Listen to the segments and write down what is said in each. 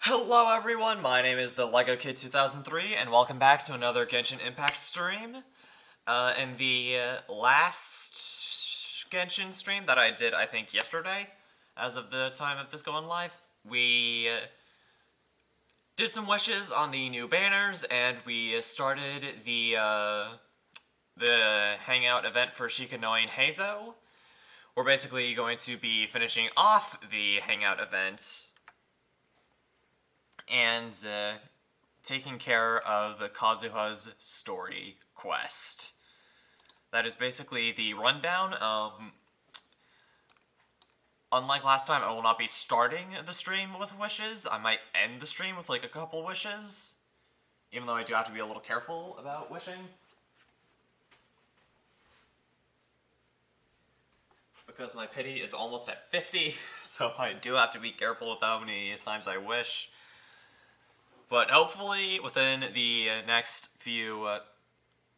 Hello everyone, my name is the Lego Kid 2003, and welcome back to another Genshin Impact stream. In the last Genshin stream that I did, I think, yesterday, as of the time of this going live, we did some wishes on the new banners, and we started the hangout event for Shikanoi and Heizo. We're basically going to be finishing off the hangout event and taking care of Kazuha's story quest. That is basically the rundown. Unlike last time, I will not be starting the stream with wishes. I might end the stream with like a couple wishes, even though I do have to be a little careful about wishing. Because my pity is almost at 50, so I do have to be careful with how many times I wish. But hopefully, within the next few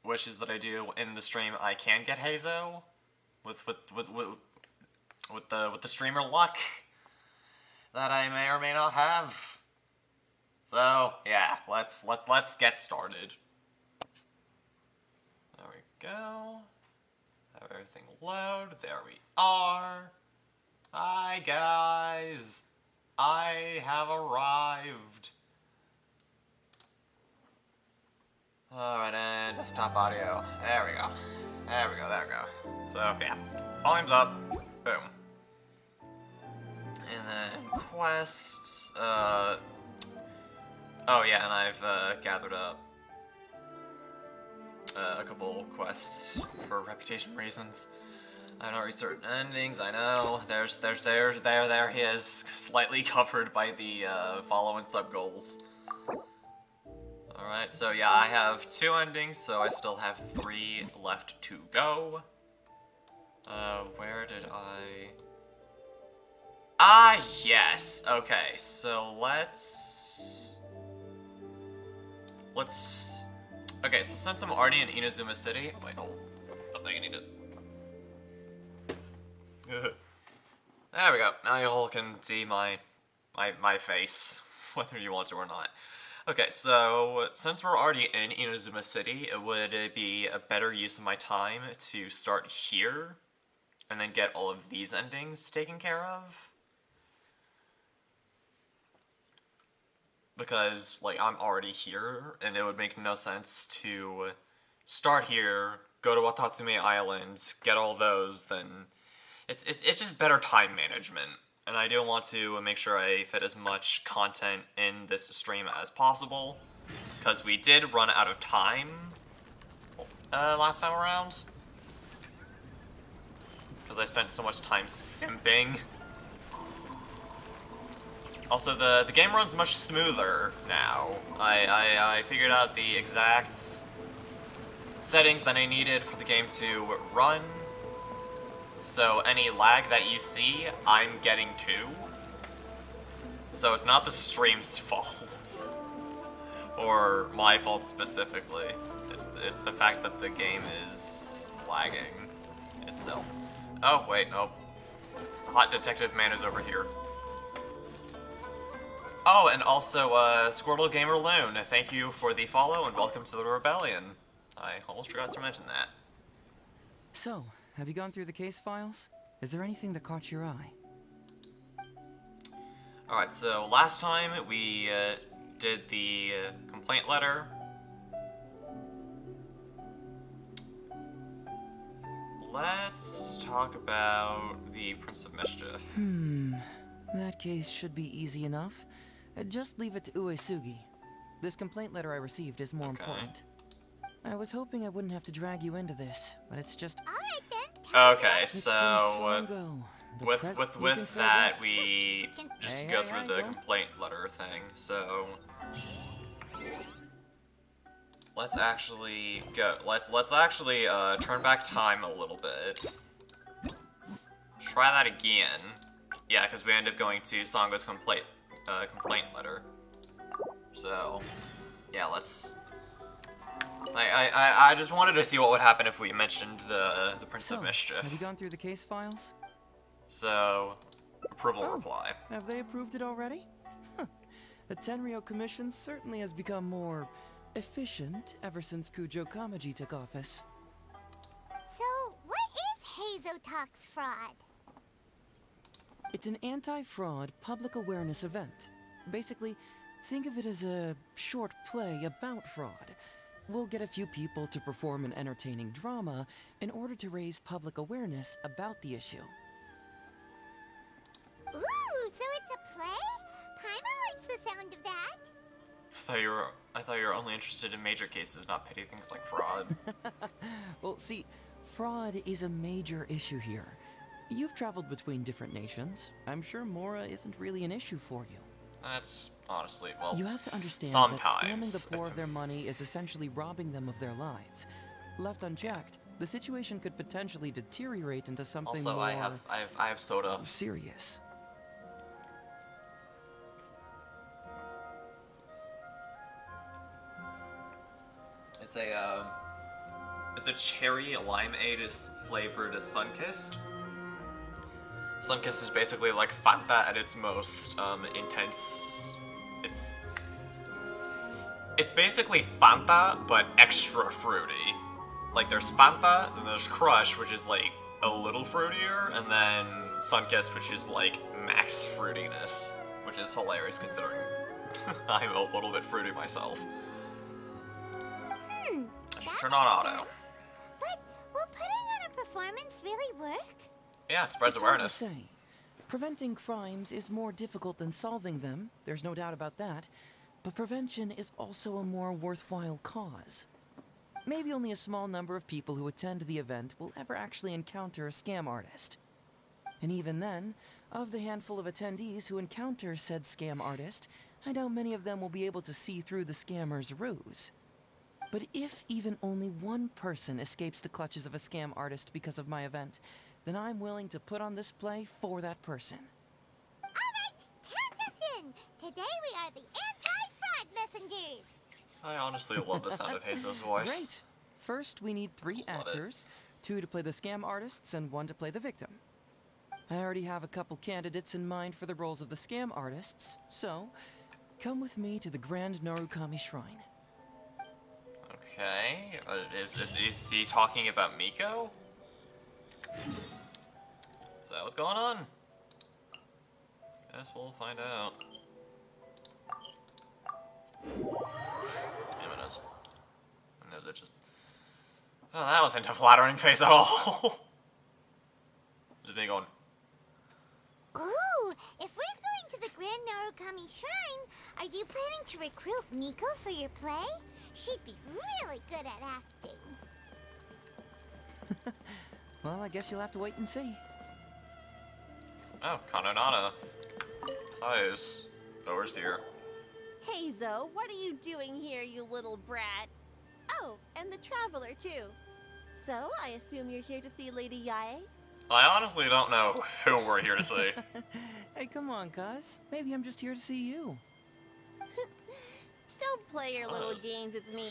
wishes that I do in the stream, I can get Heizo with the streamer luck that I may or may not have. So yeah, let's get started. There we go. Have everything load. There we are. Hi guys, I have arrived. Alright, and desktop audio. There we go. There we go. So, yeah. Volume's up. Boom. And then quests. Oh, yeah, and I've gathered up a couple quests for reputation reasons. I know certain endings, I know. There he is. Slightly covered by the follow and sub goals. Alright, so yeah, I have 2 endings, so I still have 3 left to go. Where did I... Ah, yes! Okay, so let's... Okay, so since I'm already in Inazuma City... Wait, hold. I think I need it. There we go. Now you all can see my face, whether you want to or not. Okay, so since we're already in Inazuma City, it would be a better use of my time to start here and then get all of these endings taken care of. because, like, I'm already here, and it would make no sense to start here, go to Watatsume Islands, get all those, then it's just better time management. And I do want to make sure I fit as much content in this stream as possible, because we did run out of time last time around. Because I spent so much time simping. Also, the game runs much smoother now. I figured out the exact settings that I needed for the game to run. So any lag that you see, I'm getting too. So it's not the stream's fault. Or my fault specifically. It's the fact that the game is lagging itself. Oh, wait, no. Hot Detective Man is over here. Oh, and also, Squirtle Gamer Loon, thank you for the follow and welcome to the Rebellion. I almost forgot to mention that. So, have you gone through the case files? Is there anything that caught your eye? Alright, so last time we did the complaint letter. Let's talk about the Prince of Mischief. That case should be easy enough. Just leave it to Uesugi. This complaint letter I received is more important. I was hoping I wouldn't have to drag you into this, but it's just... Alright then. Okay, so with that, we just go through the complaint letter thing. So let's actually go. Let's actually turn back time a little bit. Try that again. Yeah, because we end up going to Sango's complaint letter. So yeah, let's. I just wanted to see what would happen if we mentioned the Prince of Mischief. Have you gone through the case files? So, approval reply. Have they approved it already? The Tenryou Commission certainly has become more efficient ever since Kujo Kamaji took office. So, what is Hazotalk's fraud? It's an anti-fraud public awareness event. Basically, think of it as a short play about fraud. We'll get a few people to perform an entertaining drama in order to raise public awareness about the issue. Ooh, so it's a play? Paimon likes the sound of that. I thought you were only interested in major cases, not petty things like fraud. Well, see, fraud is a major issue here. You've traveled between different nations. I'm sure Mora isn't really an issue for you. That's honestly, well, you have to understand sometimes that scamming the poor of their money is essentially robbing them of their lives. Left unchecked, the situation could potentially deteriorate into something also, more I have soda. serious. It's a cherry limeade flavored Sunkist. Sunkist is basically like Fanta at its most intense. It's basically Fanta but extra fruity. Like there's Fanta, then there's Crush, which is like a little fruitier, and then Sunkist, which is like max fruitiness, which is hilarious considering I'm a little bit fruity myself. I should turn on auto. But will putting on a performance really work? Yeah, it spreads It's hard to awareness. say. Preventing crimes is more difficult than solving them, there's no doubt about that. But prevention is also a more worthwhile cause. Maybe only a small number of people who attend the event will ever actually encounter a scam artist. And even then, of the handful of attendees who encounter said scam artist, I doubt many of them will be able to see through the scammer's ruse. But if even only one person escapes the clutches of a scam artist because of my event, then I'm willing to put on this play for that person. Alright, count us in! Today we are the anti-fraud messengers! I honestly love the sound of Hazel's voice. Great! First, we need 3 actors, 2 to play the scam artists and 1 to play the victim. I already have a couple candidates in mind for the roles of the scam artists, so come with me to the Grand Narukami Shrine. Okay, is he talking about Miko? Is that what's going on? Guess we'll find out. is it just... Oh, that wasn't a flattering face at all. Just me going... Ooh, if we're going to the Grand Narukami Shrine, are you planning to recruit Miko for your play? She'd be really good at acting. Well, I guess you'll have to wait and see. Oh, Kanonana. Size. Overseer. Hey, Zoe, what are you doing here, you little brat? Oh, and the Traveler, too. So, I assume you're here to see Lady Yae? I honestly don't know who we're here to see. Hey, come on, cuz. Maybe I'm just here to see you. Don't play your little Honest. games with me.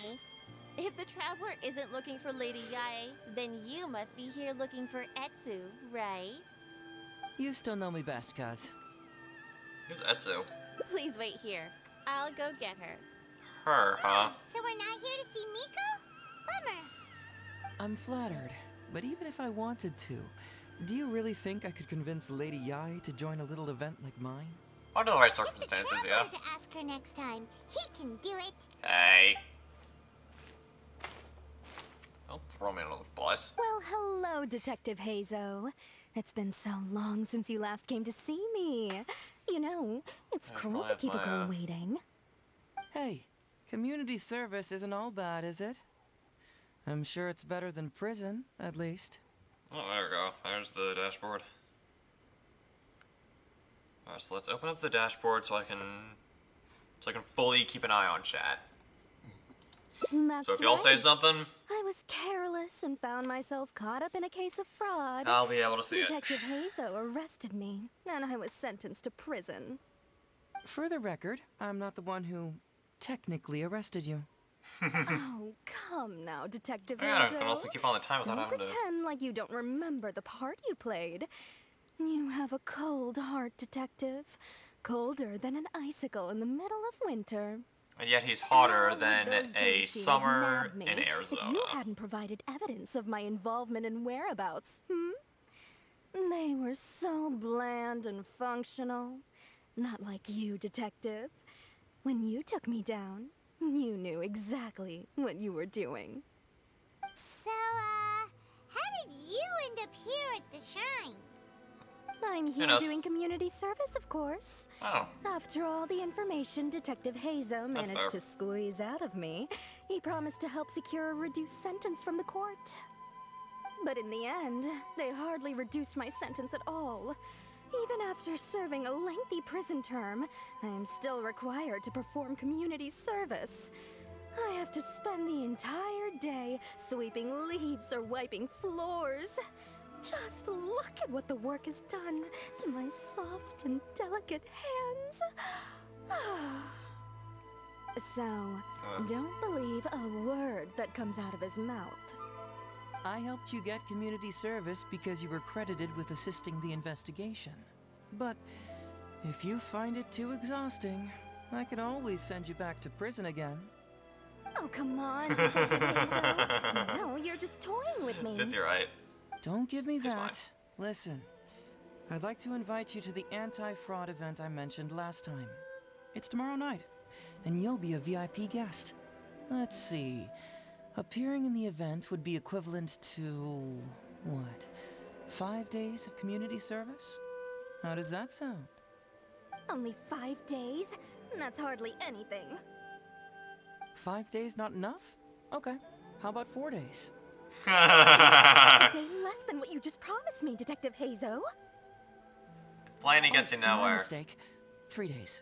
If the Traveler isn't looking for Lady Yae, then you must be here looking for Etsu, right? You still know me best, cuz. Who's Etsu? Please wait here. I'll go get her. Her, huh? So we're not here to see Miko? Bummer. I'm flattered, but even if I wanted to, do you really think I could convince Lady Yae to join a little event like mine? Under the right Get the circumstances, yeah. Traveler to ask her next time. He can do it. Hey. Don't throw me under the bus. Well, hello, Detective Hazo. It's been so long since you last came to see me. You know, it's cruel to keep a girl waiting. Hey, community service isn't all bad, is it? I'm sure it's better than prison, at least. Oh, there we go. There's the dashboard. Alright, so let's open up the dashboard so I can fully keep an eye on chat. That's So if y'all say right. something, I was careless and found myself caught up in a case of fraud. I'll be able to see it. Detective Hazo arrested me, and I was sentenced to prison. For the record, I'm not the one who technically arrested you. Oh, come now, Detective I Hazo. can also keep on the time without Don't having to... pretend like you don't remember the part you played. You have a cold heart, Detective. Colder than an icicle in the middle of winter. And yet he's hotter Golly, than those a douches summer nabbed me. in If Arizona. you hadn't provided evidence of my involvement and whereabouts, They were so bland and functional. Not like you, Detective. When you took me down, you knew exactly what you were doing. So, how did you end up here at the shrine? I'm here knows? doing community service, of course. Oh, After all the information Detective Hazo That's fair. managed to squeeze out of me, he promised to help secure a reduced sentence from the court. But in the end, they hardly reduced my sentence at all. Even after serving a lengthy prison term, I am still required to perform community service. I have to spend the entire day sweeping leaves or wiping floors. Just look at what the work has done to my soft and delicate hands. So, don't believe a word that comes out of his mouth. I helped you get community service because you were credited with assisting the investigation. But if you find it too exhausting, I can always send you back to prison again. Oh, come on, Detective Hazel. No, you're just toying with me. Sid's right. Don't give me He's that. fine. Listen, I'd like to invite you to the anti-fraud event I mentioned last time. It's tomorrow night, and you'll be a VIP guest. Let's see. Appearing in the event would be equivalent to, what, 5 days of community service? How does that sound? Only 5 days? That's hardly anything. 5 days not enough? Okay. How about 4 days? A day less than what you just promised me, Detective Hazo. Complaining gets you My nowhere. mistake. 3 days.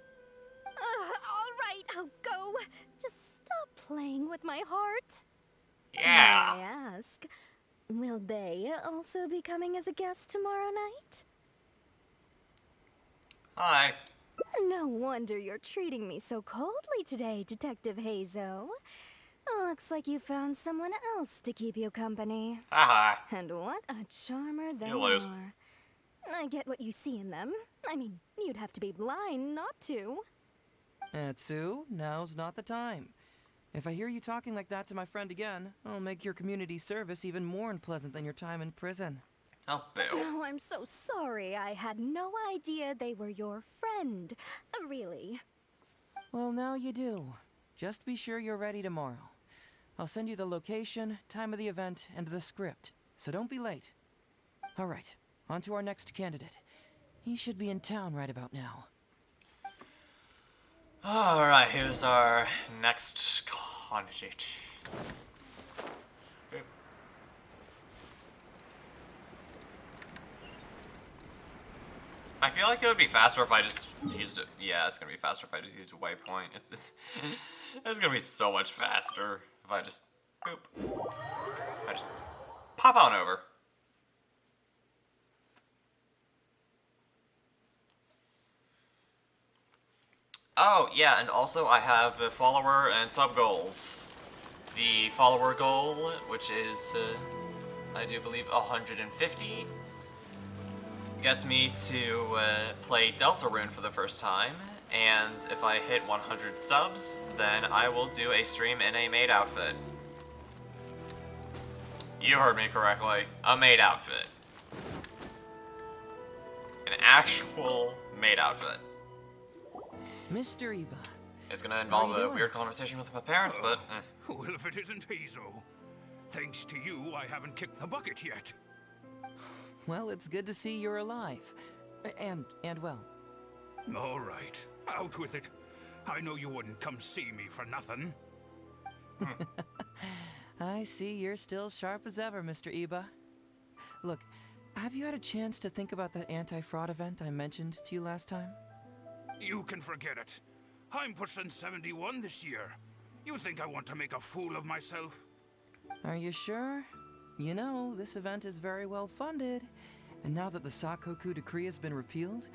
All right, I'll go. Just stop playing with my heart. May Yeah. I ask, will they also be coming as a guest tomorrow night? Hi. No wonder you're treating me so coldly today, Detective Hazo. Looks like you found someone else to keep you company. Haha. And what a charmer they You lose. are. I get what you see in them. I mean, you'd have to be blind not to. Etsu, now's not the time. If I hear you talking like that to my friend again, I'll make your community service even more unpleasant than your time in prison. Oh, boo. Oh, I'm so sorry. I had no idea they were your friend. Really. Well, now you do. Just be sure you're ready tomorrow. I'll send you the location, time of the event, and the script, so don't be late. Alright, on to our next candidate. He should be in town right about now. Alright, here's our next candidate. Boop. I feel like it would be faster if I just used it. Yeah, it's gonna be faster if I just used a waypoint. It's gonna be so much faster if I just boop. I just pop on over. Oh, yeah, and also I have follower and sub goals. The follower goal, which is, I do believe, 150, gets me to play Deltarune for the first time, and if I hit 100 subs, then I will do a stream in a maid outfit. You heard me correctly. A maid outfit. An actual maid outfit. Mr. Iba. It's gonna How involve you a doing? weird conversation with my parents, but Well, if it isn't Hazel. Thanks to you, I haven't kicked the bucket yet. Well, it's good to see you're alive. And well. All right, out with it. I know you wouldn't come see me for nothing. I see you're still sharp as ever, Mr. Iba. Look, have you had a chance to think about that anti-fraud event I mentioned to you last time? You can forget it. I'm pushing 71 this year. You think I want to make a fool of myself? Are you sure? You know, this event is very well funded. And now that the Sakoku decree has been repealed,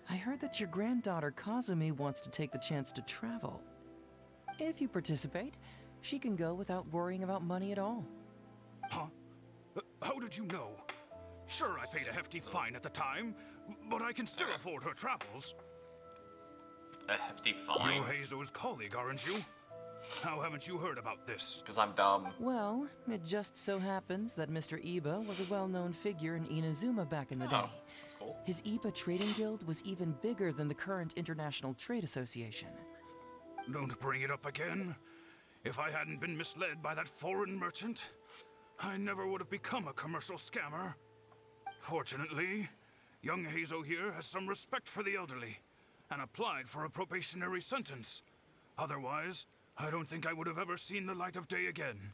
I heard that your granddaughter Kazumi wants to take the chance to travel. If you participate, she can go without worrying about money at all. Huh? How did you know? Sure, I paid a hefty fine at the time, but I can still afford her travels. a hefty fine. You're Hazo's colleague, aren't you? How haven't you heard about this? Because I'm dumb. Well, it just so happens that Mr. Iba was a well-known figure in Inazuma back in the day. Oh, that's cool. His Iba Trading Guild was even bigger than the current International Trade Association. Don't bring it up again. If I hadn't been misled by that foreign merchant, I never would have become a commercial scammer. Fortunately, young Hazo here has some respect for the elderly and applied for a probationary sentence. Otherwise, I don't think I would have ever seen the light of day again.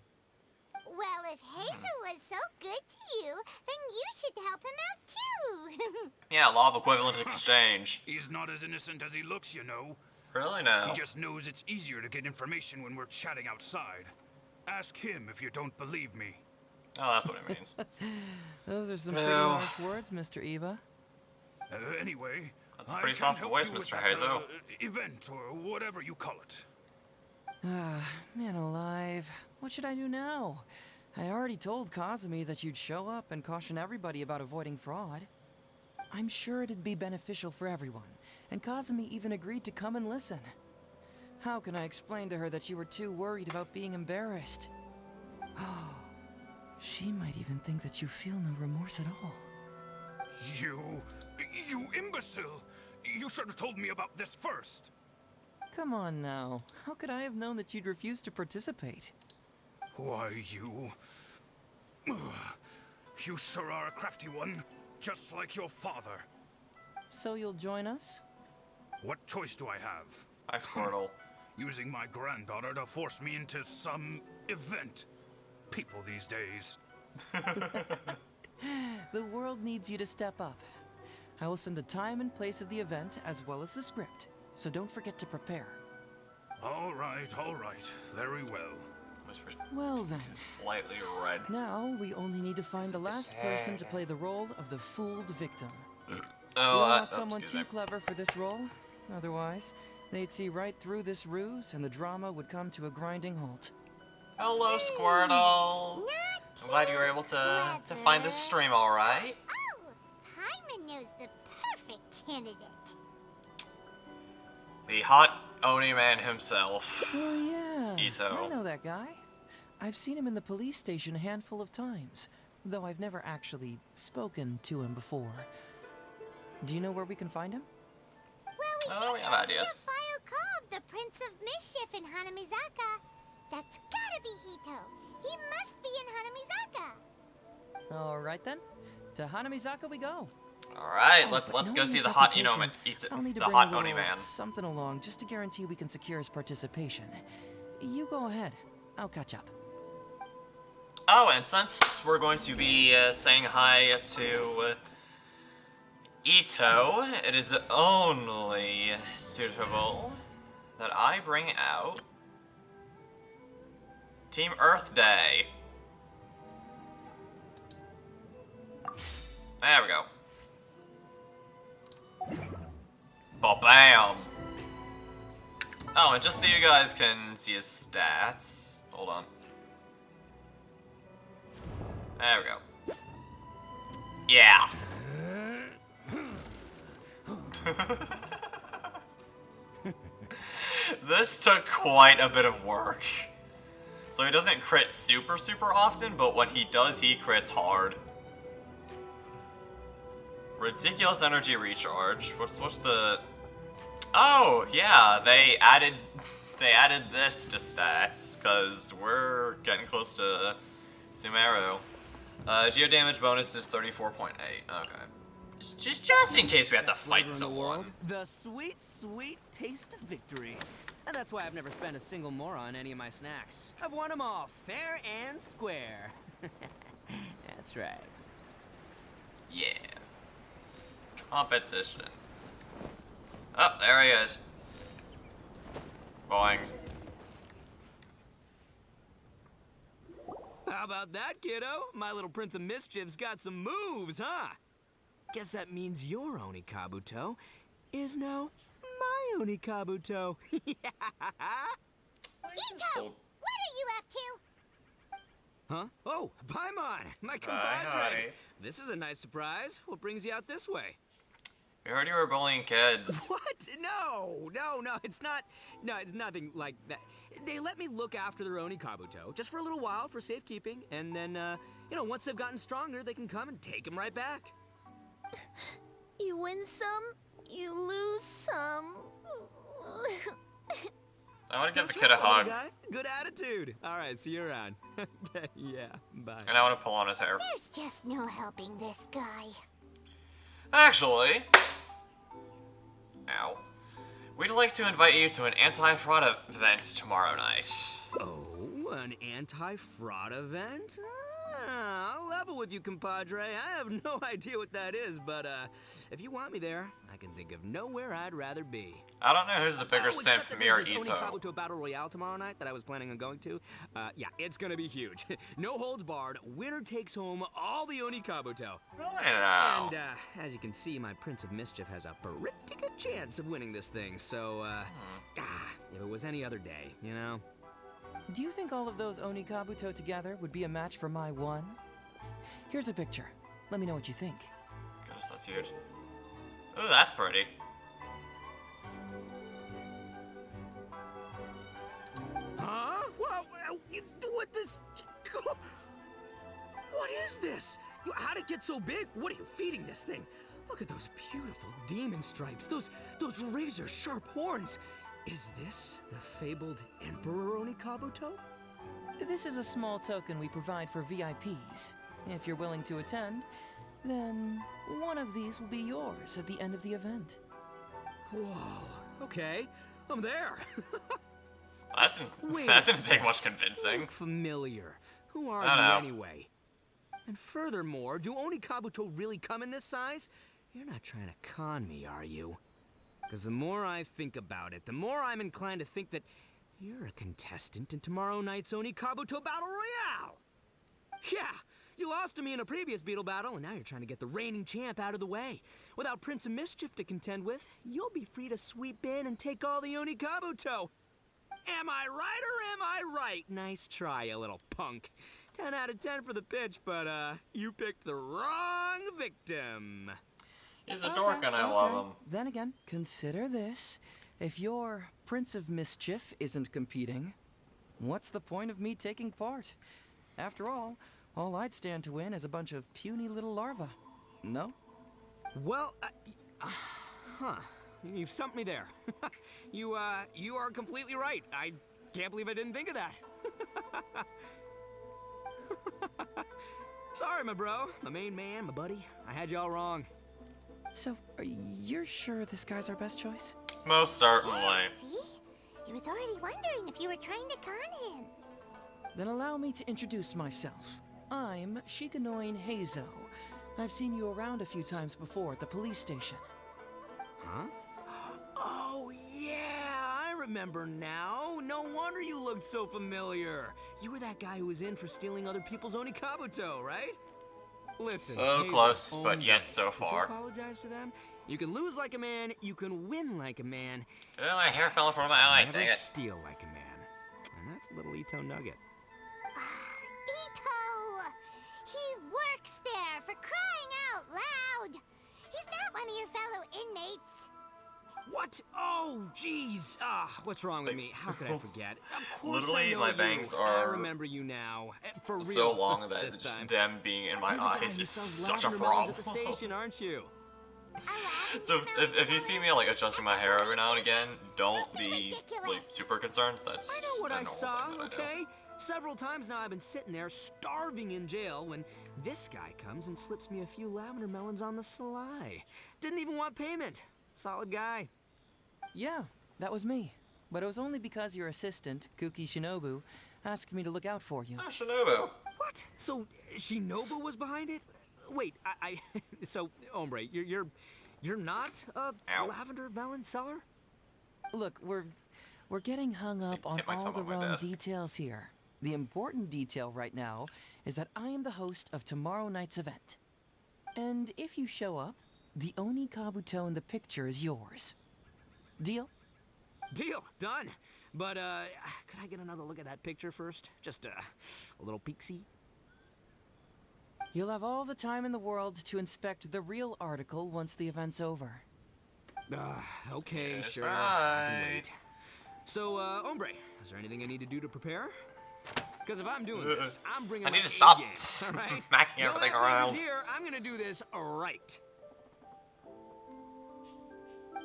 Well, if Hazel was so good to you, then you should help him out too. Yeah, law of equivalent exchange. He's not as innocent as he looks, you know. Really now? He just knows it's easier to get information when we're chatting outside. Ask him if you don't believe me. Oh, that's what it means. Those are some pretty Ew. harsh words, Mr. Iba. Anyway, That's a I pretty can soft help voice, you with Mr. that, Hazo. event or whatever you call it. Ah, man alive. What should I do now? I already told Kazumi that you'd show up and caution everybody about avoiding fraud. I'm sure it'd be beneficial for everyone, and Kazumi even agreed to come and listen. How can I explain to her that you were too worried about being embarrassed? Oh, she might even think that you feel no remorse at all. You imbecile! You should have told me about this first. Come on now. How could I have known that you'd refuse to participate? Why, you... You sure are a crafty one, just like your father. So you'll join us? What choice do I have? Hi, Squirtle. Using my granddaughter to force me into some event. People these days. The world needs you to step up. I will send the time and place of the event as well as the script, so don't forget to prepare. All right, very well. Whispers Well then, slightly red. now we only need to find the last person to play the role of the fooled victim. Oh, We'll want oh, someone excuse too me. clever for this role. Otherwise, they'd see right through this ruse and the drama would come to a grinding halt. Hello, Squirtle. I'm glad you were able to find this stream all right. Oh, Paimon knows the perfect candidate. The hot Oni man himself. Oh yeah, Ito. I know that guy. I've seen him in the police station a handful of times, though I've never actually spoken to him before. Do you know where we can find him? Well, Oh, we have ideas. a file called The Prince of Mischief in Hanamizaka. That's gotta be Ito. He must be in Hanamizaka. Alright then. To Hanamizaka we go. Alright, Oh, let's but go knowing see his the hot reputation, I'll need to the bring hot a little Oni man. something along just to guarantee we can secure his participation. You go ahead. I'll catch up. Oh, and since we're going to be saying hi to Ito, it is only suitable that I bring out Team Earth Day. There we go. Ba-bam! Oh, and just so you guys can see his stats, hold on. There we go. Yeah. This took quite a bit of work. So he doesn't crit super often, but when he does, he crits hard. Ridiculous energy recharge. What's the... Oh, yeah, they added this to stats, because we're getting close to Sumeru. Geo damage bonus is 34.8. Okay. Just in case we have to fight someone. The sweet, sweet taste of victory. And that's why I've never spent a single mora on any of my snacks. I've won them all, fair and square. That's right. Yeah. Competition. Oh, there he is. Boing. How about that, kiddo? My little Prince of Mischief's got some moves, huh? Guess that means your Oni Kabuto is now my Oni Kabuto. Ito, what are you up to? Huh? Oh, Paimon, my compadre. honey. This is a nice surprise. What brings you out this way? We heard you were bullying kids. What? No, it's not. No, it's nothing like that. They let me look after their Oni Kabuto just for a little while for safekeeping, and then, you know, once they've gotten stronger, they can come and take him right back. You win some, you lose some. I want to give the That's kid a right, hug. little guy. Good attitude. All right, see you around. Yeah, bye. And I want to pull on his hair. There's just no helping this guy. Actually... Ow. We'd like to invite you to an anti-fraud event tomorrow night. Oh, an anti-fraud event? Ah, I'll level with you, compadre. I have no idea what that is, but if you want me there, I can think of nowhere I'd rather be. I don't know who's the bigger simp, except that me or there's this Ito. Oni Kabuto Battle Royale tomorrow night that I was planning on going to. Yeah, it's gonna be huge. No holds barred. Winner takes home all the Oni Kabuto. I And as you can see, my Prince of Mischief has a pretty good chance of winning this thing. So, if it was any other day, you know. Do you think all of those Oni Kabuto together would be a match for my one? Here's a picture. Let me know what you think. Goodness, that's huge. Ooh, that's pretty. Huh? Well, what this? What is this? How'd it get so big? What are you feeding this thing? Look at those beautiful demon stripes. Those razor sharp horns. Is this the fabled Emperor Oni Kabuto? This is a small token we provide for VIPs. If you're willing to attend, then one of these will be yours at the end of the event. Whoa. Okay, I'm there. Wait That a didn't take sec. much convincing. Look familiar. Who are I you know. anyway? And furthermore, do Oni Kabuto really come in this size? You're not trying to con me, are you? Because the more I think about it, the more I'm inclined to think that you're a contestant in tomorrow night's Oni Kabuto Battle Royale. Yeah, you lost to me in a previous Beetle battle, and now you're trying to get the reigning champ out of the way. Without Prince of Mischief to contend with, you'll be free to sweep in and take all the Oni Kabuto. Am I right or am I right? Nice try, you little punk. 10 out of 10 for the pitch, but you picked the wrong victim. He's a dork and I love him. Then again, consider this. If your Prince of Mischief isn't competing, what's the point of me taking part? After all I'd stand to win is a bunch of puny little larvae. No? Well, you've stumped me there. You are completely right. I can't believe I didn't think of that. Sorry, my bro. My main man, my buddy. I had y'all wrong. So, you're sure this guy's our best choice? Most certainly. See? He was already wondering if you were trying to con him. Then allow me to introduce myself. I'm Shikanoin Heizo. I've seen you around a few times before at the police station. Huh? Oh, yeah, I remember now. No wonder you looked so familiar. You were that guy who was in for stealing other people's Onikabuto, right? Listen, So Hazel, close, but homeboy, yet so did you far. apologize to them? You can lose like a man, you can win like a man. Oh, my hair fell from my eye, Never dang it. steal like a man. And that's a little Ito nugget. Ito! He works there, for crying out loud! He's not one of your fellow inmates. What? Oh, jeez. What's wrong with me? How could I forget? Of course Literally, I know my you. bangs I are remember you now. For real. So long that this just time. them being in my You're the guy eyes who is sells such a lavender melons problem. at the station, aren't you? So if you see me like adjusting my hair every now and again, don't be like super concerned. That's I know just what a I normal saw, thing that I do. okay? Several times now I've been sitting there starving in jail when this guy comes and slips me a few lavender melons on the sly. Didn't even want payment. Solid guy. Yeah, that was me. But it was only because your assistant, Kuki Shinobu, asked me to look out for you. Oh, Shinobu. What? So Shinobu was behind it? Wait, so hombre, you're not a Ow. lavender melon seller? Look, we're getting hung up on Hit my all thumb the on my wrong desk. details here. The important detail right now is that I am the host of tomorrow night's event. And if you show up, the Oni Kabuto in the picture is yours. Deal? Deal, done. But could I get another look at that picture first? Just a little peek-see. You'll have all the time in the world to inspect the real article once the event's over. Okay, That's sure. I can right. wait. So, hombre, is there anything I need to do to prepare? Because if I'm doing this, I'm bringing I my need to A stop game, all right? smacking No everything half-measures around. Here, I'm gonna do this right.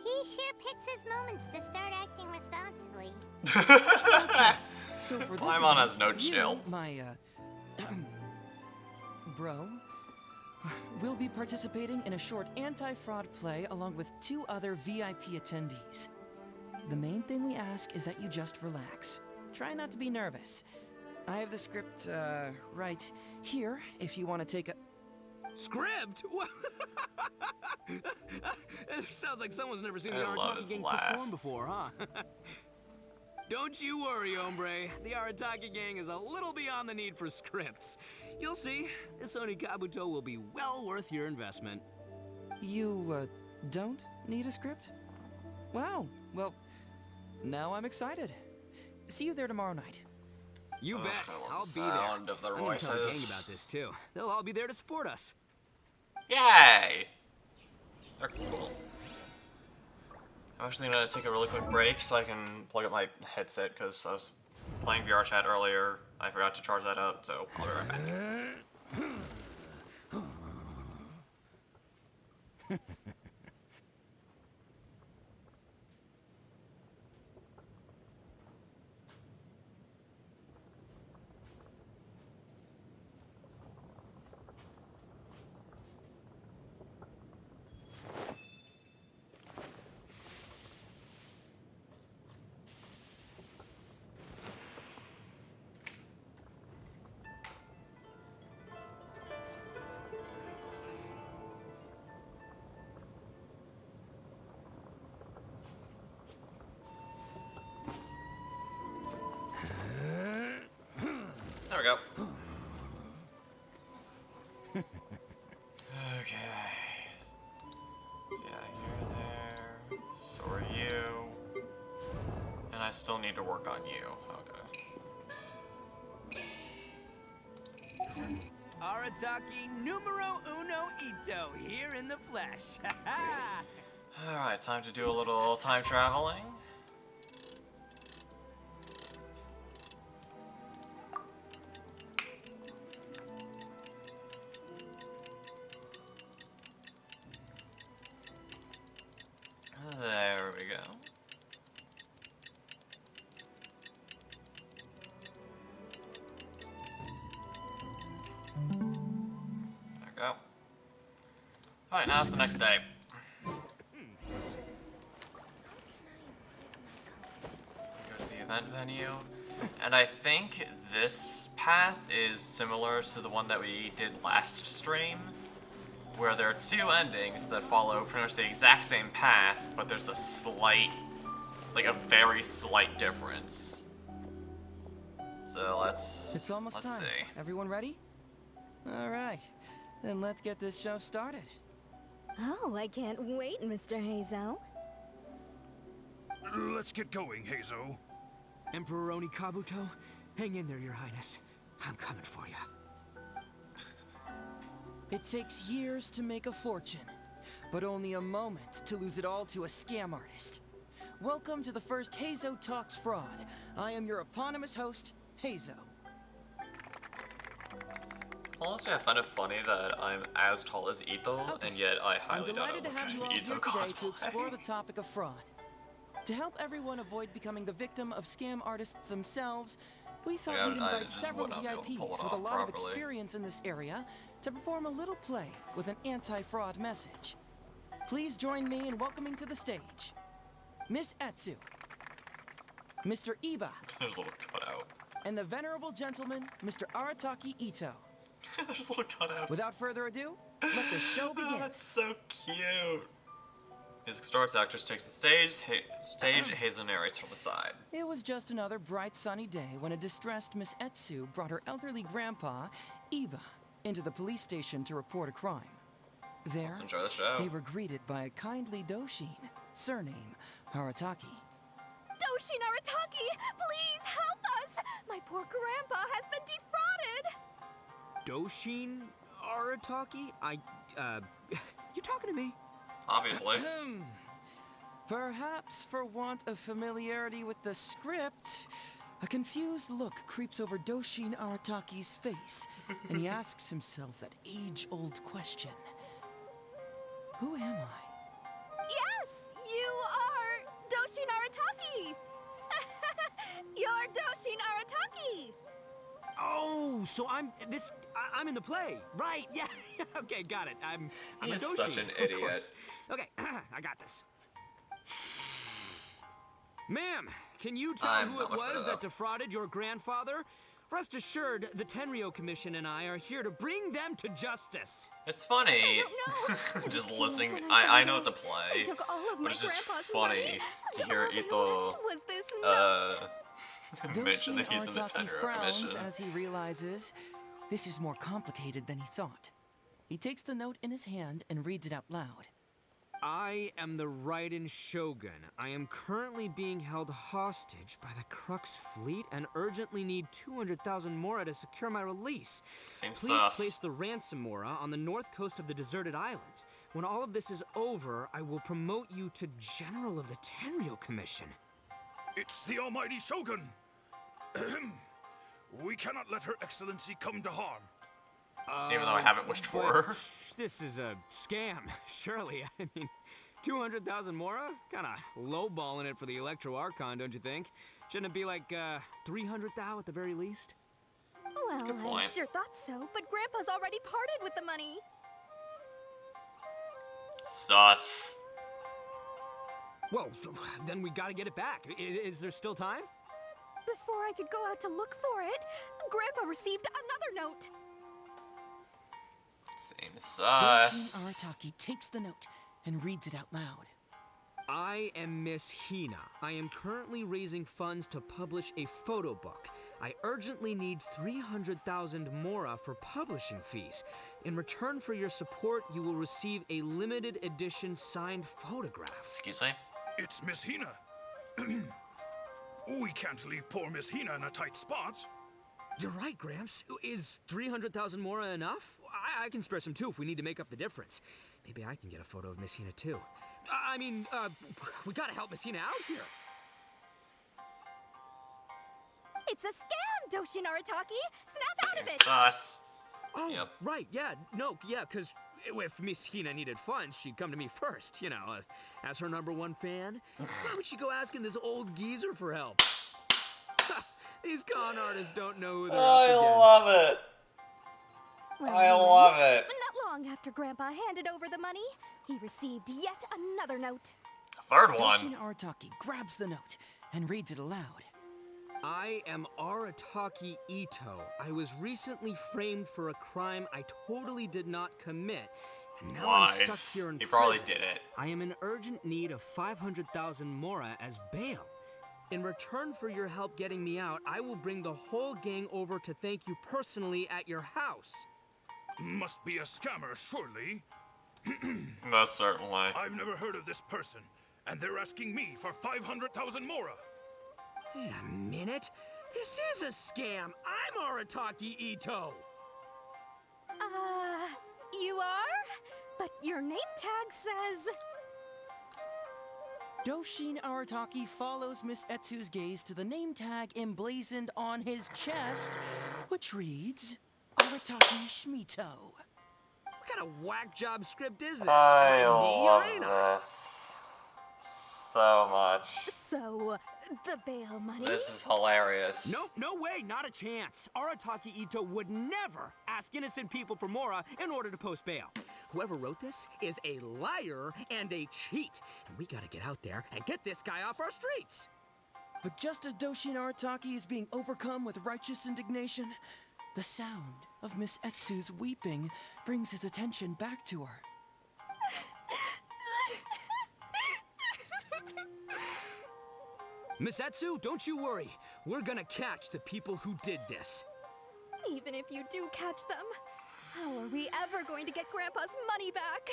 He sure picks his moments to start acting responsibly. So for this Paimon event, has no you, chill. my bro, will be participating in a short anti-fraud play along with 2 other VIP attendees. The main thing we ask is that you just relax. Try not to be nervous. I have the script right here if you want to take a... Script? What? It sounds like someone's never seen the I love Arataki his gang laugh. perform before, huh? Don't you worry, hombre. The Arataki gang is a little beyond the need for scripts. You'll see, this Onikabuto will be well worth your investment. You, don't need a script? Wow, well, now I'm excited. See you there tomorrow night. You Ugh, bet. I love I'll the be there. sound of their I'm gonna tell the gang voices. about this too. They'll all be there to support us. Yay! They're cool. I'm actually gonna take a really quick break so I can plug up my headset because I was playing VR chat earlier. I forgot to charge that up, so I'll be right back. There we go. Okay. So yeah, you're there. So are you. And I still need to work on you. Okay. Arataki numero uno Ito here in the flesh. Alright, time to do a little time traveling. There we go. Alright, now it's the next day. Go to the event venue. And I think this path is similar to the one that we did last stream, where there are two endings that follow pretty much the exact same path, but there's a slight, like a very slight difference. So It's almost let's time. see. Everyone ready? All right. Then let's get this show started. Oh, I can't wait, Mr. Hazo. Let's get going, Hazo. Emperor Oni Kabuto, hang in there, Your Highness. I'm coming for you. It takes years to make a fortune, but only a moment to lose it all to a scam artist. Welcome to the first Hazo Talks Fraud. I am your eponymous host, Hazo. Honestly, I find it funny that I'm as tall as Ito, and yet I I'm highly doubt I delighted to look have you all at here Ito today to cosplay. explore the topic of fraud. To help everyone avoid becoming the victim of scam artists themselves, we thought Yeah, we'd I invite just several would not be able to pull VIPs it with a off lot of properly. experience in this area to perform a little play with an anti-fraud message. Please join me in welcoming to the stage Miss Etsu, Mr. Iba, There's a little cutout. and the venerable gentleman, Mr. Arataki Ito. There's little cutouts. Without further ado, let the show Oh, begin. that's so cute. Music starts, actors take the stage, Hazel narrates from the side. It was just another bright sunny day when a distressed Miss Etsu brought her elderly grandpa, Iba, into the police station to report a crime. There, Let's enjoy the show. they were greeted by a kindly Doshin, surname Harataki. Doshin Arataki, please help us! My poor grandpa has been defrauded! Doshin Arataki? You talking to me? Obviously. Perhaps for want of familiarity with the script, a confused look creeps over Doshin Arataki's face, and he asks himself that age-old question. Who am I? Yes, you are Doshin Arataki! You're Doshin Arataki! Oh, so I'm in the play, right? Yeah. Okay, got it. I'm He's a Doshin, such an of idiot. course. Okay, I got this. Ma'am, can you tell I'm who not it much better, was though. that defrauded your grandfather? Rest assured, the Tenryo Commission and I are here to bring them to justice. It's funny. don't know. Just It's listening. when I know found it's a out, play. They took all of But my it's just grandpa's funny money, to and hear all that Ito left was this note. mention that he's in the Doshin Tenryo frowns Commission. as he realizes this is more complicated than he thought. He takes the note in his hand and reads it out loud. I am the Raiden Shogun. I am currently being held hostage by the Crux fleet and urgently need 200,000 mora to secure my release. Seems Please sus. place the ransom mora on the north coast of the deserted island. When all of this is over, I will promote you to General of the Tenryo Commission. It's the almighty Shogun. We cannot let Her Excellency come to harm. Even though I haven't wished for her. This is a scam, surely. I mean, 200,000 mora? Kinda lowballing it for the Electro Archon, don't you think? Shouldn't it be like 300,000 at the very least? Well, Good I point. sure thought so, but Grandpa's already parted with the money. Sus. Well, then we gotta get it back. Is there still time? Before I could go out to look for it, Grandpa received another note. Seems Doshin sus. Arataki takes the note and reads it out loud. I am Miss Hina. I am currently raising funds to publish a photo book. I urgently need 300,000 mora for publishing fees. In return for your support, you will receive a limited edition signed photograph. Excuse me? It's Miss Hina. We can't leave poor Miss Hina in a tight spot. You're right, Gramps. Is 300,000 mora enough? I can spare some too if we need to make up the difference. Maybe I can get a photo of Miss Hina too. We gotta help Miss Hina out here. It's a scam, Doshin Arataki! Snap out of Seems it! sus. Oh, Yep. right, yeah. No, yeah, because if Miss Hina needed funds, she'd come to me first, you know, as her #1 fan. Why would she go asking this old geezer for help? These con artists don't know who they're up I against. love it. Well, I anyway, love it. Not long after Grandpa handed over the money, he received yet another note. Third Doshin one. Arataki grabs the note and reads it aloud. I am Arataki Ito. I was recently framed for a crime I totally did not commit. And now I'm Lies. stuck here in He probably prison. did it. I am in urgent need of 500,000 mora as bail. In return for your help getting me out, I will bring the whole gang over to thank you personally at your house. Must be a scammer, surely. Most certainly. I've never heard of this person, and they're asking me for 500,000 mora. Wait a minute. This is a scam. I'm Arataki Ito. You are? But your name tag says... Doshin Arataki follows Miss Etsu's gaze to the name tag emblazoned on his chest, which reads, Arataki Shmito. What kind of whack job script is this? I Me or love ain't I? this so much. So, the bail money? This is hilarious. Nope, no way, not a chance. Arataki Ito would never ask innocent people for mora in order to post bail. Whoever wrote this is a liar and a cheat. And we gotta get out there and get this guy off our streets. But just as Doshin Arataki is being overcome with righteous indignation, the sound of Miss Etsu's weeping brings his attention back to her. Miss Etsu, don't you worry. We're gonna catch the people who did this. Even if you do catch them, how are we ever going to get Grandpa's money back?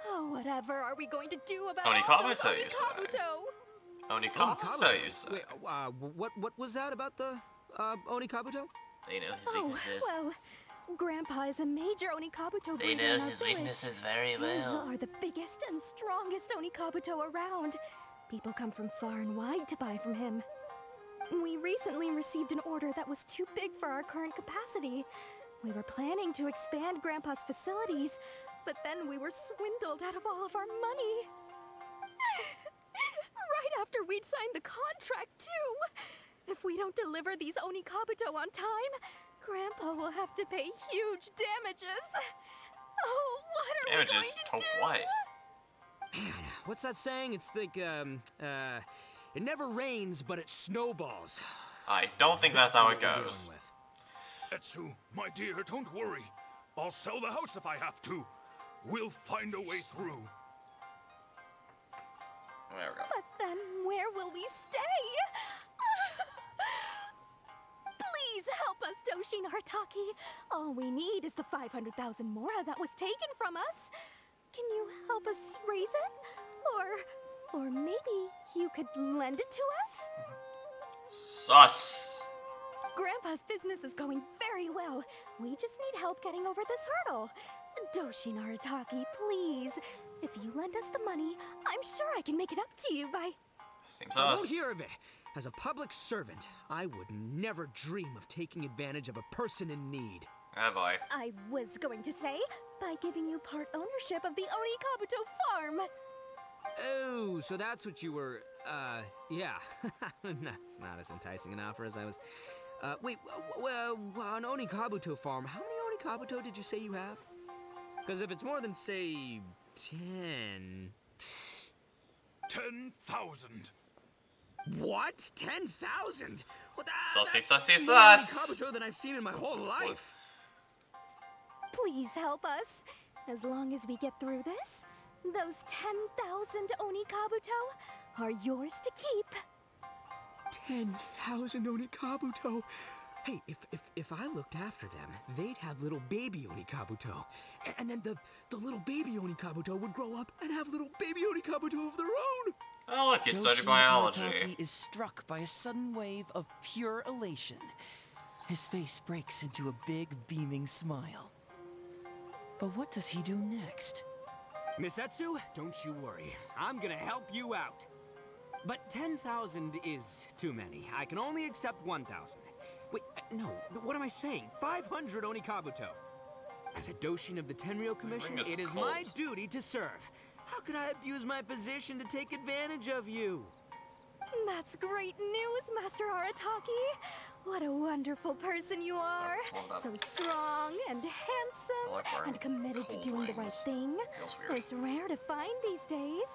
Oh, whatever are we going to do about all those Onikabuto, you say? Onikabuto? Onikabuto, you say? Wait, what was that about the Onikabuto? They know his Oh, weaknesses. well, Grandpa is a major Onikabuto They breeder know in our his village. weaknesses very His well. are the biggest and strongest Onikabuto around. People come from far and wide to buy from him. We recently received an order that was too big for our current capacity. We were planning to expand Grandpa's facilities, but then we were swindled out of all of our money. Right after we'd signed the contract, too. If we don't deliver these Onikabuto on time, Grandpa will have to pay huge damages. Oh, what are we Damages going to do? what? Man, what's that saying? It's like, it never rains, but it snowballs. I don't think that's how it Exactly what we're goes. dealing with. Etsu, my dear, don't worry. I'll sell the house if I have to. We'll find a way through. There we go. But then where will we stay? Please help us, Doshin Arataki. All we need is the 500,000 mora that was taken from us. Can you help us raise it? Or maybe you could lend it to us? Sus. Grandpa's business is going very well. We just need help getting over this hurdle. Doshin Arataki, please. If you lend us the money, I'm sure I can make it up to you by... Seems I won't us. hear of it. As a public servant, I would never dream of taking advantage of a person in need. Oh boy. I was going to say, by giving you part ownership of the Onikabuto farm. Oh, so that's what you were, yeah. No, it's not as enticing an offer as I was... wait, well, on Onikabuto farm, how many Onikabuto did you say you have? Because if it's more than, say, 10... 10,000. What? 10,000? What the... Sussy, that's sussy, more sus. Onikabuto than I've seen in my whole life. Please help us. As long as we get through this, those 10,000 Onikabuto are yours to keep. 10,000 Onikabuto. Hey, if I looked after them, they'd have little baby Onikabuto. And then the little baby Onikabuto would grow up and have little baby Onikabuto of their own. Oh look, he studied Doshin biology. Arataki is struck by a sudden wave of pure elation. His face breaks into a big, beaming smile. But what does he do next? Miss Etsu, don't you worry. I'm gonna help you out. But 10,000 is too many. I can only accept 1,000. Wait, no, what am I saying? 500 Onikabuto. As a Doshin of the Tenryou Commission, is it is cold. my duty to serve. How could I abuse my position to take advantage of you? That's great news, Master Arataki. What a wonderful person you are. torn up. So strong and handsome I like wearing and committed to cold doing the right wings. thing. Feels weird. It's rare to find these days.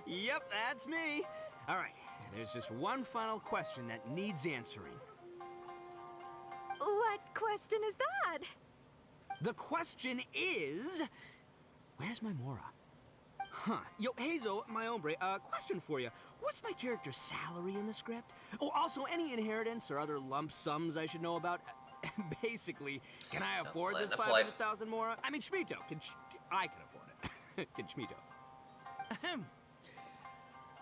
Yep, that's me. All right, there's just one final question that needs answering. What question is that? The question is, where's my Mora? Huh. Yo, Hazel, my hombre, question for you. What's my character's salary in the script? Oh, also, any inheritance or other lump sums I should know about? Basically, can I afford this 500,000 Mora? I mean, Schmito, I can afford it. Can Schmito? Ahem.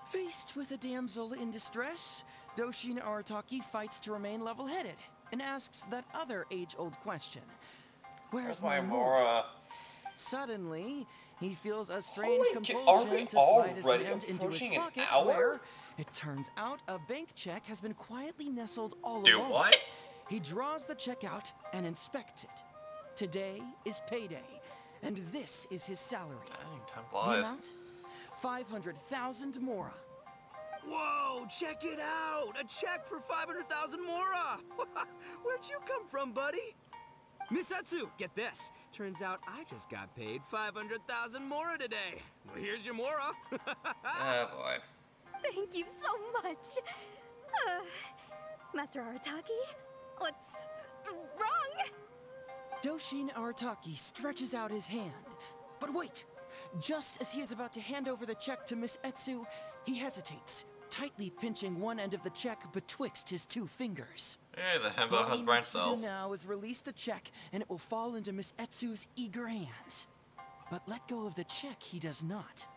Faced with a damsel in distress, Doshin Arataki fights to remain level-headed and asks that other age-old question. Where's my Mora? Suddenly, he feels a strange Holy compulsion to slide his already hand into his approaching an pocket hour? where, it turns out, a bank check has been quietly nestled all Do along. what? He draws the check out and inspects it. Today is payday, and this is his salary. Dang, time The flies. amount? 500,000 Mora. Whoa, check it out! A check for 500,000 Mora! Where'd you come from, buddy? Misatsu, get this. Turns out I just got paid 500,000 Mora today. Well, here's your Mora. Oh boy. Thank you so much. Master Arataki, what's wrong? Doshin Arataki stretches out his hand. But wait! Just as he is about to hand over the check to Miss Etsu, he hesitates, tightly pinching one end of the check betwixt his two fingers. Hey, the himbo All has he brain needs to do cells. now is release the check, and it will fall into Miss Etsu's eager hands. But let go of the check he does not.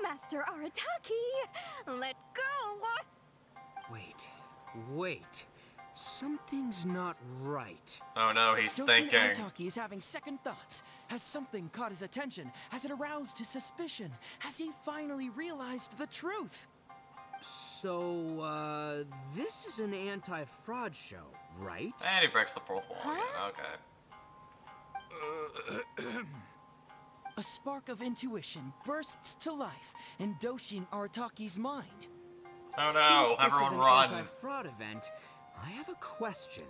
Master Arataki, let go. Wait. Something's not right. Oh no, he's Doshin thinking. Arataki is having second thoughts. Has something caught his attention? Has it aroused his suspicion? Has he finally realized the truth? So, this is an anti-fraud show, right? And he breaks the fourth wall again. Okay. A spark of intuition bursts to life in Doshin Arataki's mind. Oh no, Since this everyone is an run. anti-fraud event, I have a question.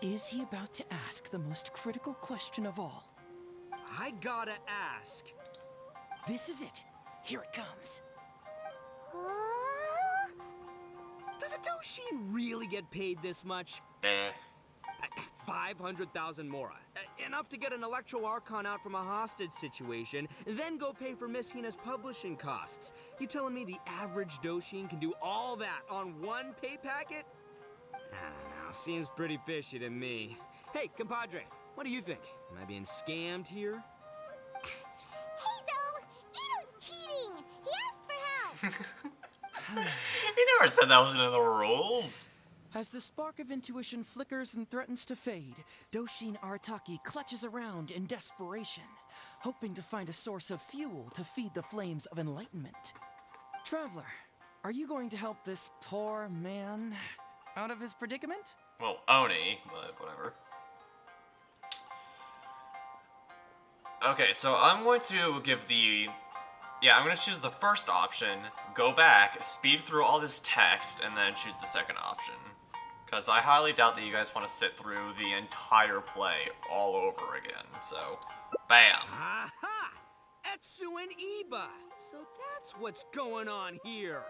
Is he about to ask the most critical question of all? I gotta ask. This is it. Here it comes. Does a Doshin really get paid this much? Eh. 500,000 Mora. Enough to get an Electro Archon out from a hostage situation, then go pay for Miss Hina's publishing costs. You telling me the average Doshin can do all that on one pay packet? I don't know. Seems pretty fishy to me. Hey, compadre, what do you think? Am I being scammed here? Hazel! Ito's cheating! He asked for help! He never said that wasn't in the rules. As the spark of intuition flickers and threatens to fade, Doshin Arataki clutches around in desperation, hoping to find a source of fuel to feed the flames of enlightenment. Traveler, are you going to help this poor man out of his predicament? Well, Oni, but whatever. Okay, so I'm going to give the... Yeah, I'm going to choose the first option, go back, speed through all this text, and then choose the second option. Because I highly doubt that you guys want to sit through the entire play all over again, so... Bam! Aha! Etsu and Iba! So that's what's going on here.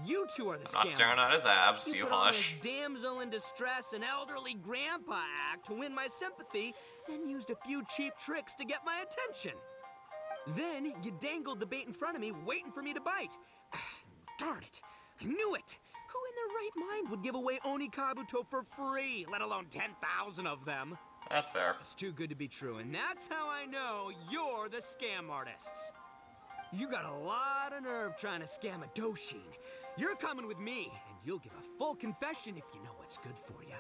You two are the I'm not staring at his abs, you put on hush. this damsel in distress and elderly grandpa act to win my sympathy, then used a few cheap tricks to get my attention. Then you dangled the bait in front of me, waiting for me to bite. Darn it! I knew it! Who in their right mind would give away Oni Kabuto for free, let alone 10,000 of them? That's fair. It's too good to be true, and that's how I know you're the scam artists. You got a lot of nerve trying to scam a Doshin. You're coming with me, and you'll give a full confession if you know what's good for you.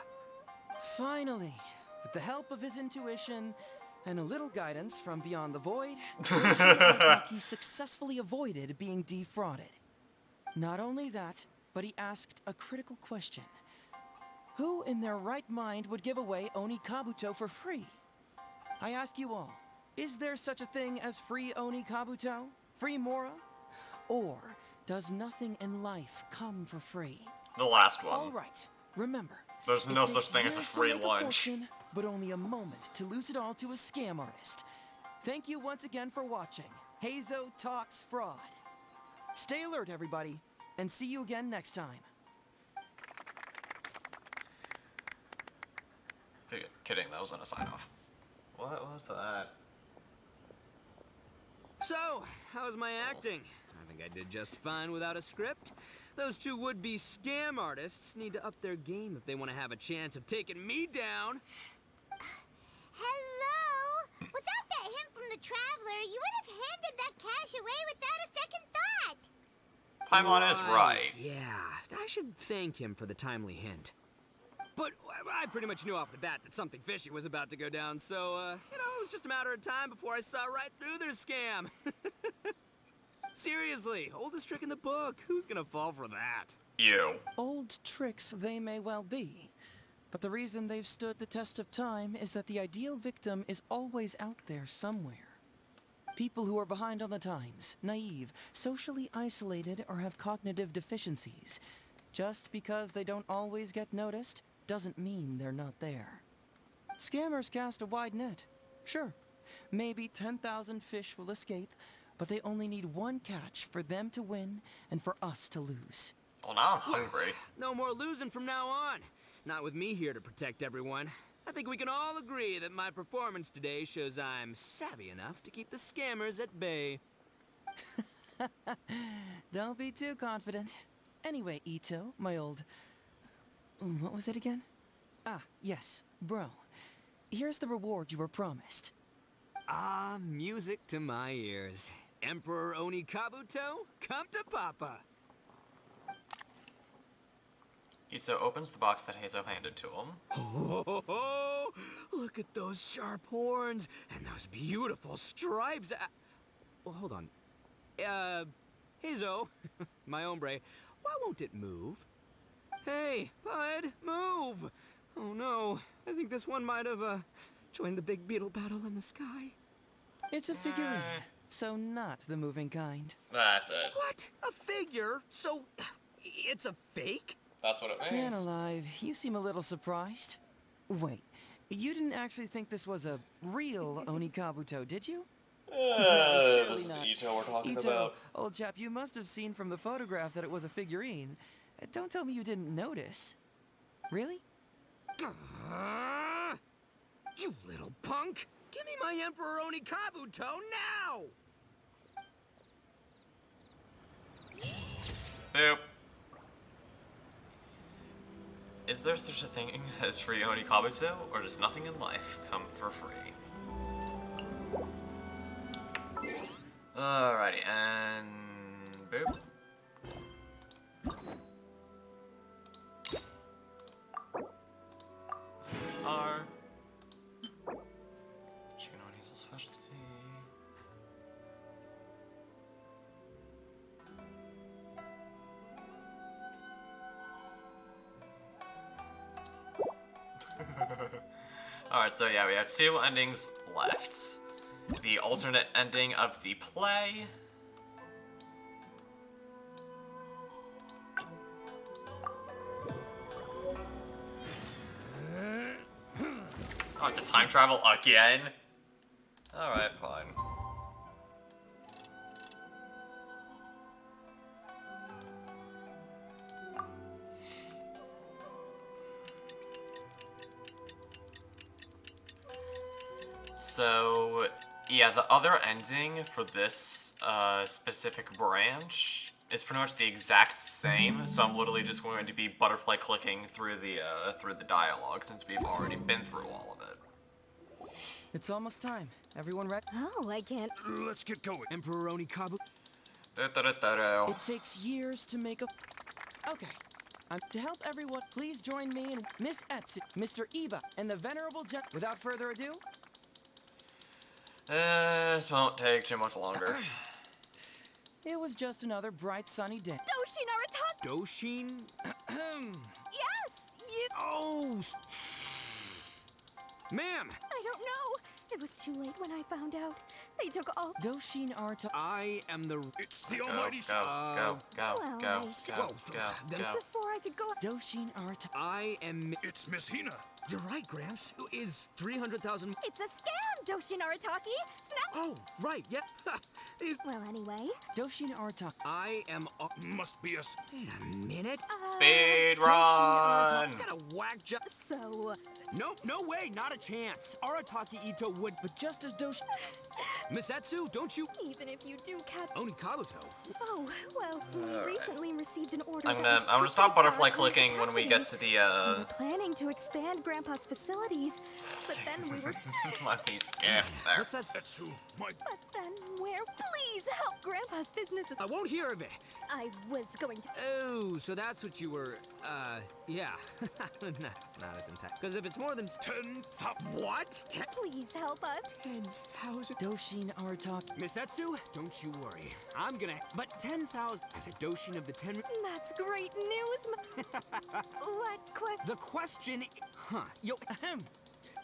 Finally, with the help of his intuition and a little guidance from beyond the void, Arataki successfully avoided being defrauded. Not only that, but he asked a critical question. Who in their right mind would give away Oni Kabuto for free? I ask you all, is there such a thing as free Oni Kabuto? Free Mora? Or does nothing in life come for free? The last one. All right, remember. There's it no takes such thing as a years to free make lunch. fortune, but only a moment to lose it all to a scam artist. Thank you once again for watching Hazo Talks Fraud. Stay alert, everybody, and see you again next time. Kidding, that wasn't a sign-off. What was that? So, how's my acting? I think I did just fine without a script. Those two would-be scam artists need to up their game if they want to have a chance of taking me down. Hello? Without that hint from the Traveler, you would have handed that cash away without a second thought. Paimon is right. Yeah, I should thank him for the timely hint. But I pretty much knew off the bat that something fishy was about to go down, so, it was just a matter of time before I saw right through their scam. Seriously, oldest trick in the book. Who's gonna fall for that? You. Old tricks they may well be, but the reason they've stood the test of time is that the ideal victim is always out there somewhere. People who are behind on the times, naive, socially isolated, or have cognitive deficiencies. Just because they don't always get noticed doesn't mean they're not there. Scammers cast a wide net. Sure, maybe 10,000 fish will escape, but they only need one catch for them to win and for us to lose. Well, now I'm hungry. No more losing from now on. Not with me here to protect everyone. I think we can all agree that my performance today shows I'm savvy enough to keep the scammers at bay. Don't be too confident. Anyway, Ito, my old... what was it again? Ah, yes, bro. Here's the reward you were promised. Ah, music to my ears. Emperor Oni Kabuto, come to Papa. Itzo opens the box that Hazo handed to him. Oh, look at those sharp horns and those beautiful stripes. Well, hold on. Hazo, my hombre, why won't it move? Hey, bud, move! Oh no, I think this one might have, joined the big beetle battle in the sky. It's a figurine, so not the moving kind. That's it. What? A figure? So, it's a fake? That's what it Man means. alive, you seem a little surprised. Wait, you didn't actually think this was a real Oni Kabuto, did you? Surely This is not. Ito we're talking Ito, about. old chap, you must have seen from the photograph that it was a figurine. Don't tell me you didn't notice. Really? You little punk! Give me my Emperor Oni Kabuto now! Boop. Is there such a thing as free Oni Kabuto, or does nothing in life come for free? Alrighty, and boop. R. Chicken Oni's a specialty. Alright, so yeah, we have two endings left. The alternate ending of the play. Oh, it's a time travel again? Alright, fine. So, yeah, the other ending for this specific branch is pretty much the exact same. So I'm literally just going to be butterfly clicking through the dialogue since we've already been through all of it. It's almost time. Everyone ready? Oh, I can't. Let's get going. Emperor Oni Kabuto. It takes years to make a... Okay. To help everyone, please join me and Miss Etsu, Mr. Iba, and the Venerable Jet. Without further ado... This won't take too much longer. It was just another bright sunny day. Doshin Arataka! Doshin? Yes! You... Oh! Ma'am! I don't know. It was too late when I found out. They took all. Doshin Arta. I am the. It's the Go, almighty go, go, go, well, go, I go, should- go, Then- go. Before I could go. Doshin Arta. I am. It's Miss Hina. You're right, Gramps. Is 300,000. It's a scam, Doshin Arataki. Snap. Oh, right. Yep. Is. Well, anyway. Doshin Arta. I am. Must be a. Wait a minute. Speed run! You got a whack job. So, Nope, no way, not a chance. Arataki Ito would. But just as Doshin. Misatsu, don't you. even if you do catch. Oni Kabuto. Oh, well, we recently received an order. I'm that was gonna stop too butterfly far clicking when we get to capacity. the We were planning to expand Grandpa's facilities, but then we were. Let me skip there. What's that? Etsu, my. But then where? Please help Grandpa's business. I won't hear of it. I was going to. Oh, so that's what you were. Yeah. No, it's not as intense. Because if it's more than 10,000. What? Please help us. 10,000. Doshin Arataki. Misatsu, don't you worry. I'm gonna. But 10,000 as a Doshin of the 10. That's great news. What question? The question. Huh. Yo. Ahem.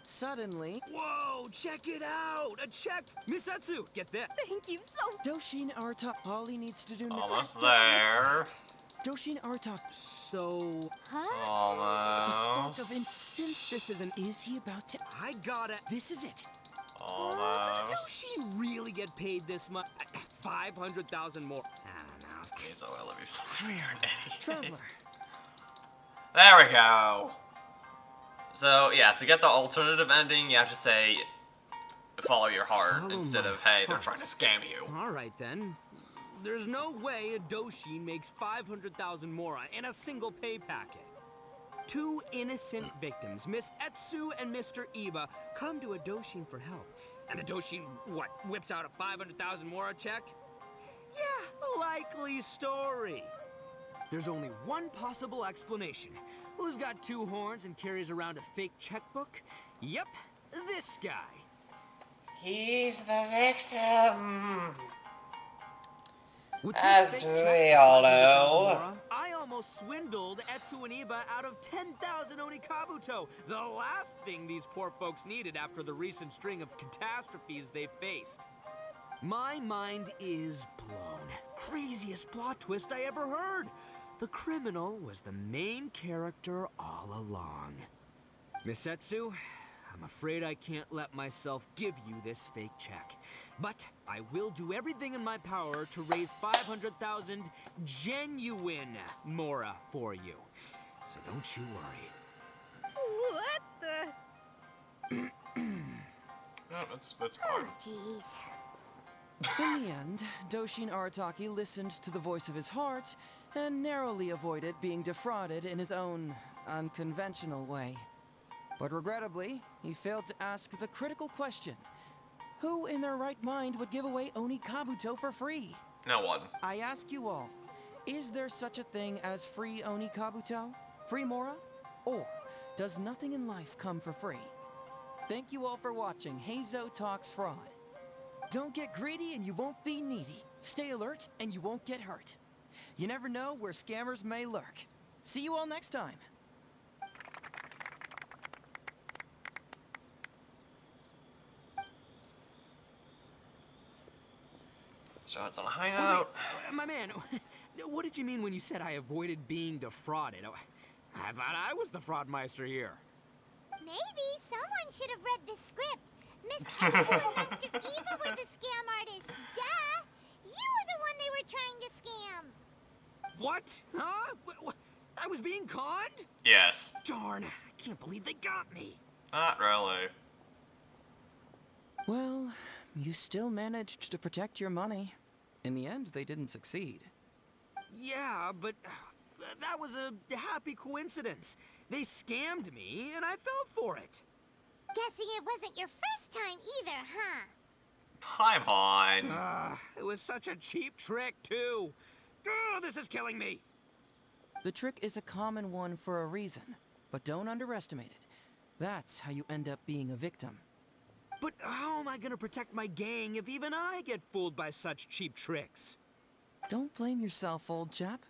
Suddenly, Whoa, check it out! A check! Misatsu, get that. Thank you so. Doshin Arta. All he needs to do now. Almost there. Doshin Arta. So, Huh? A spark of Almost. this isn't. Is he about to? I gotta. This is it. Does Almost. she really get paid this much? 500,000 more. I don't know. Jeez, oh, I love you so much. You're an idiot. Traveler. There we go. So, yeah, to get the alternative ending, you have to say, follow your heart, Follow instead my of, hey, they're heart. trying to scam you. All right then. There's no way a Doshin makes 500,000 mora in a single pay packet. Two innocent victims, Miss Etsu and Mr. Iba, come to a Doshin for help. And the Doshin, what, whips out a 500,000 mora check? Yeah, likely story. There's only one possible explanation. Who's got two horns and carries around a fake checkbook? Yep, this guy. He's the victim. With As this fake we check for all 500,000 know. mora, I almost swindled Etsu and Iba out of 10,000 Onikabuto, the last thing these poor folks needed after the recent string of catastrophes they faced. My mind is blown. Craziest plot twist I ever heard. The criminal was the main character all along. Miss Etsu, I'm afraid I can't let myself give you this fake check. But I will do everything in my power to raise 500,000 genuine mora for you. So don't you worry. What the? No, that's fine. Oh, jeez. In the end, Doshin Arataki listened to the voice of his heart and narrowly avoided being defrauded in his own unconventional way. But regrettably, he failed to ask the critical question: who in their right mind would give away Oni Kabuto for free? No one. I ask you all, is there such a thing as free Oni Kabuto? Free Mora? Or does nothing in life come for free? Thank you all for watching Heizo Talks Fraud. Don't get greedy and you won't be needy. Stay alert and you won't get hurt. You never know where scammers may lurk. See you all next time. So it's on a high note. Wait, my man, what did you mean when you said I avoided being defrauded? I thought I was the fraudmeister here. Maybe someone should have read the script. Miss Etsu and Mr. Eva were the scam artists. Duh! You were the one they were trying to scam. What? Huh? I was being conned? Yes. Darn, I can't believe they got me. Not really. Well, you still managed to protect your money. In the end, they didn't succeed. Yeah, but that was a happy coincidence. They scammed me, and I fell for it. Guessing it wasn't your first time either, huh? Come on. It was such a cheap trick, too. Oh, this is killing me. The trick is a common one for a reason, but don't underestimate it. That's how you end up being a victim. But how am I gonna protect my gang if even I get fooled by such cheap tricks? Don't blame yourself, old chap.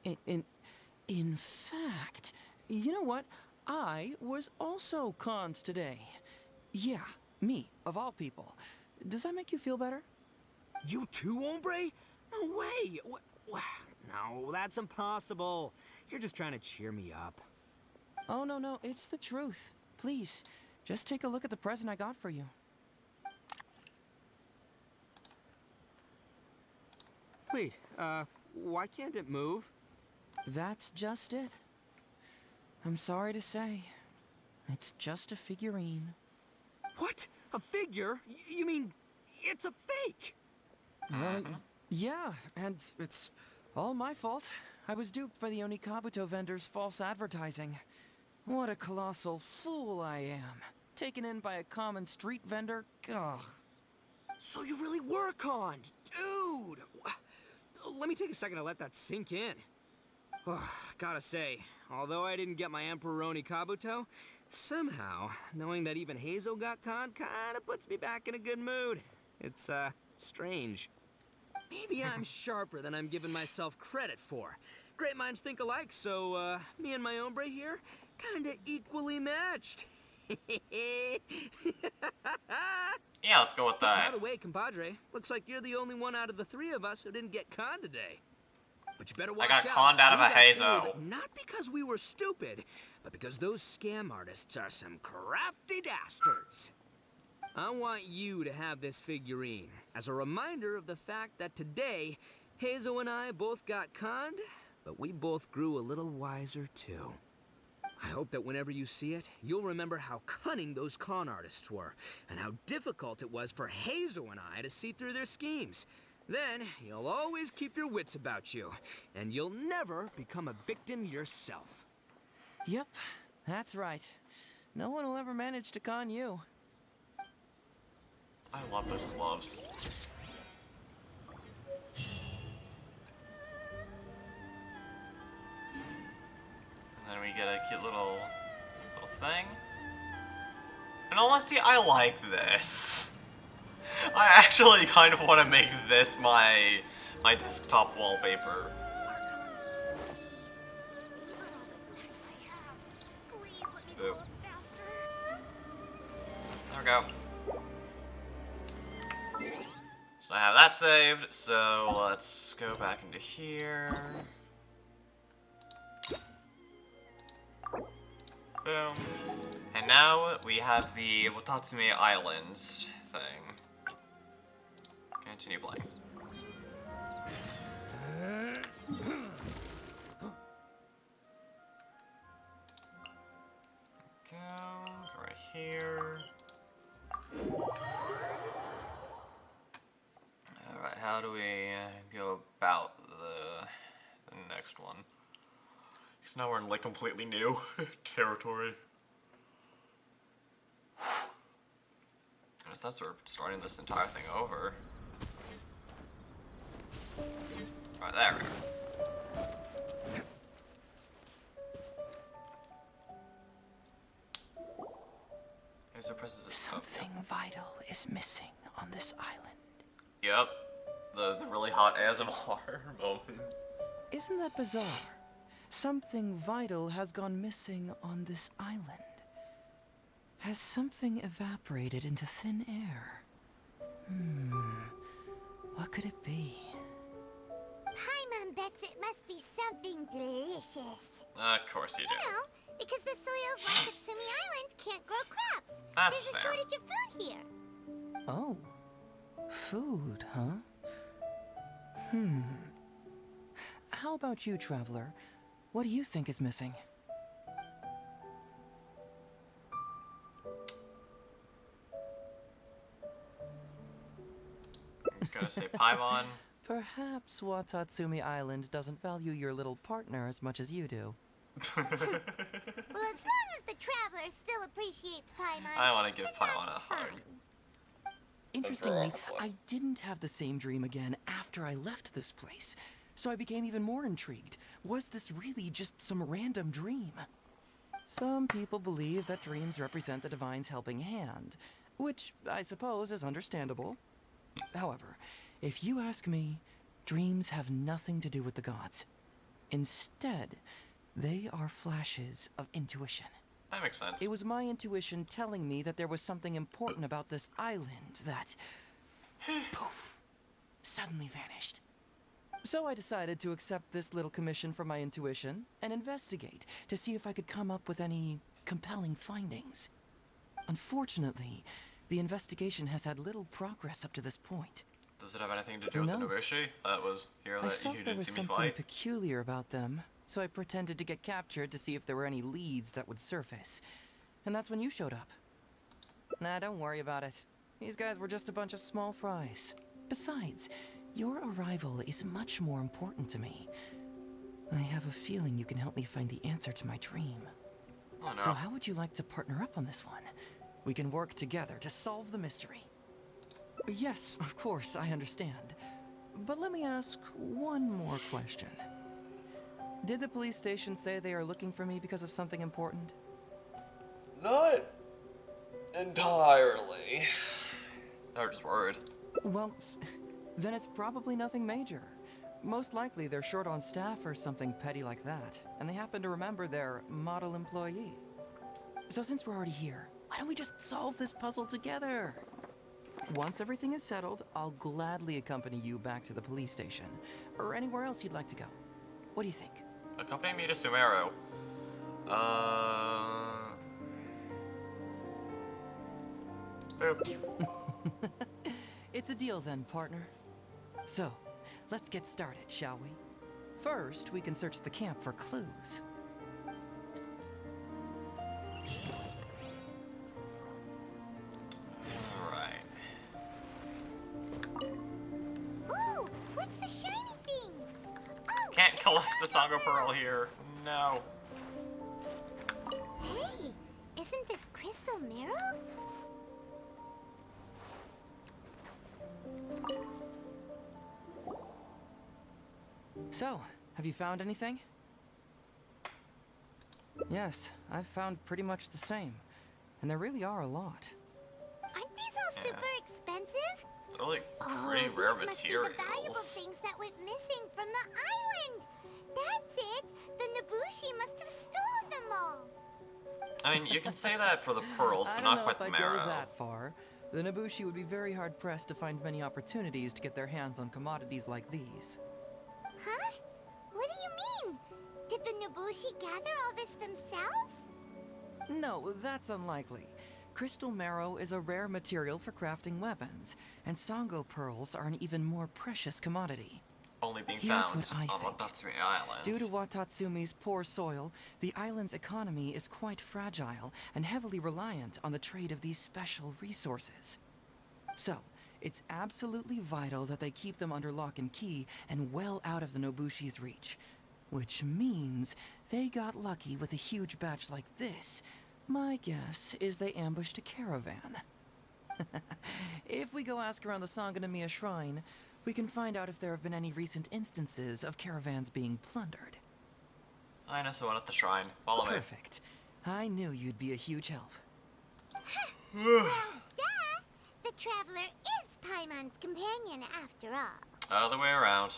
In fact, you know what? I was also conned today. Yeah, me, of all people. Does that make you feel better? You too, hombre? No way! No, that's impossible. You're just trying to cheer me up. Oh, no, it's the truth. Please, just take a look at the present I got for you. Wait, why can't it move? That's just it. I'm sorry to say, it's just a figurine. What? A figure? You mean it's a fake? Yeah, and it's all my fault. I was duped by the Onikabuto vendor's false advertising. What a colossal fool I am. Taken in by a common street vendor? Ugh. So you really were conned, dude! Let me take a second to let that sink in. Gotta say, although I didn't get my Emperoroni Kabuto, somehow, knowing that even Hazel got conned kinda puts me back in a good mood. It's, strange. Maybe I'm sharper than I'm giving myself credit for. Great minds think alike, so, me and my hombre here, kinda equally matched. Yeah, let's go with that. By the way, compadre, looks like you're the only one out of the three of us who didn't get conned today. But you better watch out. I got conned out of We a got Hazo. fooled, not because we were stupid, but because those scam artists are some crafty dastards. I want you to have this figurine as a reminder of the fact that today, Hazel and I both got conned, but we both grew a little wiser too. I hope that whenever you see it, you'll remember how cunning those con artists were, and how difficult it was for Hazel and I to see through their schemes. Then, you'll always keep your wits about you, and you'll never become a victim yourself. Yep, that's right. No one will ever manage to con you. I love those gloves. And then we get a cute little thing. In all honesty, I like this. I actually kind of want to make this my desktop wallpaper. Boop. There we go. So I have that saved, so let's go back into here. Boom. And now we have the Watatsume Islands thing. Continue playing. Go right here. Alright, how do we go about the next one? Because now we're in like completely new territory. I guess that's we're starting this entire thing over. Alright, there we go. Something vital is missing on this island. Yep. The really hot ASMR moment. Isn't that bizarre? Something vital has gone missing on this island. Has something evaporated into thin air? What could it be? Paimon bets it must be something delicious. Of course you do. You know, because the soil of Wakatsumi Island can't grow crops. That's There's fair. a shortage of food here. Oh. Food, huh? How about you, traveler? What do you think is missing? Gonna say Paimon. Perhaps Watatsumi Island doesn't value your little partner as much as you do. Well, as long as the traveler still appreciates Paimon, I want to give then Paimon a that's hug. fine. Interestingly, of course. I didn't have the same dream again after I left this place, so I became even more intrigued. Was this really just some random dream? Some people believe that dreams represent the divine's helping hand, which I suppose is understandable. However, if you ask me, dreams have nothing to do with the gods. Instead, they are flashes of intuition. That makes sense. It was my intuition telling me that there was something important about this island that, Poof! Suddenly vanished. So I decided to accept this little commission from my intuition and investigate to see if I could come up with any compelling findings. Unfortunately, the investigation has had little progress up to this point. Does it have anything to do Who with the knows? Nobushi? That was here I that felt you there didn't was see me something fight. peculiar about them, so I pretended to get captured to see if there were any leads that would surface. And that's when you showed up. Nah, don't worry about it. These guys were just a bunch of small fries. Besides, your arrival is much more important to me. I have a feeling you can help me find the answer to my dream. Oh no. So how would you like to partner up on this one? We can work together to solve the mystery. Yes, of course, I understand. But let me ask one more question. Did the police station say they are looking for me because of something important? Not entirely. I was just worried. Well, then it's probably nothing major. Most likely they're short on staff or something petty like that, and they happen to remember their model employee. So since we're already here, why don't we just solve this puzzle together? Once everything is settled, I'll gladly accompany you back to the police station, or anywhere else you'd like to go. What do you think? Accompany me to Sumeru. Boop. It's a deal then, partner. So, let's get started, shall we? First, we can search the camp for clues. Alright. Ooh, what's the shiny thing? Oh, Can't collect the Sango Pearl here. No. hey, isn't this crystal mirror? So, have you found anything? Yes, I've found pretty much the same. And there really are a lot. Aren't these all super expensive? They're like Oh, pretty these rare must be the valuable materials. things that went missing from the island. That's it. The Nobushi must have stolen them all. I mean, you can say that for the pearls, I but don't not know quite if the I'd marrow. go that far. The Nobushi would be very hard pressed to find many opportunities to get their hands on commodities like these. Huh? What do you mean? Did the Nobushi gather all this themselves? No, that's unlikely. Crystal marrow is a rare material for crafting weapons, and Sango pearls are an even more precious commodity. Only being Here's found what I on think. Watatsumi Island. Due to Watatsumi's poor soil, the island's economy is quite fragile and heavily reliant on the trade of these special resources. So, it's absolutely vital that they keep them under lock and key and well out of the Nobushi's reach. Which means they got lucky with a huge batch like this. My guess is they ambushed a caravan. If we go ask around the Sangonamiya Shrine, we can find out if there have been any recent instances of caravans being plundered. I know someone at the shrine. Follow me. Perfect. I knew you'd be a huge help. Well, duh! The traveler is Paimon's companion after all. Other way around.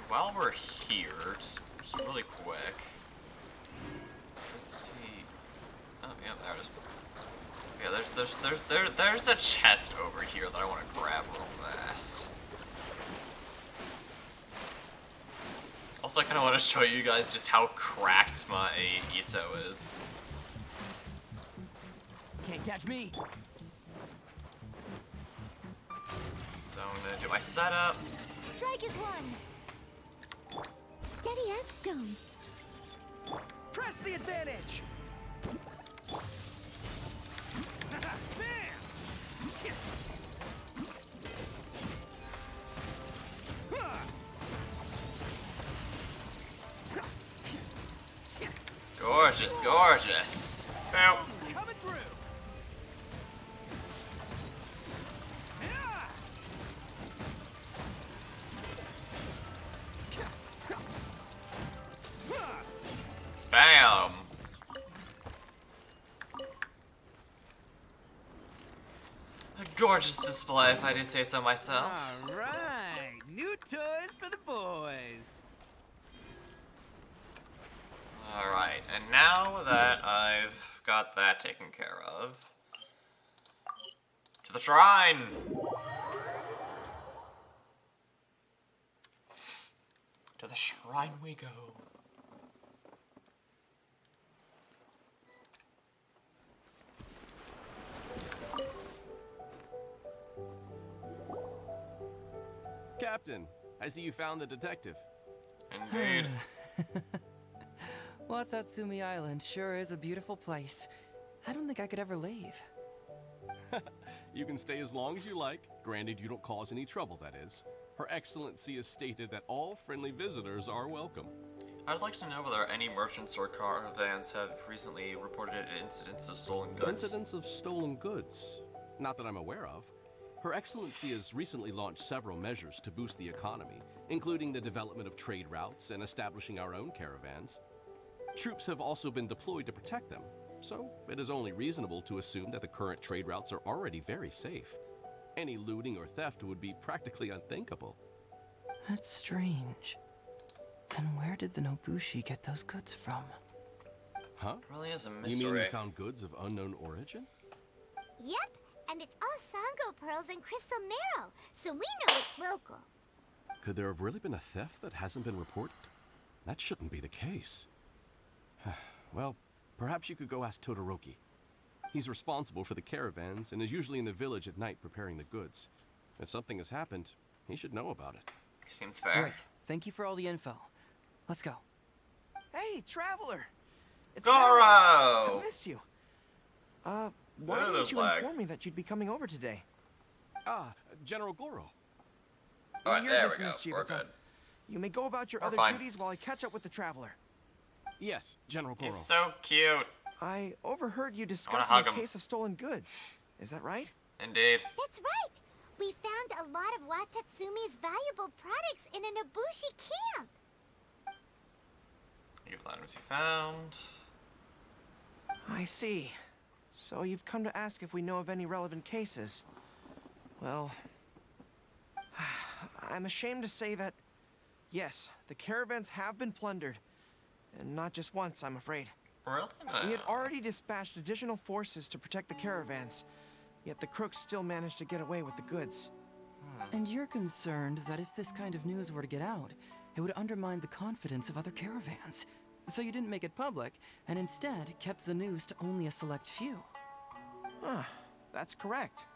While we're here, just really quick. Let's see. Oh yeah, there it is. Yeah, there's a chest over here that I want to grab real fast. Also, I kind of want to show you guys just how cracked my Ito is. Can't catch me. So I'm gonna do my setup. Strike is one. Steady as stone. Press the advantage. Gorgeous, gorgeous. Boom. Coming through. Bam. A gorgeous display, if I do say so myself. All right, new toys for the boys. Alright, and now now that I've got that taken care of, to the shrine! To the shrine we go. Captain, I see you found the detective. Indeed. Watatsumi Island sure is a beautiful place. I don't think I could ever leave. You can stay as long as you like, granted you don't cause any trouble, that is. Her Excellency has stated that all friendly visitors are welcome. I'd like to know whether any merchants or caravans have recently reported incidents of stolen goods. Incidents of stolen goods? Not that I'm aware of. Her Excellency has recently launched several measures to boost the economy, including the development of trade routes and establishing our own caravans. Troops have also been deployed to protect them, so it is only reasonable to assume that the current trade routes are already very safe. Any looting or theft would be practically unthinkable. That's strange. Then where did the Nobushi get those goods from? Huh? It really is a You mystery. mean you found goods of unknown origin? Yep, and it's all Sango pearls and crystal marrow, so we know it's local. Could there have really been a theft that hasn't been reported? That shouldn't be the case. Well, perhaps you could go ask Todoroki. He's responsible for the caravans and is usually in the village at night preparing the goods. If something has happened, he should know about it. Seems fair. Great. Thank you for all the info. Let's go. Hey, traveler! It's Goro! I missed you. Why there's didn't you lag. inform me that you'd be coming over today? Ah, General Goro. Alright, You're there we go. dismissed, We're Shibata. good. You may go about your We're other fine. duties while I catch up with the traveler. Yes, General Goro. He's so cute. I overheard you hug discussing a him. case of stolen goods. Is that right? Indeed. That's right. We found a lot of Watatsumi's valuable products in a Nobushi camp. Give the items you found. I see. So you've come to ask if we know of any relevant cases. Well, I'm ashamed to say that, yes, the caravans have been plundered. And not just once, I'm afraid. Really? We had already dispatched additional forces to protect the caravans, yet the crooks still managed to get away with the goods. And you're concerned that if this kind of news were to get out, it would undermine the confidence of other caravans. So you didn't make it public, and instead kept the news to only a select few. That's correct.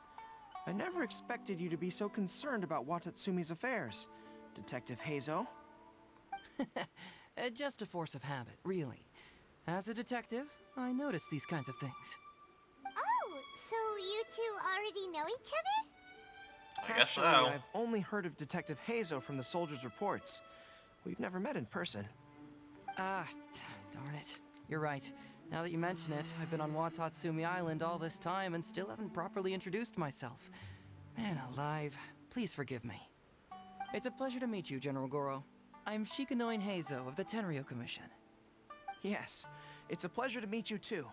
I never expected you to be so concerned about Watatsumi's affairs, Detective Heizo. Just a force of habit, really. As a detective, I notice these kinds of things. Oh, so you two already know each other? I guess so. Actually, I've only heard of Detective Heizo from the soldiers' reports. We've never met in person. Ah, darn it. You're right. Now that you mention it, I've been on Watatsumi Island all this time and still haven't properly introduced myself. Man alive, please forgive me. It's a pleasure to meet you, General Goro. I'm Shikanoin Heizo of the Tenryo Commission. Yes, it's a pleasure to meet you too.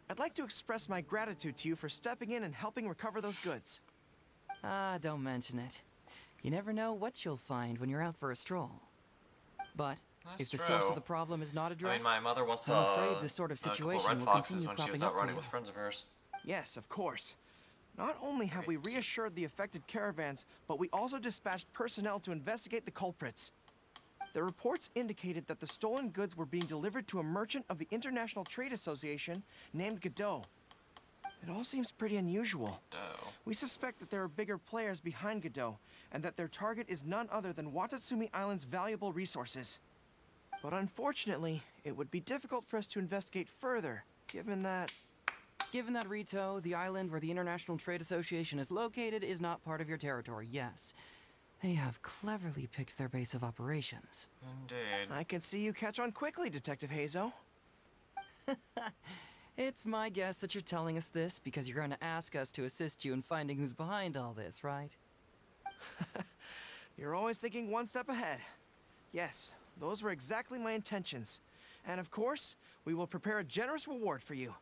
I'd like to express my gratitude to you for stepping in and helping recover those goods. Ah, don't mention it. You never know what you'll find when you're out for a stroll. But That's if the true. source of the problem is not I addressed, mean, my mother once I'm saw afraid this sort of a couple situation red will foxes continue when she was cropping out up running for with you. friends of hers. Yes, of course. Not only have we Great. reassured the affected caravans, but we also dispatched personnel to investigate the culprits. The reports indicated that the stolen goods were being delivered to a merchant of the International Trade Association named Godot. It all seems pretty unusual. Doe. We suspect that there are bigger players behind Godot, and that their target is none other than Watatsumi Island's valuable resources. But unfortunately, it would be difficult for us to investigate further, given that... Given that Rito, the island where the International Trade Association is located, is not part of your territory, yes. They have cleverly picked their base of operations. Indeed. I can see you catch on quickly, Detective Heizo. It's my guess that you're telling us this because you're going to ask us to assist you in finding who's behind all this, right? You're always thinking one step ahead. Yes, those were exactly my intentions. And of course, we will prepare a generous reward for you.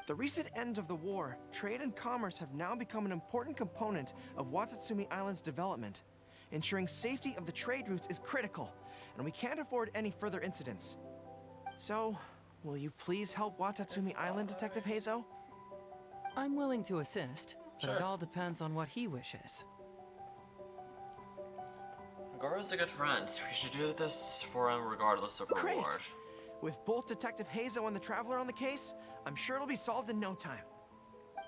The recent end of the war, trade and commerce have now become an important component of Watatsumi Island's development. Ensuring safety of the trade routes is critical, and we can't afford any further incidents. So, Will you please help Watatsumi Island, Detective Heizo? I'm willing to assist, but Sure. it all depends on what he wishes. Goro's a good friend. We should do this for him regardless of Great. reward. With both Detective Heizo and the Traveler on the case, I'm sure it'll be solved in no time.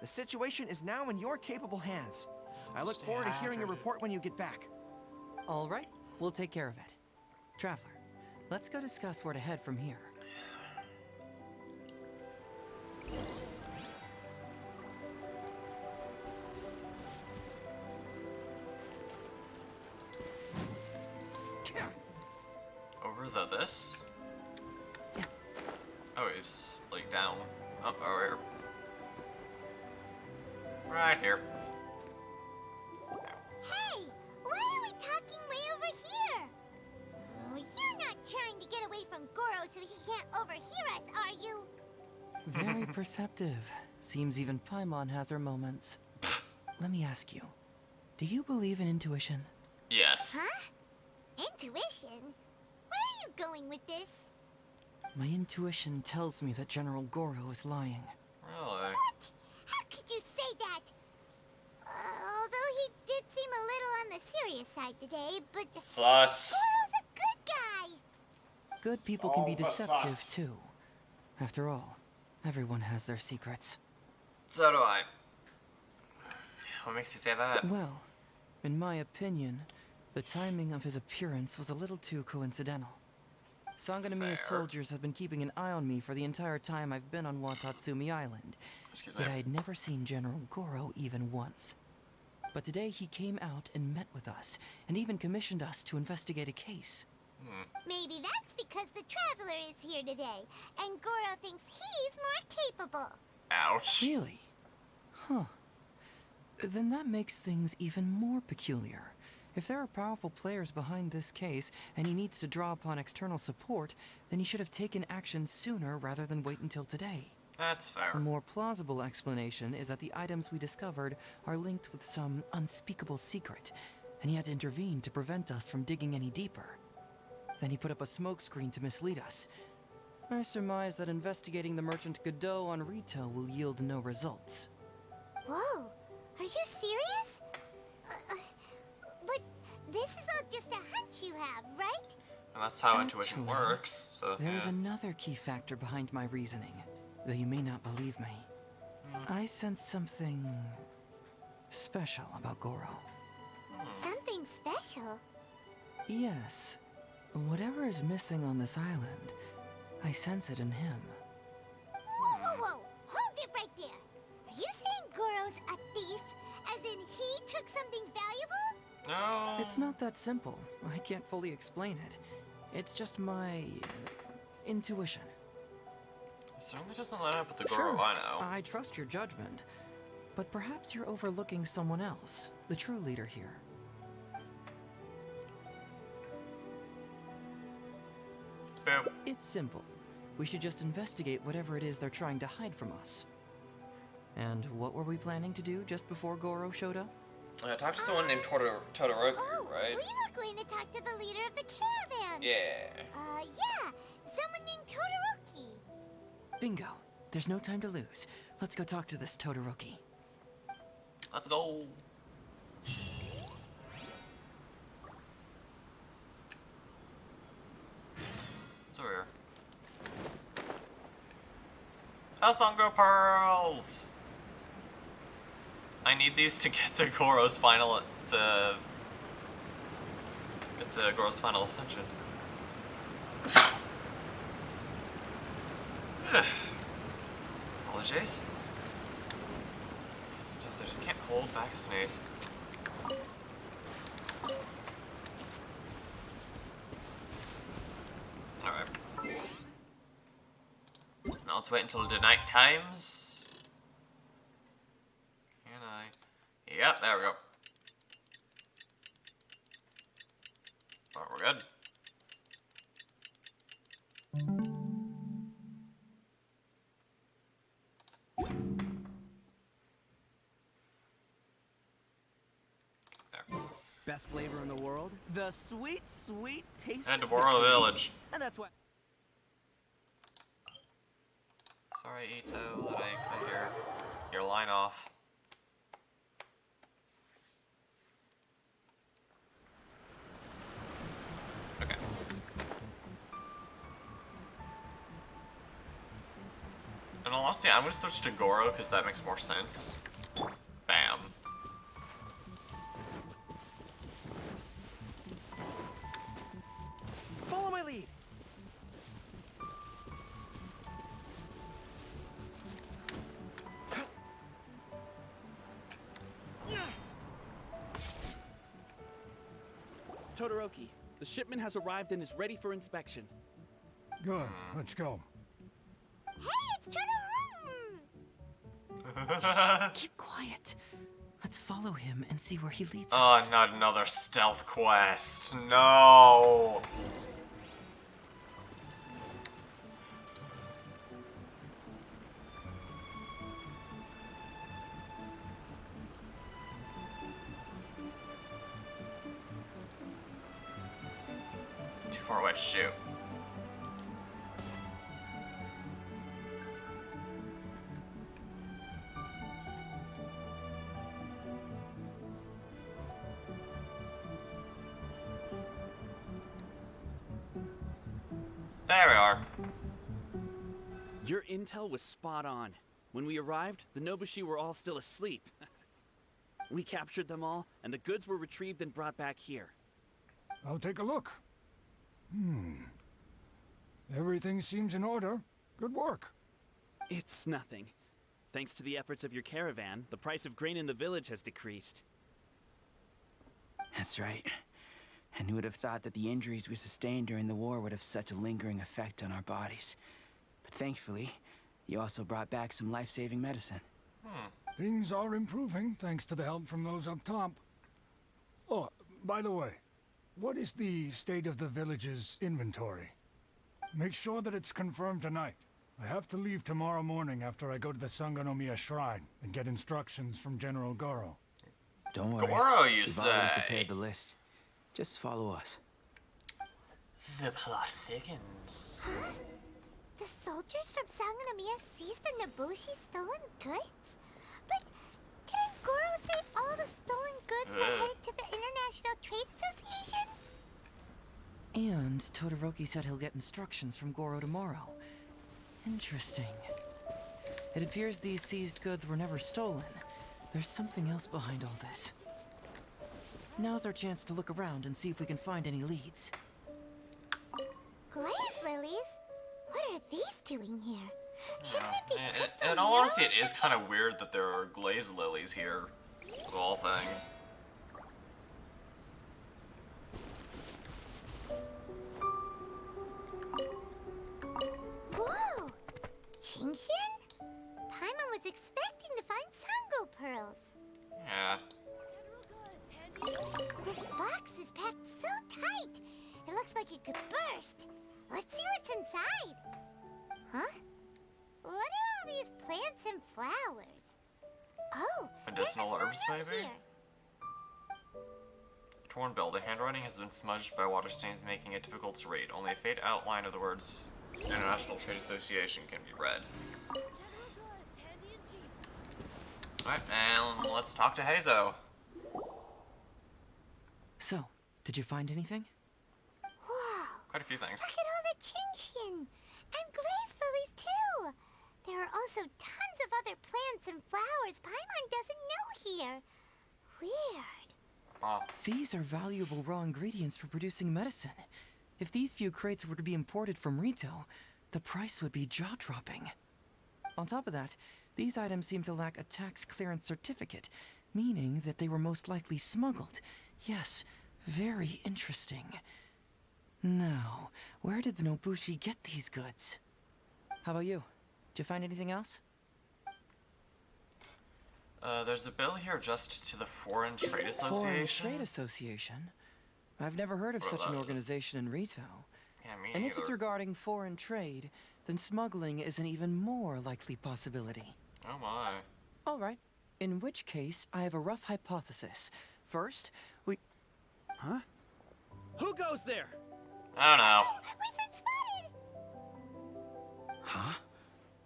The situation is now in your capable hands. I look forward to hearing your report when you get back. All right, we'll take care of it. Traveler, let's go discuss where to head from here. Over this? Oh, he's like down. Oh, over here. Right here. Hey, why are we talking way over here? Oh, you're not trying to get away from Goro so he can't overhear us, are you? Very perceptive. Seems even Paimon has her moments. Let me ask you, do you believe in intuition? Yes. Huh? Intuition? Where are you going with this? My intuition tells me that General Goro is lying. Really? What? How could you say that? Although he did seem a little on the serious side today, but Sus. Goro's a good guy. Good people can be All the deceptive sus. too. After all, everyone has their secrets. So do I. What makes you say that? Well, in my opinion, the timing of his appearance was a little too coincidental. Sanganamiya's Fair. soldiers have been keeping an eye on me for the entire time I've been on Watatsumi Island, Excuse me. yet I had never seen General Goro even once. But today he came out and met with us, and even commissioned us to investigate a case. Maybe that's because the Traveler is here today, and Goro thinks he's more capable. Ouch. Really? Huh. Then that makes things even more peculiar. If there are powerful players behind this case, and he needs to draw upon external support, then he should have taken action sooner rather than wait until today. That's fair. A more plausible explanation is that the items we discovered are linked with some unspeakable secret, and he had to intervene to prevent us from digging any deeper. Then he put up a smokescreen to mislead us. I surmise that investigating the merchant Godot on retail will yield no results. Whoa, are you serious? But this is all just a hunch you have, right? And that's how intuition Actually, works. So There is yeah. another key factor behind my reasoning, though you may not believe me. I sense something special about Goro. Something special. Yes. Whatever is missing on this island, I sense it in him. Whoa. Hold it right there. Are you saying Goro's a thief? As in he took something valuable? No. It's not that simple. I can't fully explain it. It's just my intuition. It certainly doesn't line up with the Goro Sure, I know. I trust your judgment. But perhaps you're overlooking someone else, the true leader here. Boop. It's simple. We should just investigate whatever it is they're trying to hide from us. And what were we planning to do just before Goro showed up? Talk to someone named Todoroki, Oh, right? we were going to talk to the leader of the caravan. Yeah. Yeah. Someone named Todoroki. Bingo. There's no time to lose. Let's go talk to this Todoroki. Let's go. What's over here? Asongo pearls. I need these to get to Goro's final Goro's final ascension. Apologies. Sometimes I just can't hold back a sneeze. Alright. Now let's wait until the night times. Can I? Yep, there we go. Oh, we're good. There. Best flavor in the world? The sweet, sweet taste And of Tomorrow victory. Village. And that's why... Sorry, Ito, that I cut your line off. Okay. And honestly, I'm gonna switch to Goro because that makes more sense. Bam. Follow my lead. Todoroki, the shipment has arrived and is ready for inspection. Good, let's go. Hey, it's Todoroki! Keep quiet. Let's follow him and see where he leads Oh, us. not another stealth quest. No. Too far away to shoot. There we are. Your intel was spot on. When we arrived, the Nobushi were all still asleep. We captured them all, and the goods were retrieved and brought back here. I'll take a look. Everything seems in order. Good work. It's nothing. Thanks to the efforts of your caravan, the price of grain in the village has decreased. That's right. And who would have thought that the injuries we sustained during the war would have such a lingering effect on our bodies? But thankfully, you also brought back some life-saving medicine. Things are improving, thanks to the help from those up top. Oh, by the way, what is the state of the village's inventory? Make sure that it's confirmed tonight. I have to leave tomorrow morning after I go to the Sangonomiya Shrine and get instructions from General Goro. Don't worry. Goro, you We've already say? prepared the list. Just follow us. The plot thickens. The soldiers from Sangonomiya seized the Nobushi stolen goods? But didn't Goro say all the stolen goods were headed to the International Trade Association? And Todoroki said he'll get instructions from Goro tomorrow. Interesting. It appears these seized goods were never stolen. There's something else behind all this. Now's our chance to look around and see if we can find any leads. Glaze lilies? What are these doing here? Shouldn't it be crystal In all honesty, mirrors? it is kind of weird that there are glazed lilies here, of all things. Whoa! Chingshin? Paimon was expecting to find Sango pearls. Yeah. This box is packed so tight, it looks like it could burst. Let's see what's inside. Huh? What are all these plants and flowers? Oh, Medicinal there's a herbs, small note maybe? here. Torn bill. The handwriting has been smudged by water stains, making it difficult to read. Only a faint outline of the words International Trade Association can be read. Alright, and let's talk to Heizo. So, did you find anything? Wow, Quite a few things. look at all the Chingshin! And glaze lilies, too! There are also tons of other plants and flowers Paimon doesn't know here. Weird. Oh, These are valuable raw ingredients for producing medicine. If these few crates were to be imported from Rito, the price would be jaw-dropping. On top of that, these items seem to lack a tax clearance certificate, meaning that they were most likely smuggled. Yes, very interesting. Now, where did the Nobushi get these goods? How about you? Did you find anything else? there's a bill here just to the Foreign Trade Association. Foreign Trade Association? I've never heard of What such an about it? organization in Rito. Yeah, me And if it's neither. regarding foreign trade, then smuggling is an even more likely possibility. Oh my. All right. In which case, I have a rough hypothesis. First, we... Huh? Who goes there? I don't know. We've been spotted! Huh?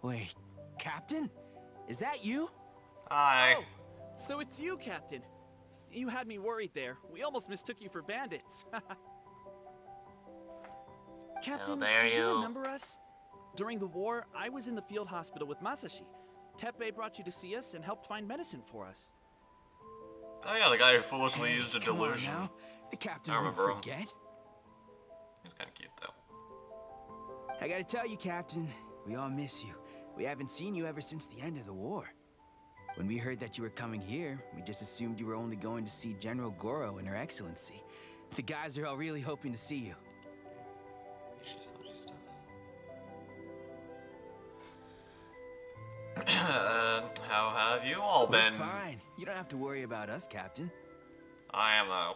Wait, Captain? Is that you? Hi. Oh, so it's you, Captain. You had me worried there. We almost mistook you for bandits. Captain, dare do you you. remember us? During the war, I was in the field hospital with Masashi. Teppei brought you to see us and helped find medicine for us. Oh yeah, the guy who foolishly used a Come on delusion. now. The captain I won't remember him. forget. He's kind of cute though. I gotta tell you, Captain, we all miss you. We haven't seen you ever since the end of the war. When we heard that you were coming here, we just assumed you were only going to see General Goro and Her Excellency. The guys are all really hoping to see you. She's stuff. How have you all We're been? fine. You don't have to worry about us, Captain. I am though.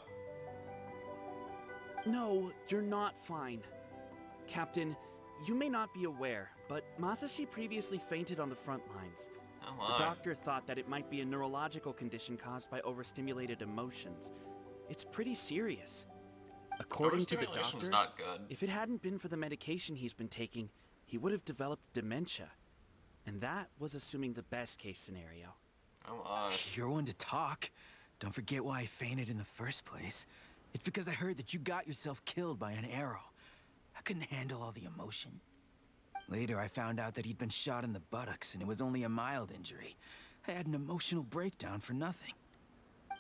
No, you're not fine. Captain, you may not be aware, but Masashi previously fainted on the front lines. Oh The my. doctor thought that it might be a neurological condition caused by overstimulated emotions. It's pretty serious. According to the Overstimulation's doctor, not good. if it hadn't been for the medication he's been taking, he would have developed dementia. And that was assuming the best case scenario. Oh my. You're one to talk. Don't forget why I fainted in the first place. It's because I heard that you got yourself killed by an arrow. I couldn't handle all the emotion. Later, I found out that he'd been shot in the buttocks, and it was only a mild injury. I had an emotional breakdown for nothing.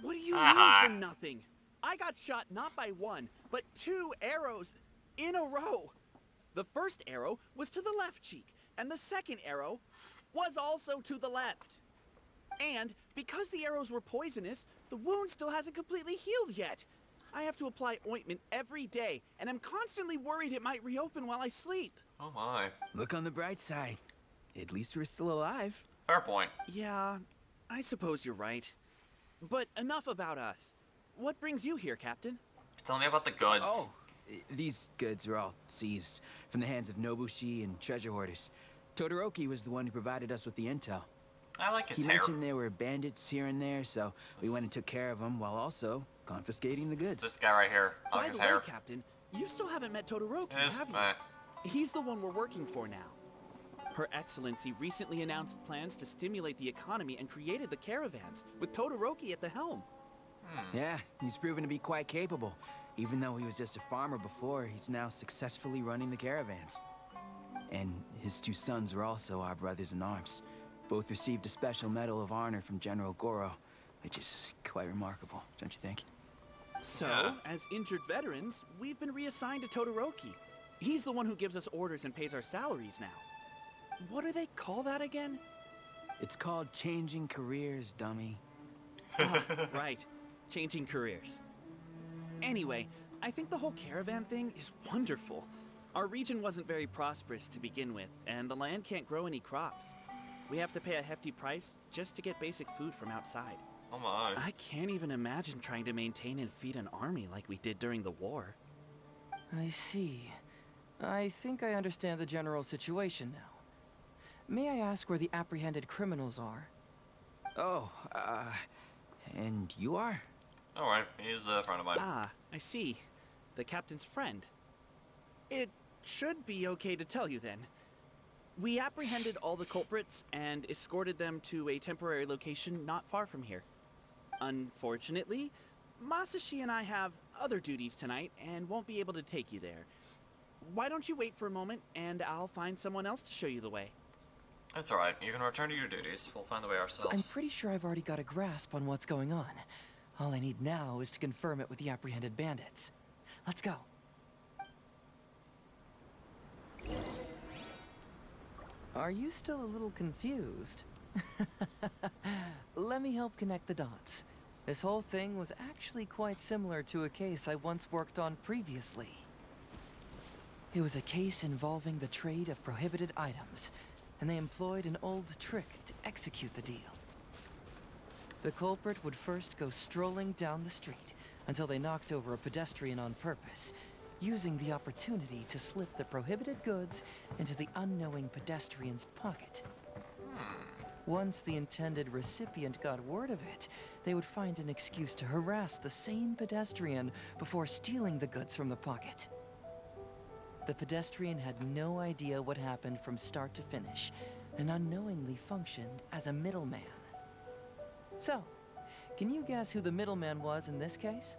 What do you mean for nothing? I got shot not by one, but 2 arrows in a row. The first arrow was to the left cheek, and the second arrow was also to the left. And because the arrows were poisonous, the wound still hasn't completely healed yet. I have to apply ointment every day, and I'm constantly worried it might reopen while I sleep. Oh my. Look on the bright side. At least we're still alive. Fair point. Yeah, I suppose you're right. But enough about us. What brings you here, Captain? Tell me about the goods. Oh, these goods were all seized from the hands of Nobushi and treasure hoarders. Todoroki was the one who provided us with the intel. I like his He hair. mentioned there were bandits here and there, so we went and took care of them while also confiscating the goods. This guy right here. I like By his the way, hair. Captain, you still haven't met Todoroki, It is, have you? He's the one we're working for now. Her Excellency recently announced plans to stimulate the economy and created the caravans, with Todoroki at the helm. Yeah, he's proven to be quite capable. Even though he was just a farmer before, he's now successfully running the caravans. And his 2 sons were also our brothers in arms. Both received a special medal of honor from General Goro, which is quite remarkable, don't you think? So, Yeah. as injured veterans, we've been reassigned to Todoroki. He's the one who gives us orders and pays our salaries now. What do they call that again? It's called changing careers, dummy. Right, changing careers. Anyway, I think the whole caravan thing is wonderful. Our region wasn't very prosperous to begin with, and the land can't grow any crops. We have to pay a hefty price just to get basic food from outside. Oh my. I can't even imagine trying to maintain and feed an army like we did during the war. I see. I think I understand the general situation now. May I ask where the apprehended criminals are? Oh, and you are? Alright, he's a friend of mine. Ah, I see. The captain's friend. It should be okay to tell you then. We apprehended all the culprits and escorted them to a temporary location not far from here. Unfortunately, Masashi and I have other duties tonight and won't be able to take you there. Why don't you wait for a moment and I'll find someone else to show you the way. That's alright. You can return to your duties. We'll find the way ourselves. I'm pretty sure I've already got a grasp on what's going on. All I need now is to confirm it with the apprehended bandits. Let's go. Are you still a little confused? Let me help connect the dots. This whole thing was actually quite similar to a case I once worked on previously. It was a case involving the trade of prohibited items, and they employed an old trick to execute the deal. The culprit would first go strolling down the street until they knocked over a pedestrian on purpose, using the opportunity to slip the prohibited goods into the unknowing pedestrian's pocket. Once the intended recipient got word of it, they would find an excuse to harass the same pedestrian before stealing the goods from the pocket. The pedestrian had no idea what happened from start to finish, and unknowingly functioned as a middleman. So, can you guess who the middleman was in this case?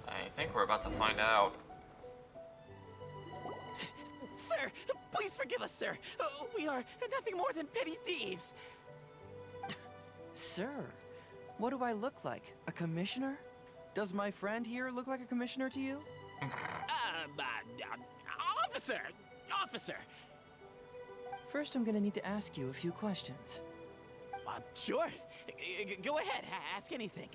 I think we're about to find out. Sir, please forgive us, sir. We are nothing more than petty thieves. Sir, what do I look like? A commissioner? Does my friend here look like a commissioner to you? Officer! Officer! First, I'm gonna need to ask you a few questions. Sure. Go ahead, ask anything.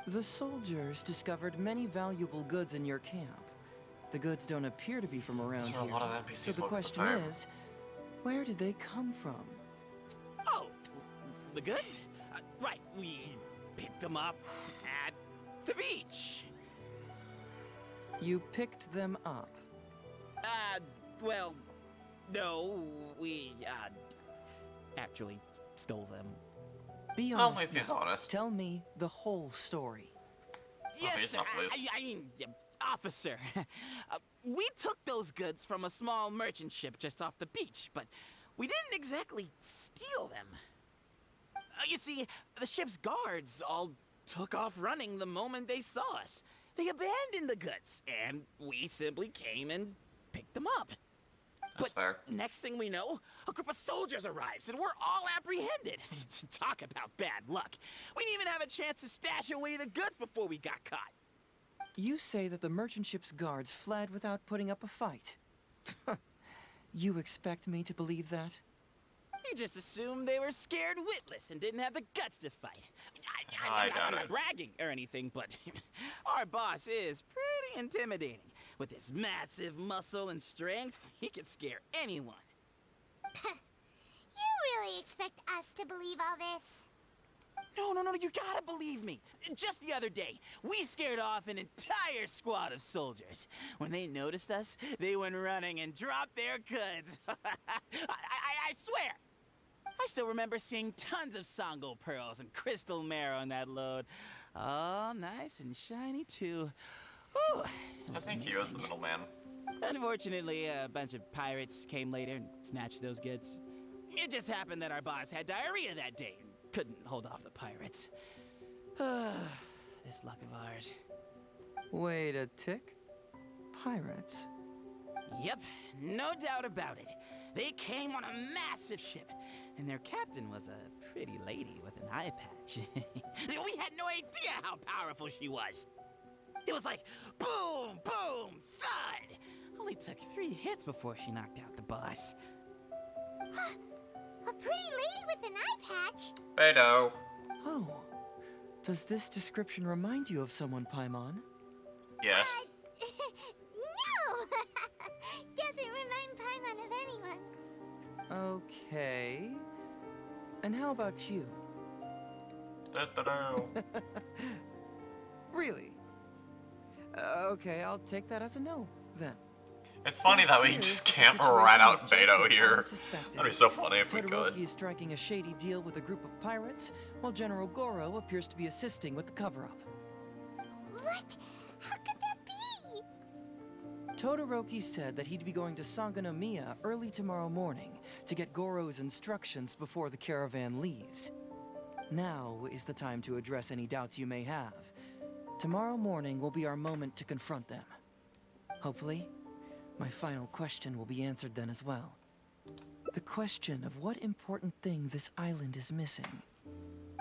The soldiers discovered many valuable goods in your camp. The goods don't appear to be from around There's here. a lot of NPCs So the look the question same. is, where did they come from? Oh, the goods? Right, we picked them up at the beach. You picked them up. Well, no, we, actually stole them. Be Well, honest. he's now. honest. Tell me the whole story. Yes, he's sir. not pleased. I mean, officer, we took those goods from a small merchant ship just off the beach, but we didn't exactly steal them. You see, the ship's guards all took off running the moment they saw us. They abandoned the goods, and we simply came and picked them up. That's fair. Next thing we know, a group of soldiers arrives, and we're all apprehended. Talk about bad luck. We didn't even have a chance to stash away the goods before we got caught. You say that the merchant ship's guards fled without putting up a fight. You expect me to believe that? You just assumed they were scared witless and didn't have the guts to fight. I I'm doubt not it. bragging or anything, but our boss is pretty intimidating. With his massive muscle and strength, he can scare anyone. You really expect us to believe all this? No, you gotta believe me. Just the other day, we scared off an entire squad of soldiers. When they noticed us, they went running and dropped their goods. I swear. I still remember seeing tons of Songo pearls and crystal marrow in that load. All nice and shiny, too. Whew. I think he was the middleman. Unfortunately, a bunch of pirates came later and snatched those goods. It just happened that our boss had diarrhea that day and couldn't hold off the pirates. This luck of ours. Wait a tick. Pirates? Yep, no doubt about it. They came on a massive ship, and their captain was a pretty lady with an eye patch. We had no idea how powerful she was. It was like boom, boom, thud. Only took 3 hits before she knocked out the boss. A pretty lady with an eye patch? Beto. Oh. Does this description remind you of someone, Paimon? Yes. No! Doesn't remind Paimon of anyone. Okay. And how about you? Da-da-da. Really? Okay, I'll take that as a no, then. It's funny that we just can't rat out Beto here. That'd be so funny if we could. Todoroki is striking a shady deal with a group of pirates, while General Goro appears to be assisting with the cover-up. What? How could that be? Todoroki said that he'd be going to Sangonomiya early tomorrow morning to get Goro's instructions before the caravan leaves. Now is the time to address any doubts you may have. Tomorrow morning will be our moment to confront them. Hopefully, my final question will be answered then as well. The question of what important thing this island is missing.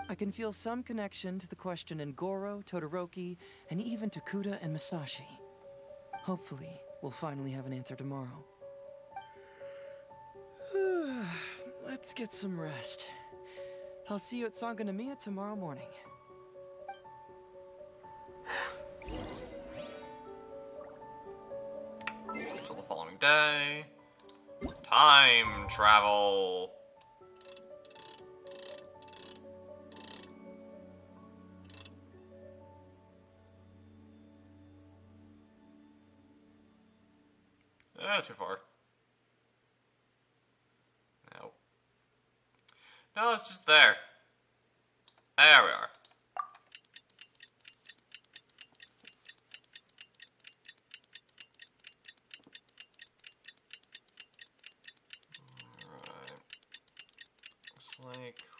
I can feel some connection to the question in Goro, Todoroki, and even to Kuda and Masashi. Hopefully, we'll finally have an answer tomorrow. Let's get some rest. I'll see you at Sangonomiya tomorrow morning. Until the following day. Time travel. Too far. No. No, it's just there. There we are.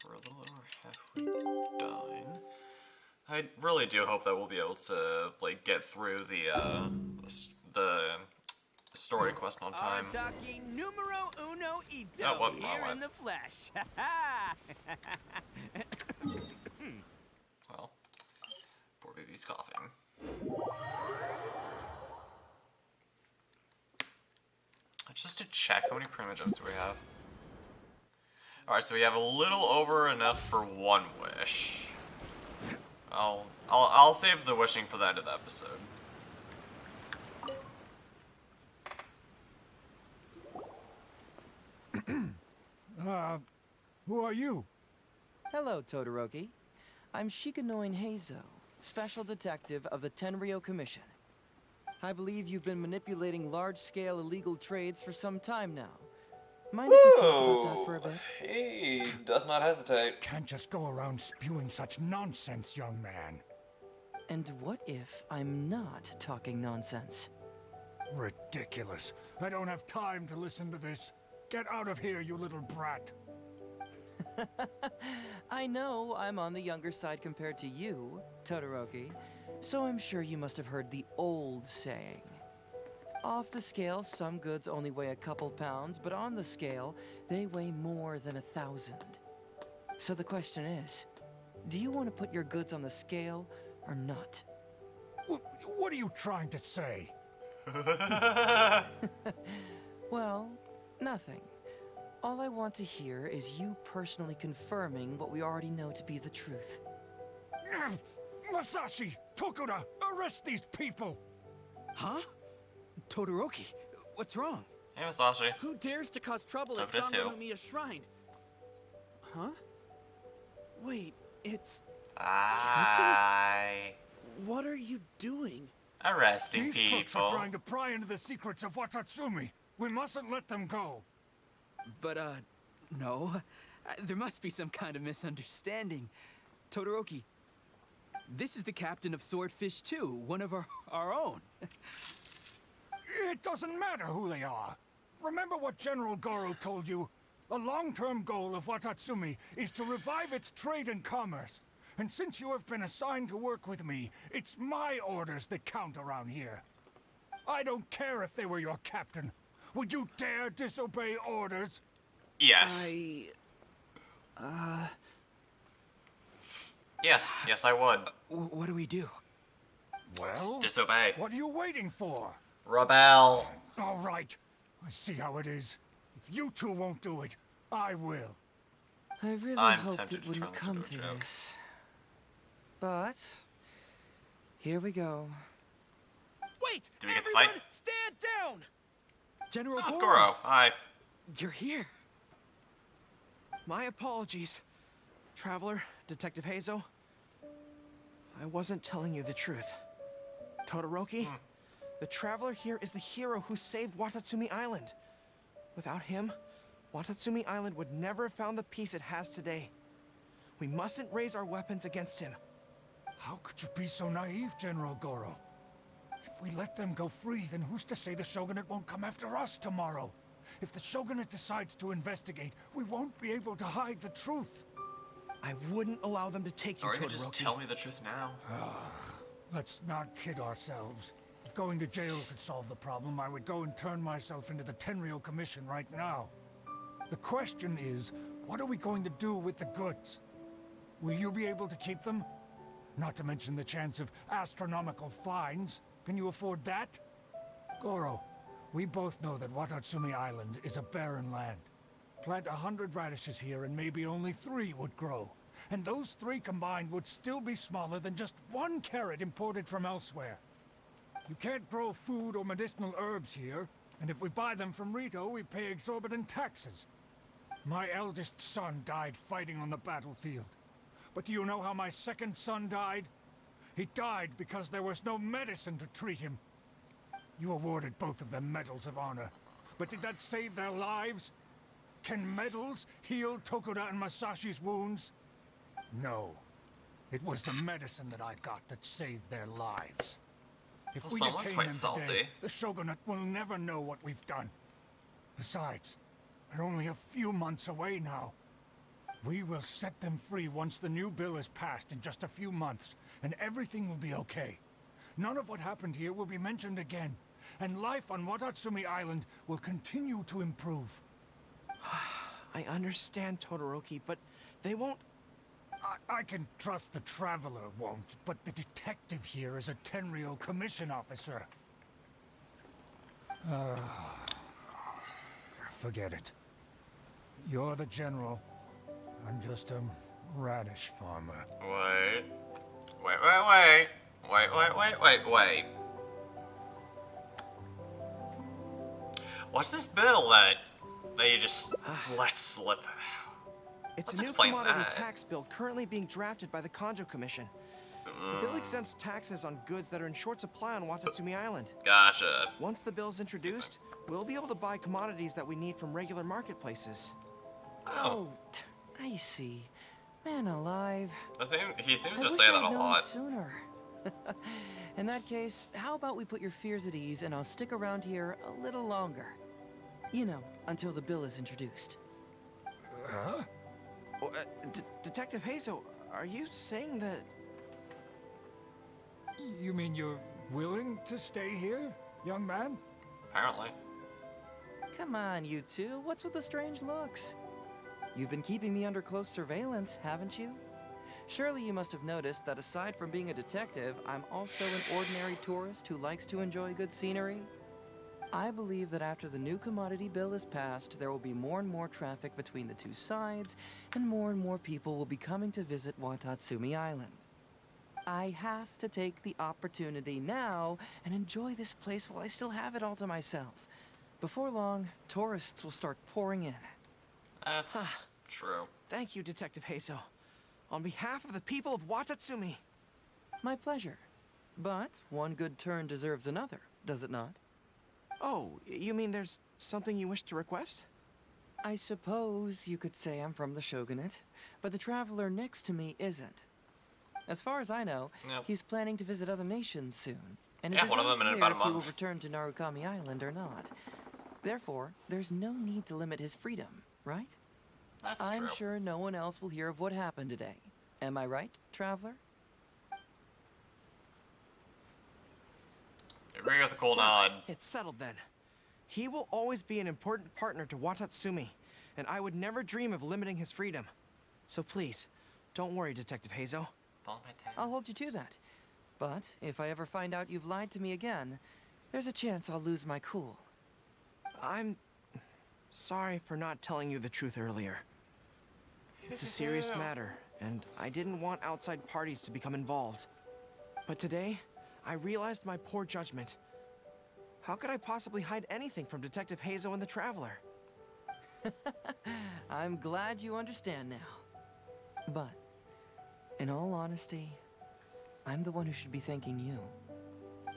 We're a little over halfway done. I really do hope that we'll be able to like get through the story quest on time. I'm talking numero uno ito Oh, what? here What? in the flesh. Well, poor baby's coughing. Just to check, how many prima gems do we have? Alright, so we have a little over enough for one wish. I'll save the wishing for the end of the episode. Who are you? Hello, Todoroki. I'm Shikanoin Heizo, Special Detective of the Tenryou Commission. I believe you've been manipulating large-scale illegal trades for some time now. Mind if we talk about that for a bit? He does not hesitate. Can't just go around spewing such nonsense, young man. And what if I'm not talking nonsense? Ridiculous. I don't have time to listen to this. Get out of here, you little brat. I know I'm on the younger side compared to you, Todoroki, so I'm sure you must have heard the old saying. Off the scale, some goods only weigh a couple pounds, but on the scale, they weigh more than 1,000. So the question is, do you want to put your goods on the scale or not? What are you trying to say? Well, nothing. All I want to hear is you personally confirming what we already know to be the truth. Masashi! Tokuda! Arrest these people! Huh? Todoroki, what's wrong? Hey, Masashi. Who dares to cause trouble at Tokuda too. Samanomiya's shrine? Huh? Wait, it's... What are you doing? Arresting These crooks are people. trying to pry into the secrets of Watatsumi. We mustn't let them go. But, no. There must be some kind of misunderstanding. Todoroki, this is the captain of Swordfish 2, one of our own. It doesn't matter who they are. Remember what General Goro told you? A long-term goal of Watatsumi is to revive its trade and commerce. And since you have been assigned to work with me, it's my orders that count around here. I don't care if they were your captain. Would you dare disobey orders? Yes. Yes, I would. What do we do? Well, Disobey. what are you waiting for? Rebel. All right. I see how it is. If you two won't do it, I will. I really I'm hoped tempted it to turn wouldn't this come into a to joke. this. But here we go. Wait! Do we get to everyone, fight? stand down! General Oh, it's Goro, Goro. Hi. you're here. My apologies, Traveler, Detective Heizo. I wasn't telling you the truth. Todoroki, the Traveler here is the hero who saved Watatsumi Island. Without him, Watatsumi Island would never have found the peace it has today. We mustn't raise our weapons against him. How could you be so naive, General Goro? If we let them go free, then who's to say the Shogunate won't come after us tomorrow? If the Shogunate decides to investigate, we won't be able to hide the truth. I wouldn't allow them to take you, Or you could just Todoroki. tell me the truth now. Let's not kid ourselves. If going to jail could solve the problem, I would go and turn myself into the Tenryou Commission right now. The question is, what are we going to do with the goods? Will you be able to keep them? Not to mention the chance of astronomical fines. Can you afford that? Goro, we both know that Watatsumi Island is a barren land. Plant 100 radishes here and maybe only 3 would grow. And those 3 combined would still be smaller than just 1 carrot imported from elsewhere. You can't grow food or medicinal herbs here, and if we buy them from Rito, we pay exorbitant taxes. My eldest son died fighting on the battlefield. But do you know how my second son died? He died because there was no medicine to treat him. You awarded both of them medals of honor. But did that save their lives? Can medals heal Tokuda and Masashi's wounds? No. It was the medicine that I got that saved their lives. If Well, we someone's detain quite them salty. today, the Shogunate will never know what we've done. Besides, we're only a few months away now. We will set them free once the new bill is passed in just a few months, and everything will be okay. None of what happened here will be mentioned again, and life on Watatsumi Island will continue to improve. I understand, Todoroki, but they won't... I can trust the Traveler won't, but the detective here is a Tenryo commission officer. Forget it. You're the general. I'm just a radish farmer. Wait. What's this bill that you just let slip? It's Let's a new explain commodity that. tax bill currently being drafted by the Kanjo Commission. The bill exempts taxes on goods that are in short supply on Watatsumi Island. Gotcha. Once the bill's introduced, we'll be able to buy commodities that we need from regular marketplaces. Oh. I see. Man alive. He seems I to wish say that I'd a known lot. sooner. In that case, how about we put your fears at ease and I'll stick around here a little longer. You know, until the bill is introduced. Huh? Oh, Detective Hazel, are you saying that... You mean you're willing to stay here, young man? Apparently. Come on, you two. What's with the strange looks? You've been keeping me under close surveillance, haven't you? Surely you must have noticed that aside from being a detective, I'm also an ordinary tourist who likes to enjoy good scenery. I believe that after the new commodity bill is passed, there will be more and more traffic between the two sides, and more people will be coming to visit Watatsumi Island. I have to take the opportunity now and enjoy this place while I still have it all to myself. Before long, tourists will start pouring in. That's true. Thank you, Detective Hazel. On behalf of the people of Watatsumi. My pleasure. But one good turn deserves another, does it not? Oh, you mean there's something you wish to request? I suppose you could say I'm from the Shogunate, but the traveler next to me isn't. As far as I know, Yep. he's planning to visit other nations soon, and Yeah, it is one of them in unclear about a if he will month. return to Narukami Island or not. Therefore, there's no need to limit his freedom, right? That's I'm true. sure no one else will hear of what happened today. Am I right, traveler? Agree with a cool nod. It's settled then. He will always be an important partner to Watatsumi, and I would never dream of limiting his freedom. So please, don't worry, Detective Hazel. Follow my tail. I'll hold you to that. But if I ever find out you've lied to me again, there's a chance I'll lose my cool. I'm sorry for not telling you the truth earlier. It's a serious matter, and I didn't want outside parties to become involved. But today, I realized my poor judgment. How could I possibly hide anything from Detective Hazel and the Traveler? I'm glad you understand now. But, in all honesty, I'm the one who should be thanking you.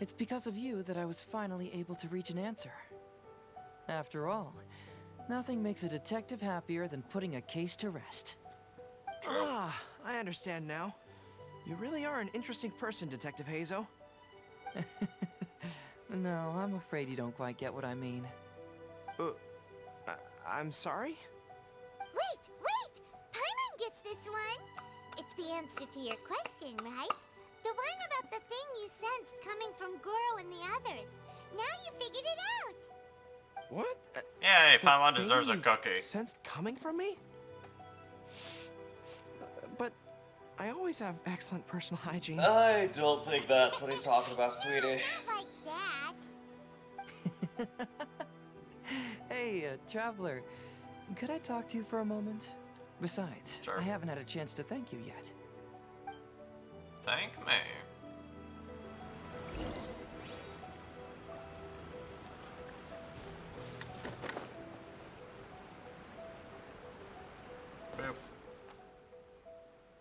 It's because of you that I was finally able to reach an answer. After all, nothing makes a detective happier than putting a case to rest. Ah, I understand now. You really are an interesting person, Detective Hazel. No, I'm afraid you don't quite get what I mean. I'm sorry? Wait! Paimon gets this one! It's the answer to your question, right? The one about the thing you sensed coming from Goro and the others. Now you figured it out! What? Yay, The Paimon thing deserves a you cookie. Sensed coming from me? But I always have excellent personal hygiene. I don't think that's what he's talking about, sweetie. Like that. Hey, traveler, could I talk to you for a moment? Besides, Sure. I haven't had a chance to thank you yet. Thank me. Boop.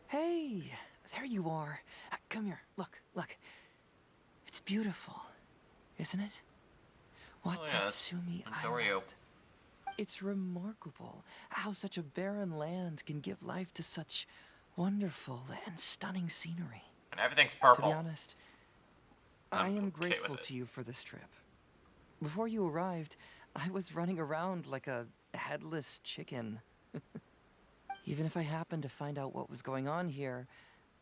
Hey, there you are. Come here, look. It's beautiful, isn't it? Oh, yes. Watatsumi And so are you. Island. It's remarkable how such a barren land can give life to such wonderful and stunning scenery. And everything's To purple. be honest, I I'm am okay with grateful it. to you for this trip. Before you arrived, I was running around like a headless chicken. Even if I happened to find out what was going on here,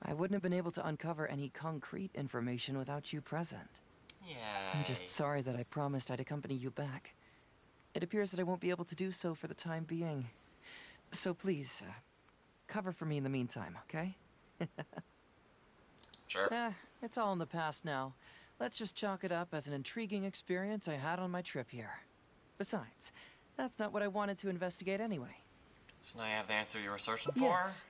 I wouldn't have been able to uncover any concrete information without you present. Yay. I'm just sorry that I promised I'd accompany you back. It appears that I won't be able to do so for the time being. So please, cover for me in the meantime, okay? Sure. It's all in the past now. Let's just chalk it up as an intriguing experience I had on my trip here. Besides, that's not what I wanted to investigate anyway. So now you have the answer you were searching for? Yes.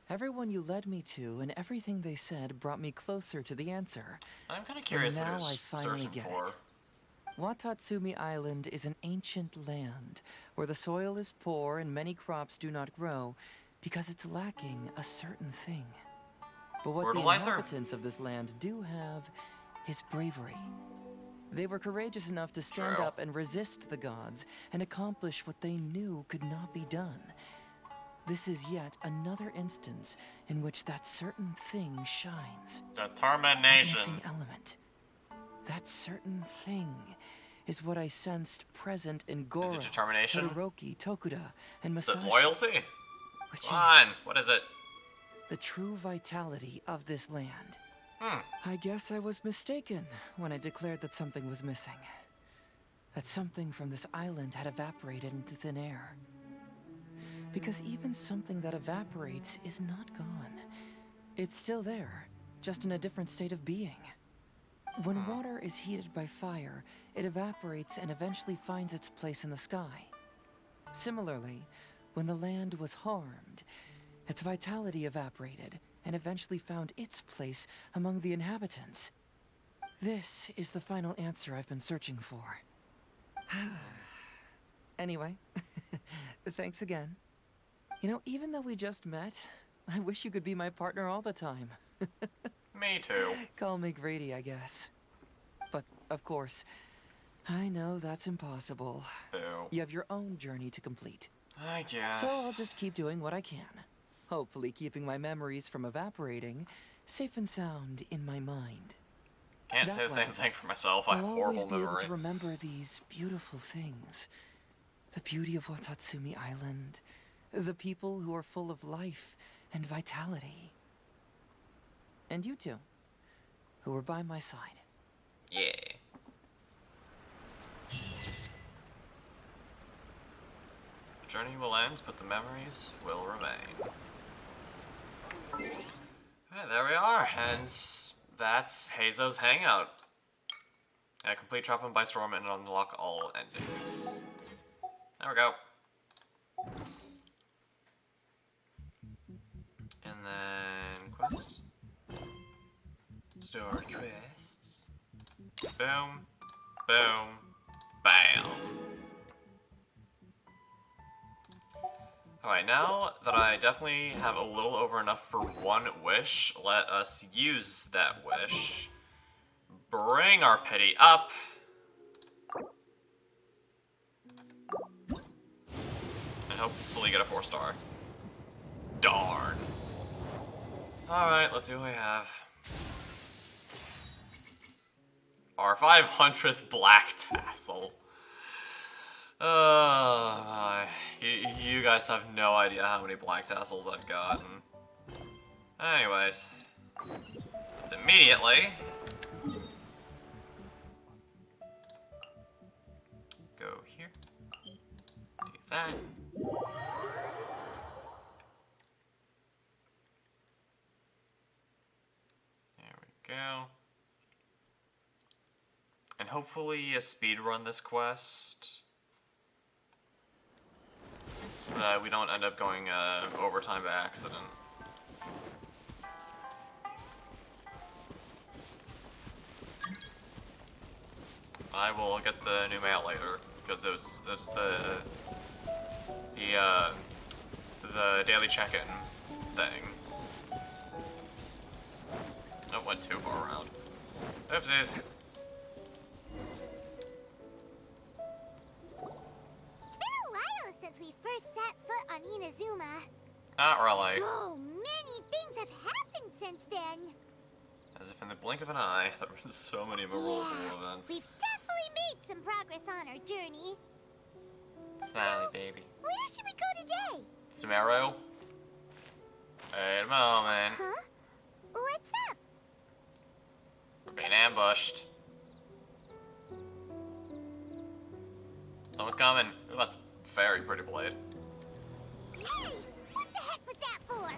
Everyone you led me to and everything they said brought me closer to the answer. I'm kind of curious what now he I was finally searching get for. it. Watatsumi Island is an ancient land where the soil is poor and many crops do not grow because it's lacking a certain thing. But what the Fertilizer? inhabitants of this land do have is bravery. They were courageous enough to stand up and resist the gods and accomplish what they knew could not be done. This is yet another instance in which that certain thing shines. Determination. That missing element. That certain thing is what I sensed present in Goro, Is it determination? Todoroki, Tokuda, and Is it Masashi. loyalty? Which Come on, what is it? the true vitality of this land. I guess I was mistaken when I declared that something was missing. That something from this island had evaporated into thin air. Because even something that evaporates is not gone. It's still there, just in a different state of being. When water is heated by fire, it evaporates and eventually finds its place in the sky. Similarly, when the land was harmed, its vitality evaporated and eventually found its place among the inhabitants. This is the final answer I've been searching for. Anyway, thanks again. You know, even though we just met, I wish you could be my partner all the time. Me too. Call me greedy, I guess. But, of course, I know that's impossible. Boo. You have your own journey to complete. I guess. So I'll just keep doing what I can. Hopefully keeping my memories from evaporating safe and sound in my mind. Can't say the same thing for myself. I have I'll horrible always be able memory. to remember these beautiful things. The beauty of Watatsumi Island. The people who are full of life and vitality. And you two, who were by my side. Yeah. The journey will end, but the memories will remain. Alright, there we are, and that's Heizo's hangout. Complete Drop-In by Storm and unlock all endings. There we go. And then quests. Store quests. Boom. Boom. Bam. Alright, now that I definitely have a little over enough for one wish, let us use that wish. Bring our pity up. And hopefully get a 4-star. Darn. Alright, let's see what we have. Our 500th black tassel. You guys have no idea how many black tassels I've gotten. Anyways. Let's immediately go here. Do that. There we go. And hopefully speedrun this quest. So that we don't end up going overtime by accident. I will get the new mail later because it's the daily check-in thing. Oh, went too far around. Oopsies. Since we first set foot on Inazuma. Not really. So many things have happened since then. As if in the blink of an eye, there were so many memorable events. We've definitely made some progress on our journey. Smiley baby. Where should we go today? Sumeru? Wait a moment. Huh? What's up? We're being ambushed. Someone's coming. Ooh, that's a very pretty blade. Hey! What the heck was that for?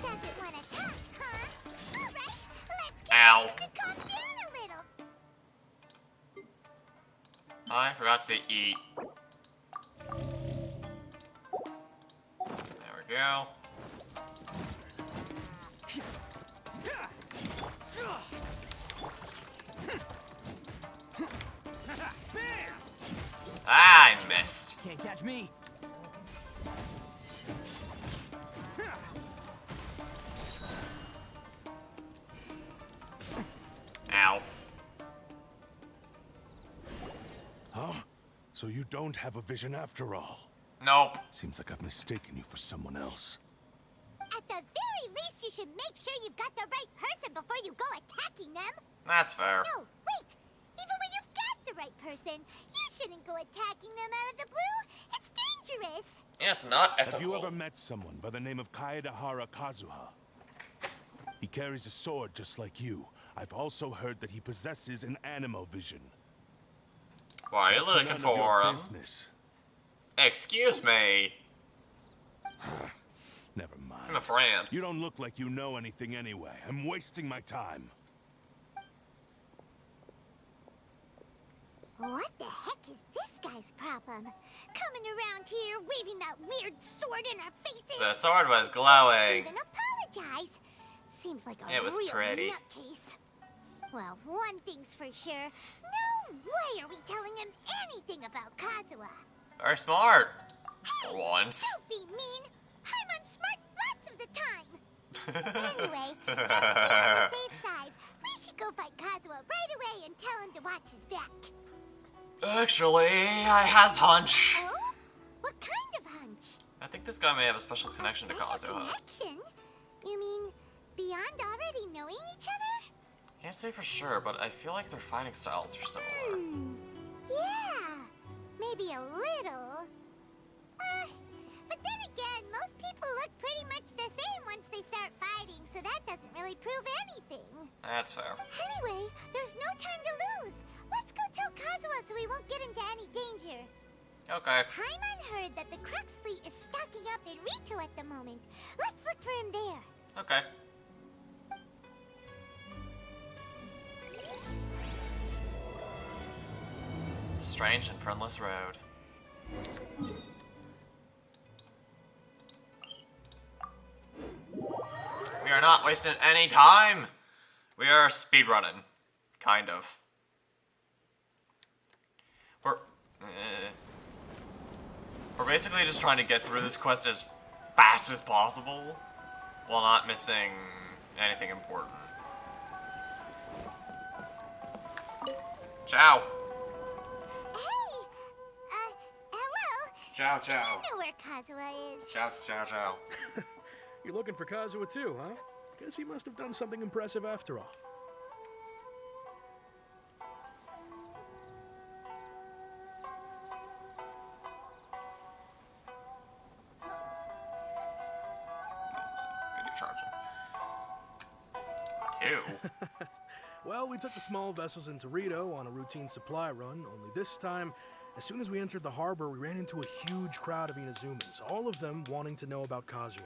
Doesn't want to talk, huh? Alright, let's get Ow. him to calm down a little. I forgot to eat. There we go. Ah, I missed. Can't catch me. Ow. Huh? So you don't have a vision after all? Nope. Seems like I've mistaken you for someone else. At the very least, you should make sure you've got the right person before you go attacking them. That's fair. No, wait. Even when you've got the right person, you shouldn't go attacking them out of the blue. It's dangerous. Yeah, it's not ethical. Have you ever met someone by the name of Kaedahara Kazuha? He carries a sword just like you. I've also heard that he possesses an animo vision. Why are you That's looking none of for your him? business. Excuse me. Never mind. I'm a friend. You don't look like you know anything anyway. I'm wasting my time. What the heck is this guy's problem? Coming around here, waving that weird sword in our faces. The sword was glowing. Even apologize. Seems like a It was real pretty. nutcase. Well, one thing's for sure. No way are we telling him anything about Kazuha. Very smart. Hey, For once. don't be mean. I'm unsmart lots of the time. Anyway, just to be on the safe side, we should go fight Kazuha right away and tell him to watch his back. Actually, I has hunch. Oh? What kind of hunch? I think this guy may have a special connection to Special Kazuha. connection? You mean beyond already knowing each other? Can't say for sure, but I feel like their fighting styles are similar. Yeah, maybe a little. But then again, most people look pretty much the same once they start fighting, so that doesn't really prove anything. That's fair. Anyway, there's no time to lose. Let's go tell Kazuha so we won't get into any danger. Okay. Paimon heard that the Crux fleet is stocking up in Rito at the moment. Let's look for him there. Okay. Strange and friendless road. We are not wasting any time. We are speedrunning. Kind of. We're basically just trying to get through this quest as fast as possible while not missing anything important. Ciao. Hey, hello. Ciao, I ciao. know where Kazuha is. Ciao, ciao, ciao. You're looking for Kazuha too, huh? Guess he must have done something impressive after all. Good charging. Two. Well, we took the small vessels into Rito on a routine supply run, only this time, as soon as we entered the harbor, we ran into a huge crowd of Inazumans, all of them wanting to know about Kazuha.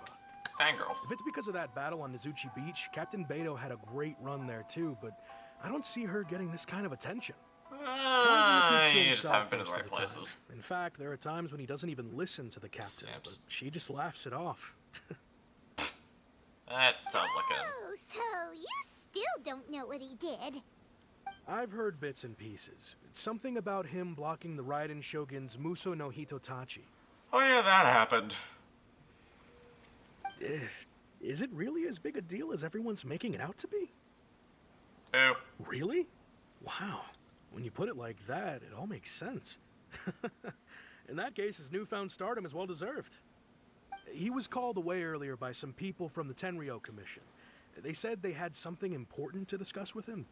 Fangirls. If it's because of that battle on Nizuchi Beach, Captain Beto had a great run there too, but I don't see her getting this kind of attention. Kazuha keeps to You just himself haven't been to the most right of time. places. In fact, there are times when he doesn't even listen to the captain, but Simps. she just laughs it off. That sounds like it. Oh, so you still don't know what he did. I've heard bits and pieces. It's something about him blocking the Raiden Shogun's Muso no Hitotachi. Oh yeah, that happened. Is it really as big a deal as everyone's making it out to be? Ew. Really? Wow. When you put it like that, it all makes sense. In that case, his newfound stardom is well deserved. He was called away earlier by some people from the Tenryo Commission. They said they had something important to discuss with him.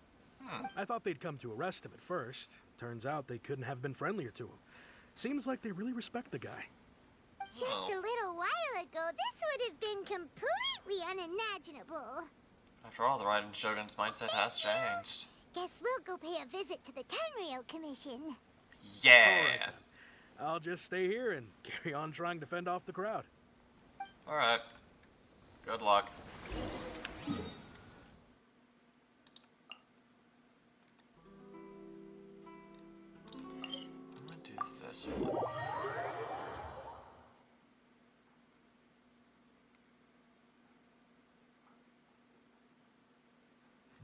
I thought they'd come to arrest him at first. Turns out they couldn't have been friendlier to him. Seems like they really respect the guy. Just a little while ago, this would have been completely unimaginable. After all, the Raiden Shogun's mindset has changed. Guess we'll go pay a visit to the Tenryou Commission. Yeah. I'll just stay here and carry on trying to fend off the crowd. Alright. Good luck. I'm gonna do this one.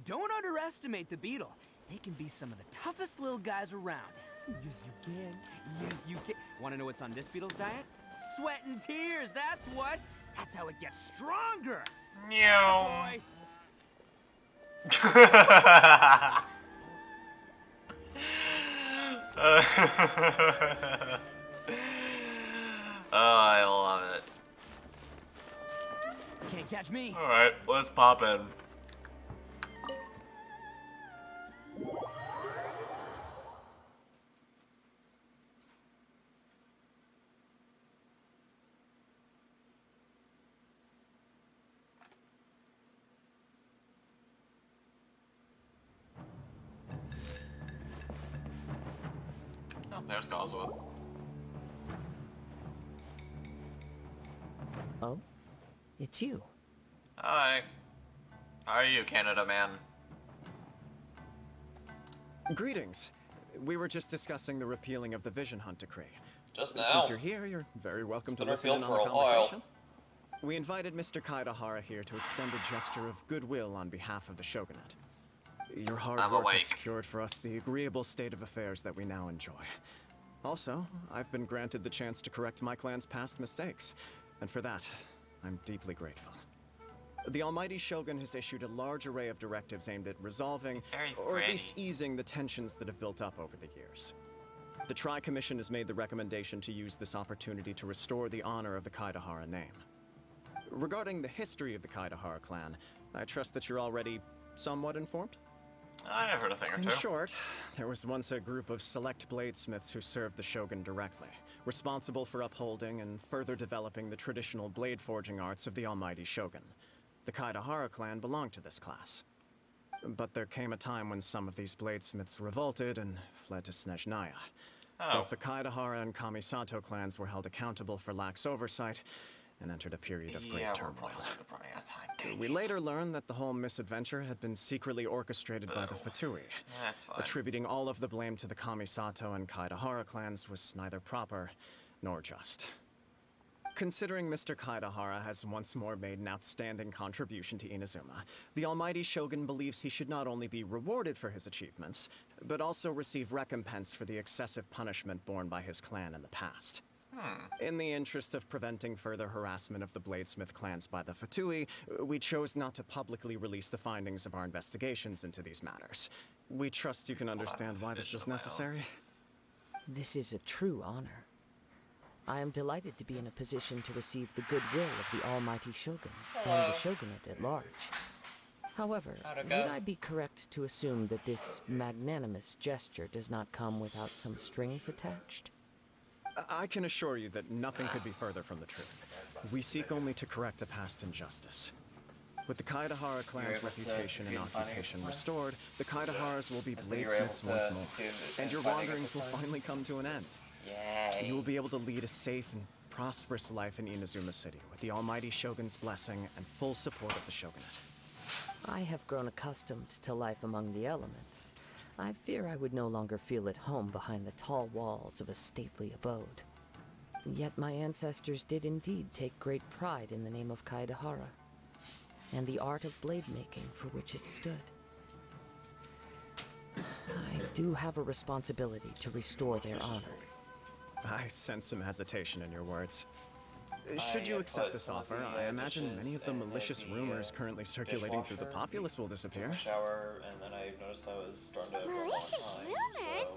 Don't underestimate the beetle. They can be some of the toughest little guys around. Yes, you can. Yes, you can. Want to know what's on this beetle's diet? Sweat and tears, that's what. That's how it gets stronger. Meow. Boy. Oh, I love it. Can't catch me. Alright, let's pop in. Oh, there's Kazuha. Oh? It's you. Hi. How are you, Canada man? Greetings. We were just discussing the repealing of the Vision Hunt Decree. Just now. Since you're here, you're very welcome to been listen in repealed on the for a while. conversation. We invited Mr. Kaidahara here to extend a gesture of goodwill on behalf of the Shogunate. Your hard I'm work awake. has secured for us the agreeable state of affairs that we now enjoy. Also, I've been granted the chance to correct my clan's past mistakes, and for that, I'm deeply grateful. The Almighty Shogun has issued a large array of directives aimed at resolving, or at least easing, the tensions that have built up over the years. The Tri-Commission has made the recommendation to use this opportunity to restore the honor of the Kaidahara name. Regarding the history of the Kaidahara clan, I trust that you're already somewhat informed? I've heard a thing or In two. short, there was once a group of select bladesmiths who served the Shogun directly, responsible for upholding and further developing the traditional blade forging arts of the Almighty Shogun. The Kaidahara clan belonged to this class. But there came a time when some of these bladesmiths revolted and fled to Snezhnaya. Both the Kaidahara and Kamisato clans were held accountable for lax oversight and entered a period of great turmoil. We later learned that the whole misadventure had been secretly orchestrated by the Fatui. That's fine. Attributing all of the blame to the Kamisato and Kaidahara clans was neither proper nor just. Considering Mr. Kaidahara has once more made an outstanding contribution to Inazuma, the Almighty Shogun believes he should not only be rewarded for his achievements, but also receive recompense for the excessive punishment borne by his clan in the past. In the interest of preventing further harassment of the Bladesmith clans by the Fatui, we chose not to publicly release the findings of our investigations into these matters. We trust you can understand why this was necessary. This is a true honor. I am delighted to be in a position to receive the goodwill of the Almighty Shogun and the Shogunate at large. However, would I be correct to assume that this magnanimous gesture does not come without some strings attached? I can assure you that nothing could be further from the truth. We seek only to correct a past injustice. With the Kaidahara clan's reputation and occupation restored, the Kaidaharas will be bladesmiths once more, and your wanderings will finally come to an end. Yay. You will be able to lead a safe and prosperous life in Inazuma City, with the Almighty Shogun's blessing and full support of the Shogunate. I have grown accustomed to life among the elements. I fear I would no longer feel at home behind the tall walls of a stately abode. Yet my ancestors did indeed take great pride in the name of Kaidahara, and the art of blade making for which it stood. I do have a responsibility to restore their honor. I sense some hesitation in your words. Should you accept this offer, I imagine many of the malicious rumors currently circulating through the populace will disappear. Shower, and then I noticed I was starting to Malicious rumors?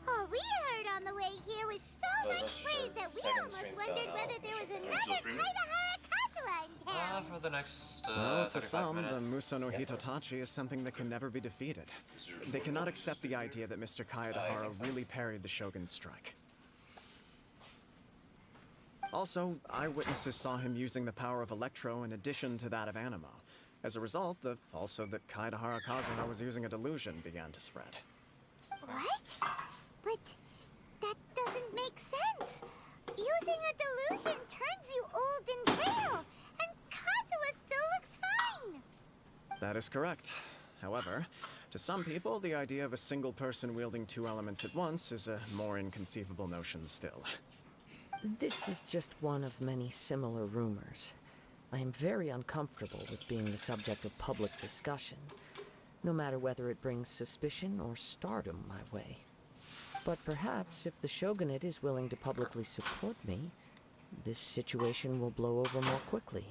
All we heard on the way here was so much praise that we almost wondered whether there was another Kaidahara Kazuha in town. For the next Well, to 35 some, the minutes. Muso no Hitotachi is something that can never be defeated. They cannot accept the idea that Mr. Kaidahara really parried the Shogun's strike. Also, eyewitnesses saw him using the power of Electro in addition to that of Animo. As a result, the falsehood that Kaedahara Kazuha was using a delusion began to spread. What? But that doesn't make sense. Using a delusion turns you old and frail, and Kazuha still looks fine. That is correct. However, to some people, the idea of a single person wielding two elements at once is a more inconceivable notion still. This is just one of many similar rumors. I am very uncomfortable with being the subject of public discussion, no matter whether it brings suspicion or stardom my way. But perhaps if the Shogunate is willing to publicly support me, this situation will blow over more quickly.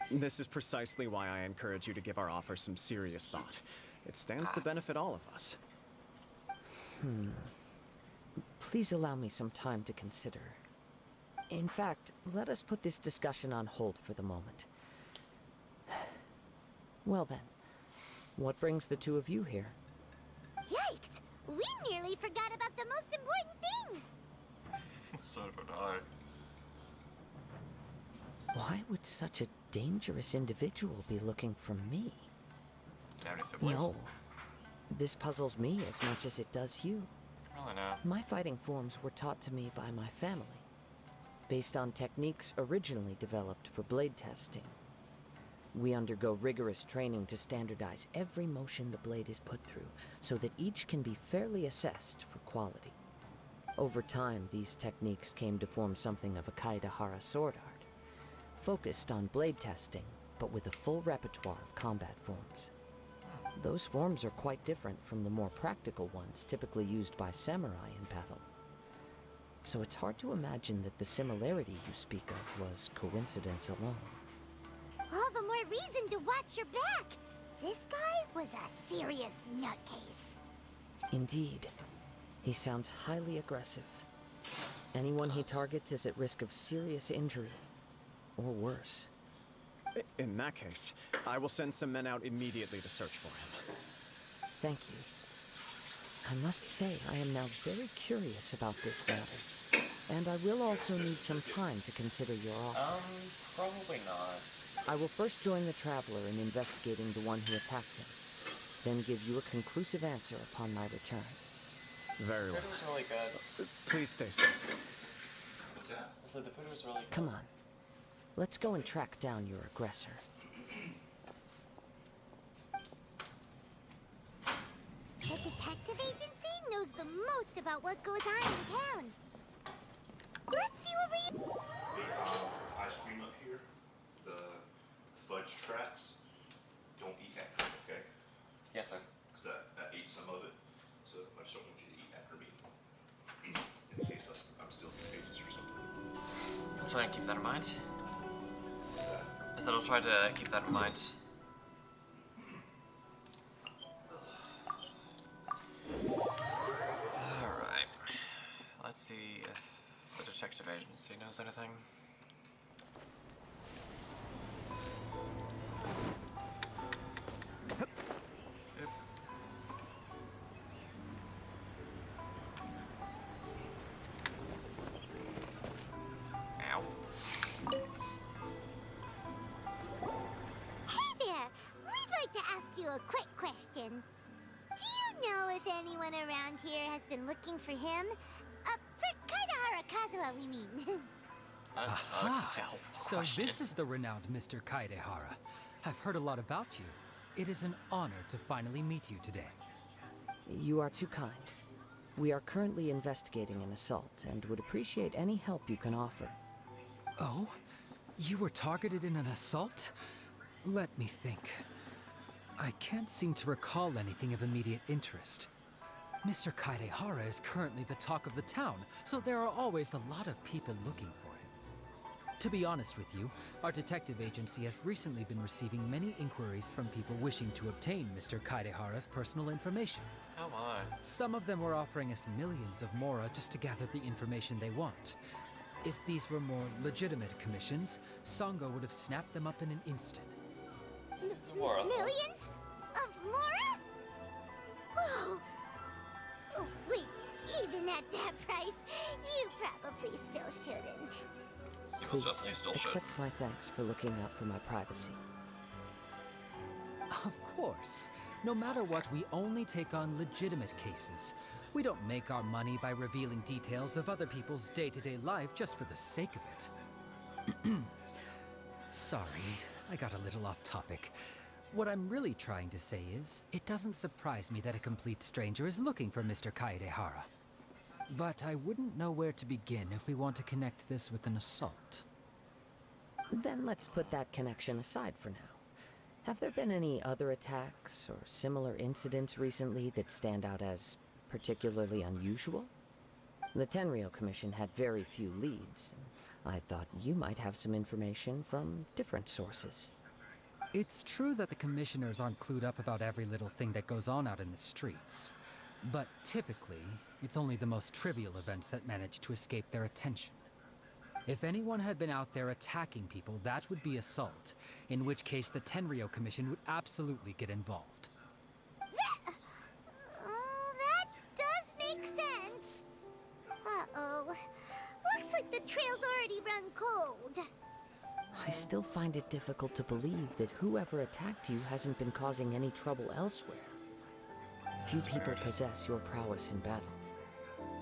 This is precisely why I encourage you to give our offer some serious thought. It stands to benefit all of us. Please allow me some time to consider. In fact, let us put this discussion on hold for the moment. Well then, what brings the two of you here? Yikes! We nearly forgot about the most important thing! So did I. Why would such a dangerous individual be looking for me? Do you have any siblings? No. This puzzles me as much as it does you. Probably not. My fighting forms were taught to me by my family, based on techniques originally developed for blade testing. We undergo rigorous training to standardize every motion the blade is put through, so that each can be fairly assessed for quality. Over time, these techniques came to form something of a Kaedahara sword art, focused on blade testing, but with a full repertoire of combat forms. Those forms are quite different from the more practical ones typically used by samurai in battle. So it's hard to imagine that the similarity you speak of was coincidence alone. All the more reason to watch your back! This guy was a serious nutcase. Indeed. He sounds highly aggressive. Anyone he targets is at risk of serious injury, or worse. In that case, I will send some men out immediately to search for him. Thank you. I must say I am now very curious about this matter. And I will also need some time to consider your offer. Probably not. I will first join the Traveler in investigating the one who attacked him, then give you a conclusive answer upon my return. Very well. The food was really good. Please stay safe. Yeah. I said the food was really good. Come on. Let's go and track down your aggressor. The detective agency knows the most about what goes on in town. Let's see what we... Ice cream up here, the fudge tracks. Don't eat that, okay? Yes, sir. Because I ate some of it, so I just don't want you to eat after me. In case I'm still contagious or something. I'll try and keep that in mind. I said I'll try to keep that in mind. Alright. Let's see if the detective agency knows anything. Ow. Hey there! We'd like to ask you a quick question. Do you know if anyone around here has been looking for him? For Kaedahara Kazuha, we mean. That's So this is the renowned Mr. Kaedehara. I've heard a lot about you. It is an honor to finally meet you today. You are too kind. We are currently investigating an assault and would appreciate any help you can offer. Oh? You were targeted in an assault? Let me think. I can't seem to recall anything of immediate interest. Mr. Kaedehara is currently the talk of the town, so there are always a lot of people looking for him. To be honest with you, our detective agency has recently been receiving many inquiries from people wishing to obtain Mr. Kaedehara's personal information. Oh my. Some of them were offering us millions of mora just to gather the information they want. If these were more legitimate commissions, Sango would have snapped them up in an instant. Millions? Of mora? Whoa! Oh, wait, even at that price, you probably still shouldn't. You Please, most definitely still should. accept my thanks for looking out for my privacy. Of course. No matter what, we only take on legitimate cases. We don't make our money by revealing details of other people's day-to-day life just for the sake of it. Sorry, I got a little off topic. What I'm really trying to say is, it doesn't surprise me that a complete stranger is looking for Mr. Kaedehara. But I wouldn't know where to begin if we want to connect this with an assault. Then let's put that connection aside for now. Have there been any other attacks or similar incidents recently that stand out as particularly unusual? The Tenryou Commission had very few leads. I thought you might have some information from different sources. It's true that the commissioners aren't clued up about every little thing that goes on out in the streets. But typically, it's only the most trivial events that manage to escape their attention. If anyone had been out there attacking people, that would be assault, in which case the Tenryou Commission would absolutely get involved. That does make sense. Uh-oh. Looks like the trail's already run cold. I still find it difficult to believe that whoever attacked you hasn't been causing any trouble elsewhere. Few people possess your prowess in battle.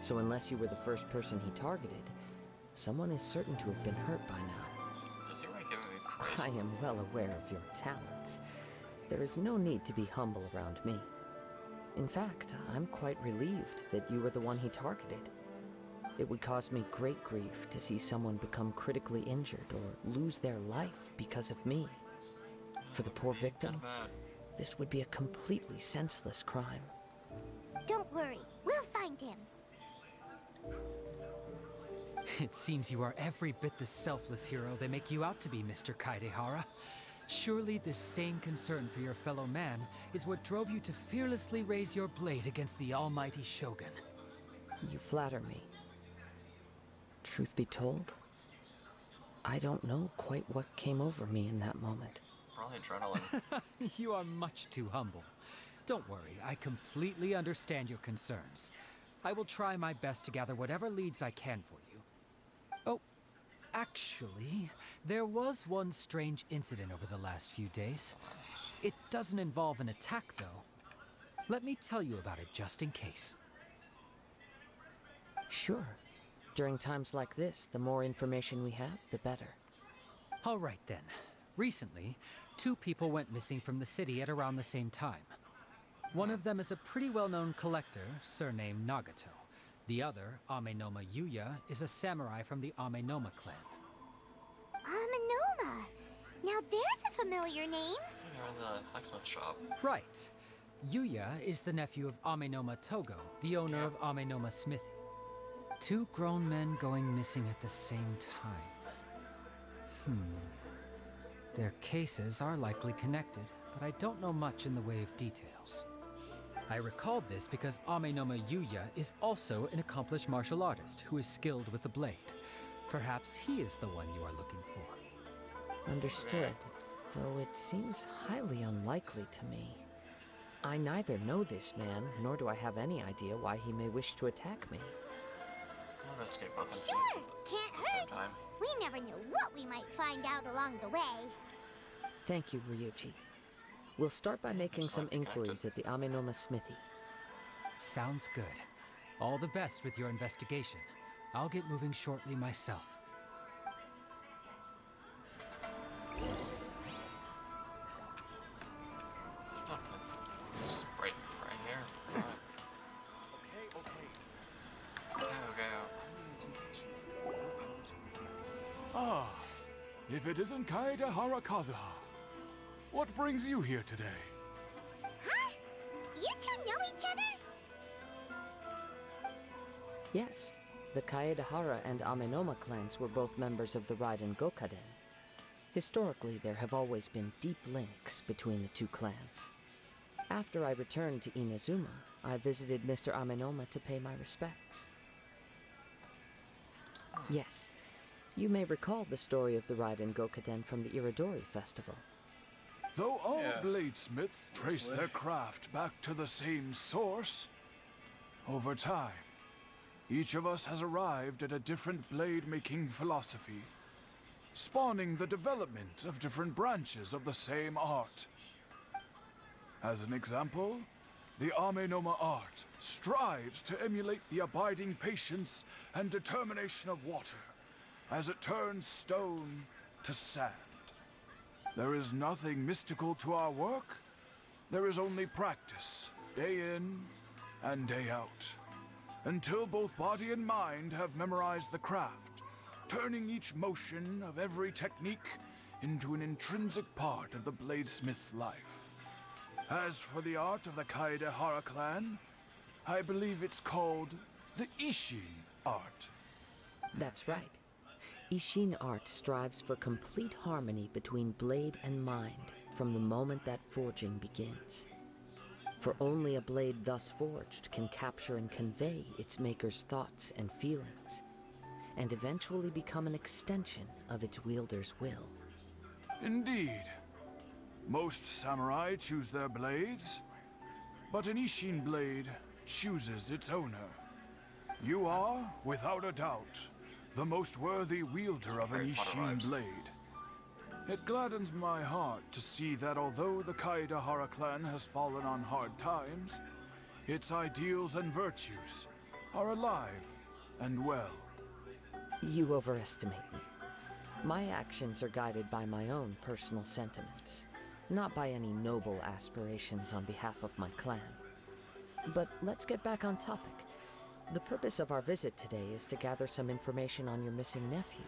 So unless you were the first person he targeted, someone is certain to have been hurt by now. Does he like giving me praise? I am well aware of your talents. There is no need to be humble around me. In fact, I'm quite relieved that you were the one he targeted. It would cause me great grief to see someone become critically injured or lose their life because of me. For the poor victim, this would be a completely senseless crime. Don't worry, we'll find him. It seems you are every bit the selfless hero they make you out to be, Mr. Kaedehara. Surely this same concern for your fellow man is what drove you to fearlessly raise your blade against the almighty Shogun. You flatter me. Truth be told, I don't know quite what came over me in that moment. Probably adrenaline. You are much too humble. Don't worry, I completely understand your concerns. I will try my best to gather whatever leads I can for you. Oh, actually, there was one strange incident over the last few days. It doesn't involve an attack, though. Let me tell you about it just in case. Sure. During times like this, the more information we have, the better. All right, then. Recently, 2 people went missing from the city at around the same time. One of them is a pretty well-known collector, surnamed Nagato. The other, Amenoma Yuya, is a samurai from the Amenoma clan. Amenoma! Now there's a familiar name. They're in the blacksmith shop. Right. Yuya is the nephew of Amenoma Togo, the owner of Amenoma Smithy. 2 grown men going missing at the same time. Their cases are likely connected, but I don't know much in the way of details. I recalled this because Amenoma Yuya is also an accomplished martial artist who is skilled with the blade. Perhaps he is the one you are looking for. Understood, though it seems highly unlikely to me. I neither know this man, nor do I have any idea why he may wish to attack me. I want to escape both incidents Sure, can't at the same hurt. time. We never know what we might find out along the way. Thank you, Ryuji. We'll start by making some inquiries at the Amenoma Smithy. Sounds good. All the best with your investigation. I'll get moving shortly myself. It's just right here. Alright. Okay. Ah, if it isn't Kaedehara Kazuha, what brings you here today? Huh? You two know each other? Yes, the Kaedehara and Amenoma clans were both members of the Raiden Gokaden. Historically, there have always been deep links between the 2 clans. After I returned to Inazuma, I visited Mr. Amenoma to pay my respects. Yes, you may recall the story of the Raiden Gokaden from the Iridori Festival. Though all bladesmiths trace their craft back to the same source, over time, each of us has arrived at a different blade-making philosophy. spawning the development of different branches of the same art. As an example, the Amenoma art strives to emulate the abiding patience and determination of water as it turns stone to sand. There is nothing mystical to our work. There is only practice, day in and day out, until both body and mind have memorized the craft, turning each motion of every technique into an intrinsic part of the bladesmith's life. As for the art of the Kaedehara clan, I believe it's called the Ishin art. That's right. Ishin art strives for complete harmony between blade and mind from the moment that forging begins. For only a blade thus forged can capture and convey its maker's thoughts and feelings, and eventually become an extension of its wielder's will. Indeed. Most samurai choose their blades, but an Ishin blade chooses its owner. You are, without a doubt, the most worthy wielder of an Ishin blade. It gladdens my heart to see that although the Kaedehara clan has fallen on hard times, its ideals and virtues are alive and well. You overestimate me. My actions are guided by my own personal sentiments, not by any noble aspirations on behalf of my clan. But let's get back on topic. The purpose of our visit today is to gather some information on your missing nephew.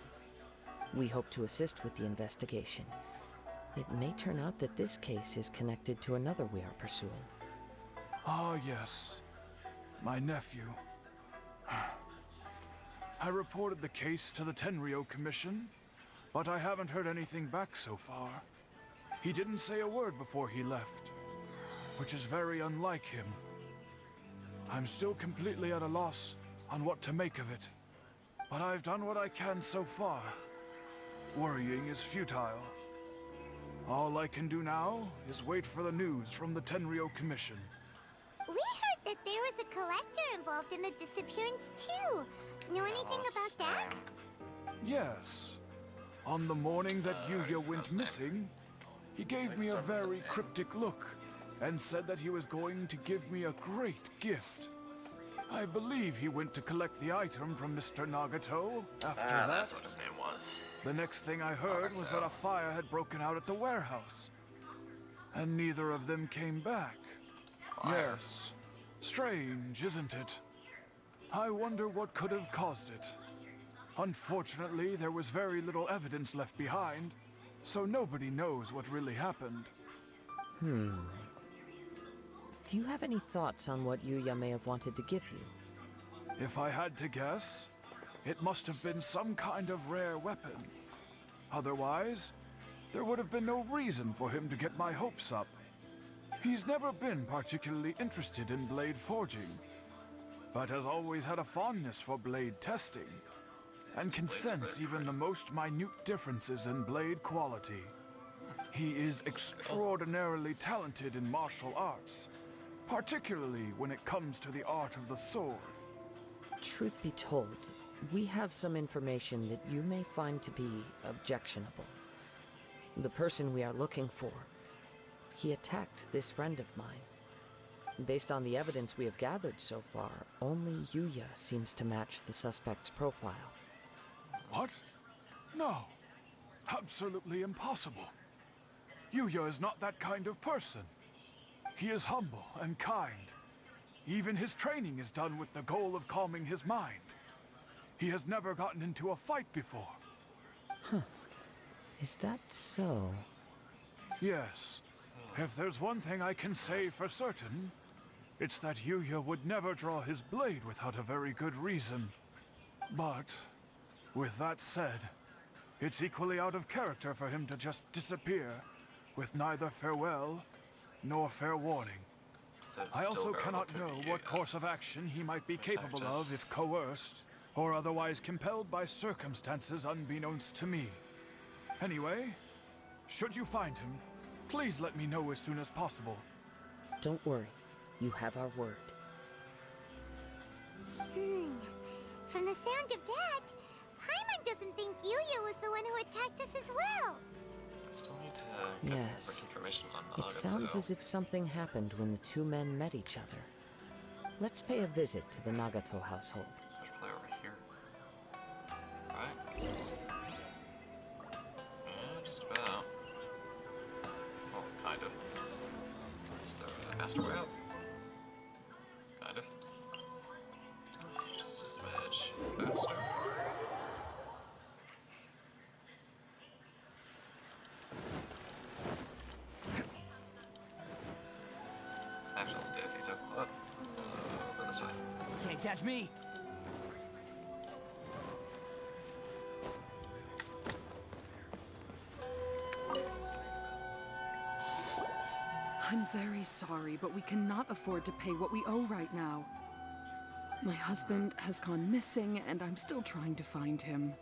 We hope to assist with the investigation. It may turn out that this case is connected to another we are pursuing. Ah, yes. My nephew. I reported the case to the Tenryo Commission, but I haven't heard anything back so far. He didn't say a word before he left, which is very unlike him. I'm still completely at a loss on what to make of it, but I've done what I can so far. Worrying is futile. All I can do now is wait for the news from the Tenryo Commission. We heard that there was a collector involved in the disappearance too. Know anything about that? Yes. On the morning that Yuya went missing, he gave me a very cryptic look and said that he was going to give me a great gift. I believe he went to collect the item from Mr. Nagato after that. That's what his name was. The next thing I heard was that a fire had broken out at the warehouse. And neither of them came back. Yes. Strange, isn't it? I wonder what could have caused it. Unfortunately, there was very little evidence left behind, so nobody knows what really happened. Do you have any thoughts on what Yuya may have wanted to give you? If I had to guess, it must have been some kind of rare weapon. Otherwise, there would have been no reason for him to get my hopes up. He's never been particularly interested in blade forging, but has always had a fondness for blade testing, and can sense even the most minute differences in blade quality. He is extraordinarily talented in martial arts, particularly when it comes to the art of the sword. Truth be told, we have some information that you may find to be objectionable. The person we are looking for, he attacked this friend of mine. Based on the evidence we have gathered so far, only Yuya seems to match the suspect's profile. What? No. Absolutely impossible. Yuya is not that kind of person. He is humble and kind. Even his training is done with the goal of calming his mind. He has never gotten into a fight before. Huh. Is that so? Yes. If there's one thing I can say for certain, it's that Yuya would never draw his blade without a very good reason. But, with that said, it's equally out of character for him to just disappear with neither farewell nor fair warning. So I also cannot know what course of action he might be capable of if coerced or otherwise compelled by circumstances unbeknownst to me. Anyway, should you find him, please let me know as soon as possible. Don't worry. You have our word. From the sound of that, Paimon doesn't think Yuya was the one who attacked us as well. I still need to get more Yes. information on Nagato. It sounds as if something happened when the two men met each other. Let's pay a visit to the Nagato household. Let's play over here. Right? Yeah, just about. Well, kind of. Is there a faster way out? Kind of. Just a smidge faster. Actually, let's Daisy took up. Over this way. Can't catch me. I'm very sorry, but we cannot afford to pay what we owe right now. My husband has gone missing, and I'm still trying to find him.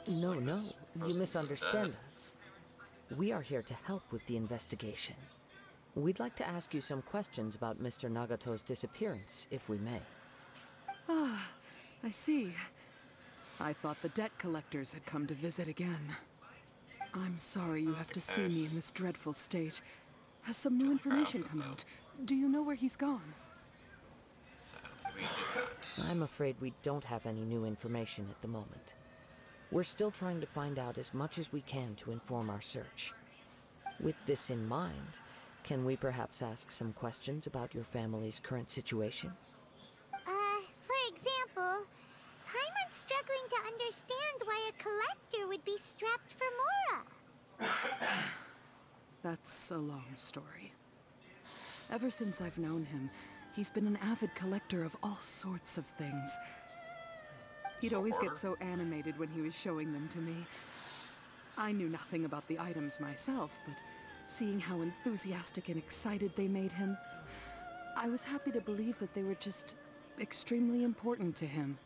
No, you misunderstand us. We are here to help with the investigation. We'd like to ask you some questions about Mr. Nagato's disappearance, if we may. Ah, I see. I thought the debt collectors had come to visit again. I'm sorry you have to see me in this dreadful state. Has some new information come out? Do you know where he's gone? I'm afraid we don't have any new information at the moment. We're still trying to find out as much as we can to inform our search. With this in mind, can we perhaps ask some questions about your family's current situation? For example, Paimon's struggling to understand why a collector would be strapped for Mora. That's a long story. Ever since I've known him, he's been an avid collector of all sorts of things. He'd always get so animated when he was showing them to me. I knew nothing about the items myself, but seeing how enthusiastic and excited they made him, I was happy to believe that they were just extremely important to him.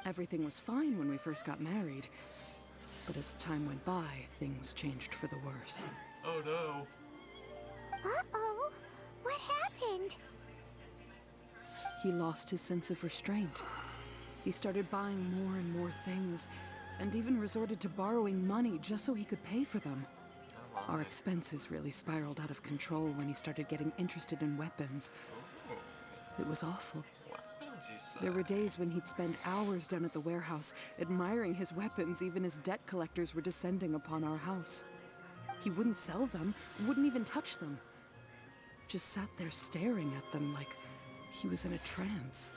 Everything was fine when we first got married, but as time went by, things changed for the worse. Oh no. Uh-oh. What happened? He lost his sense of restraint. He started buying more and more things, and even resorted to borrowing money just so he could pay for them. Our expenses really spiraled out of control when he started getting interested in weapons. It was awful. Weapons, you said? There were days when he'd spend hours down at the warehouse, admiring his weapons even as debt collectors were descending upon our house. He wouldn't sell them, wouldn't even touch them. Just sat there staring at them like he was in a trance.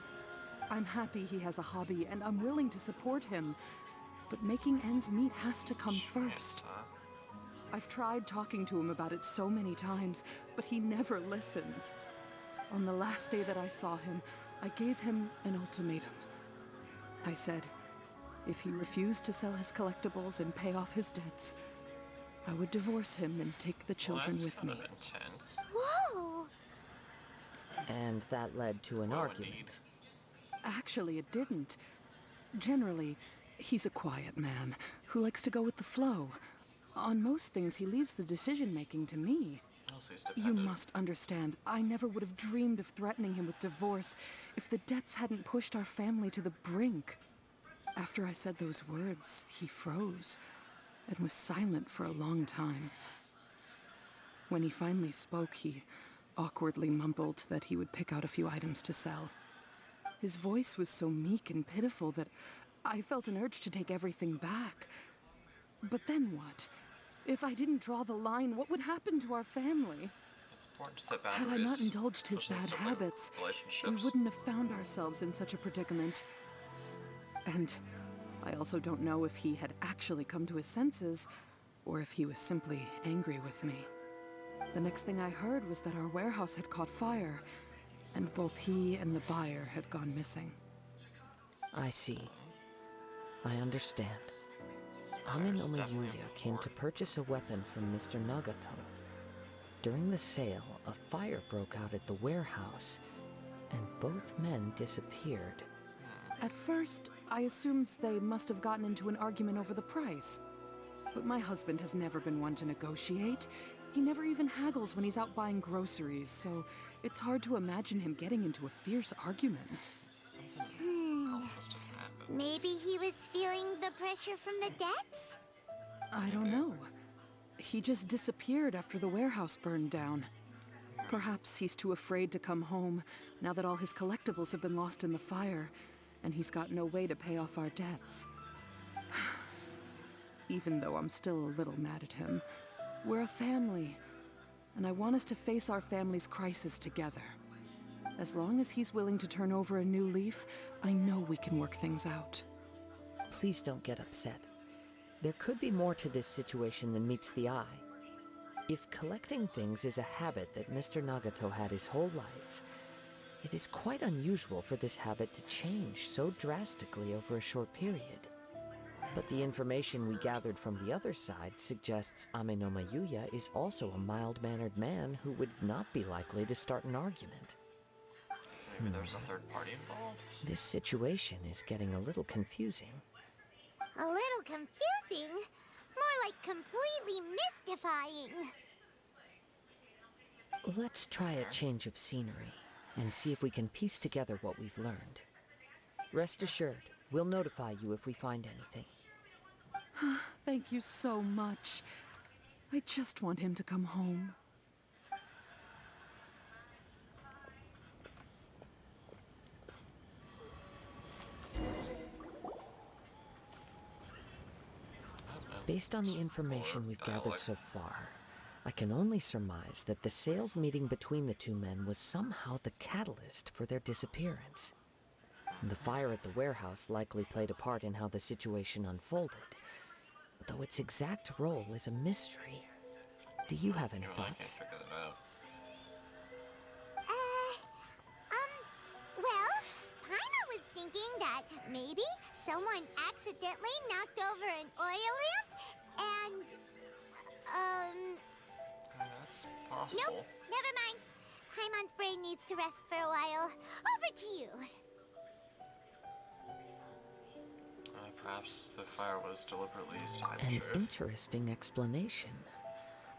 I'm happy he has a hobby, and I'm willing to support him. But making ends meet has to come first. I've tried talking to him about it so many times, but he never listens. On the last day that I saw him, I gave him an ultimatum. I said, if he refused to sell his collectibles and pay off his debts, I would divorce him and take the children with me. Intense. Whoa! And that led to an argument. Actually, it didn't. Generally, he's a quiet man who likes to go with the flow. On most things, he leaves the decision-making to me. You must understand, I never would have dreamed of threatening him with divorce if the debts hadn't pushed our family to the brink. After I said those words, he froze and was silent for a long time. When he finally spoke, he awkwardly mumbled that he would pick out a few items to sell. His voice was so meek and pitiful that I felt an urge to take everything back. But then what? If I didn't draw the line, what would happen to our family? It's important to set boundaries. Had I not indulged his bad especially in habits, we relationships. wouldn't have found ourselves in such a predicament. And I also don't know if he had actually come to his senses, or if he was simply angry with me. The next thing I heard was that our warehouse had caught fire, and both he and the buyer had gone missing. I see. I understand. Aminome Yuya came to purchase a weapon from Mr. Nagato. During the sale, a fire broke out at the warehouse, and both men disappeared. At first, I assumed they must have gotten into an argument over the price. But my husband has never been one to negotiate. He never even haggles when he's out buying groceries, so it's hard to imagine him getting into a fierce argument. Something else must have happened. Maybe he was feeling the pressure from the debts? I don't know. He just disappeared after the warehouse burned down. Perhaps he's too afraid to come home now that all his collectibles have been lost in the fire, and he's got no way to pay off our debts. Even though I'm still a little mad at him, we're a family, and I want us to face our family's crisis together. As long as he's willing to turn over a new leaf, I know we can work things out. Please don't get upset. There could be more to this situation than meets the eye. If collecting things is a habit that Mr. Nagato had his whole life, it is quite unusual for this habit to change so drastically over a short period. But the information we gathered from the other side suggests Amenoma Yuya is also a mild-mannered man who would not be likely to start an argument. So maybe there's a third party involved? This situation is getting a little confusing. A little confusing? More like completely mystifying. Let's try a change of scenery and see if we can piece together what we've learned. Rest assured, we'll notify you if we find anything. Thank you so much. I just want him to come home. Based on the information we've gathered so far, I can only surmise that the sales meeting between the two men was somehow the catalyst for their disappearance. The fire at the warehouse likely played a part in how the situation unfolded, though its exact role is a mystery. Do you have any thoughts? I can't figure that out. Well, Paimon was thinking that maybe someone accidentally knocked over an oil lamp and, That's possible. Nope, never mind. Paimon's brain needs to rest for a while. Over to you. Perhaps the fire was deliberately used to hide the An truth. interesting explanation.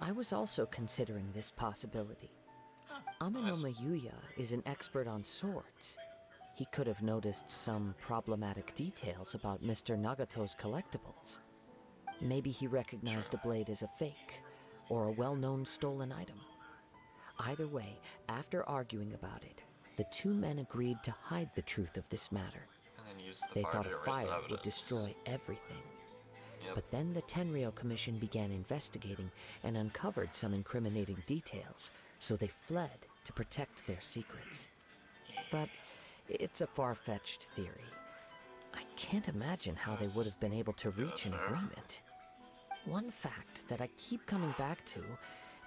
I was also considering this possibility. Amenoma Yuya is an expert on swords. He could have noticed some problematic details about Mr. Nagato's collectibles. Maybe he recognized a blade as a fake, or a well-known stolen item. Either way, after arguing about it, the two men agreed to hide the truth of this matter. And then use the They fire thought to a erase the fire would evidence. destroy everything. Yep. But then the Tenryou Commission began investigating and uncovered some incriminating details, so they fled to protect their secrets. But it's a far-fetched theory. I can't imagine how they would have been able to reach an agreement. One fact that I keep coming back to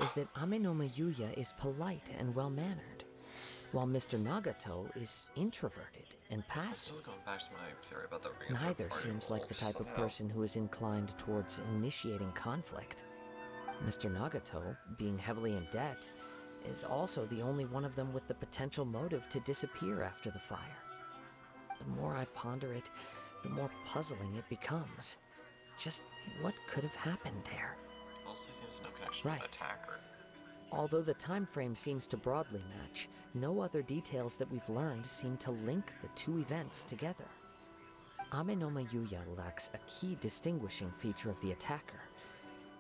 is that Amenoma Yuya is polite and well-mannered, while Mr. Nagato is introverted and So passive. still going back to my theory about there being a third Neither party seems like the involved type of somehow. person who is inclined towards initiating conflict. Mr. Nagato, being heavily in debt, is also the only one of them with the potential motive to disappear after the fire. The more I ponder it, the more puzzling it becomes. Just what could have happened there? Also seems no connection to the attacker. Although the time frame seems to broadly match, no other details that we've learned seem to link the two events together. Amenoma Yuya lacks a key distinguishing feature of the attacker,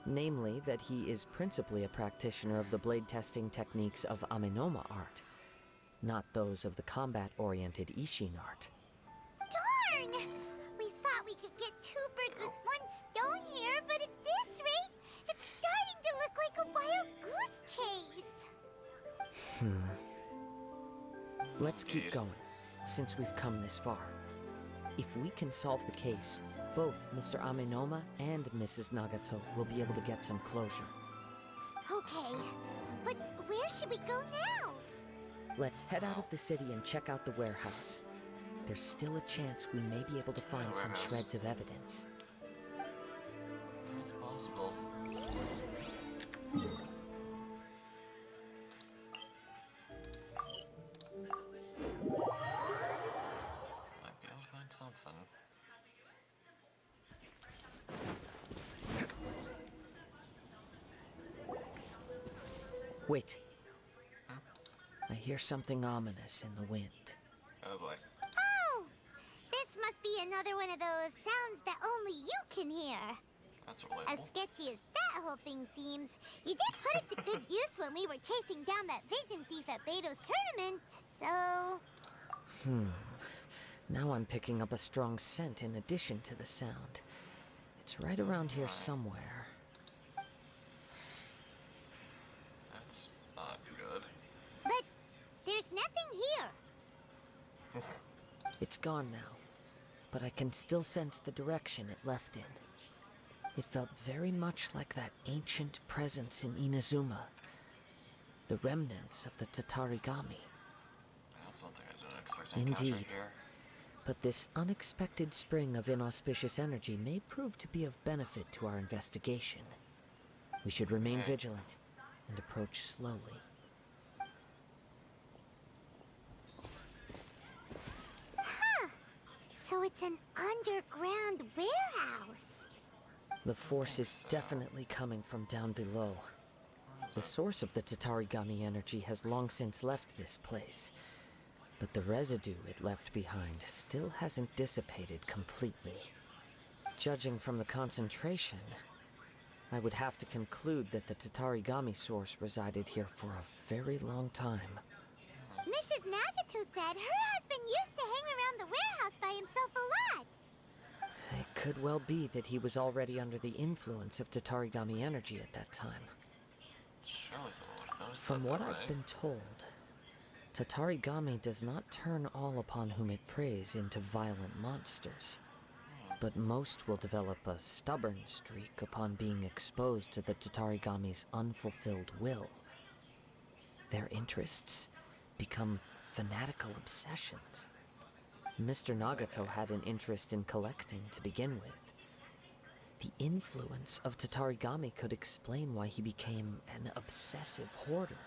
namely that he is principally a practitioner of the blade testing techniques of Amenoma art, not those of the combat-oriented Ishin art. Darn! We thought we could get two birds with one stone here, but at this rate, it's starting to look like a wild goose chase. Let's keep going, since we've come this far. If we can solve the case, both Mr. Amenoma and Mrs. Nagato will be able to get some closure. Okay, but where should we go now? Let's head out of the city and check out the warehouse. There's still a chance we may be able to find some shreds of evidence. It's possible. Might be able to find something. Wait. I hear something ominous in the wind. Oh boy. Oh! This must be an another one of those sounds that only you can hear. That's As relatable. sketchy as that whole thing seems, you did put it to good use when we were chasing down that vision thief at Beto's tournament, so... Now I'm picking up a strong scent in addition to the sound. It's right around here somewhere. That's not good. But there's nothing here. It's gone now, but I can still sense the direction it left in. It felt very much like that ancient presence in Inazuma. The remnants of the Tatarigami. That's one thing I didn't expect to encounter Indeed. here. But this unexpected spring of inauspicious energy may prove to be of benefit to our investigation. We should remain vigilant and approach slowly. Huh. So it's an underground warehouse. The force is definitely coming from down below. The source of the Tatarigami energy has long since left this place, but the residue it left behind still hasn't dissipated completely. Judging from the concentration, I would have to conclude that the Tatarigami source resided here for a very long time. Mrs. Nagato said her husband used to hang around the warehouse by himself a lot. It could well be that he was already under the influence of Tatarigami energy at that time. Surely someone would notice From that, what though, I've right? been told, Tatarigami does not turn all upon whom it preys into violent monsters, but most will develop a stubborn streak upon being exposed to the Tatarigami's unfulfilled will. Their interests become fanatical obsessions. Mr. Nagato had an interest in collecting to begin with. The influence of Tatarigami could explain why he became an obsessive hoarder,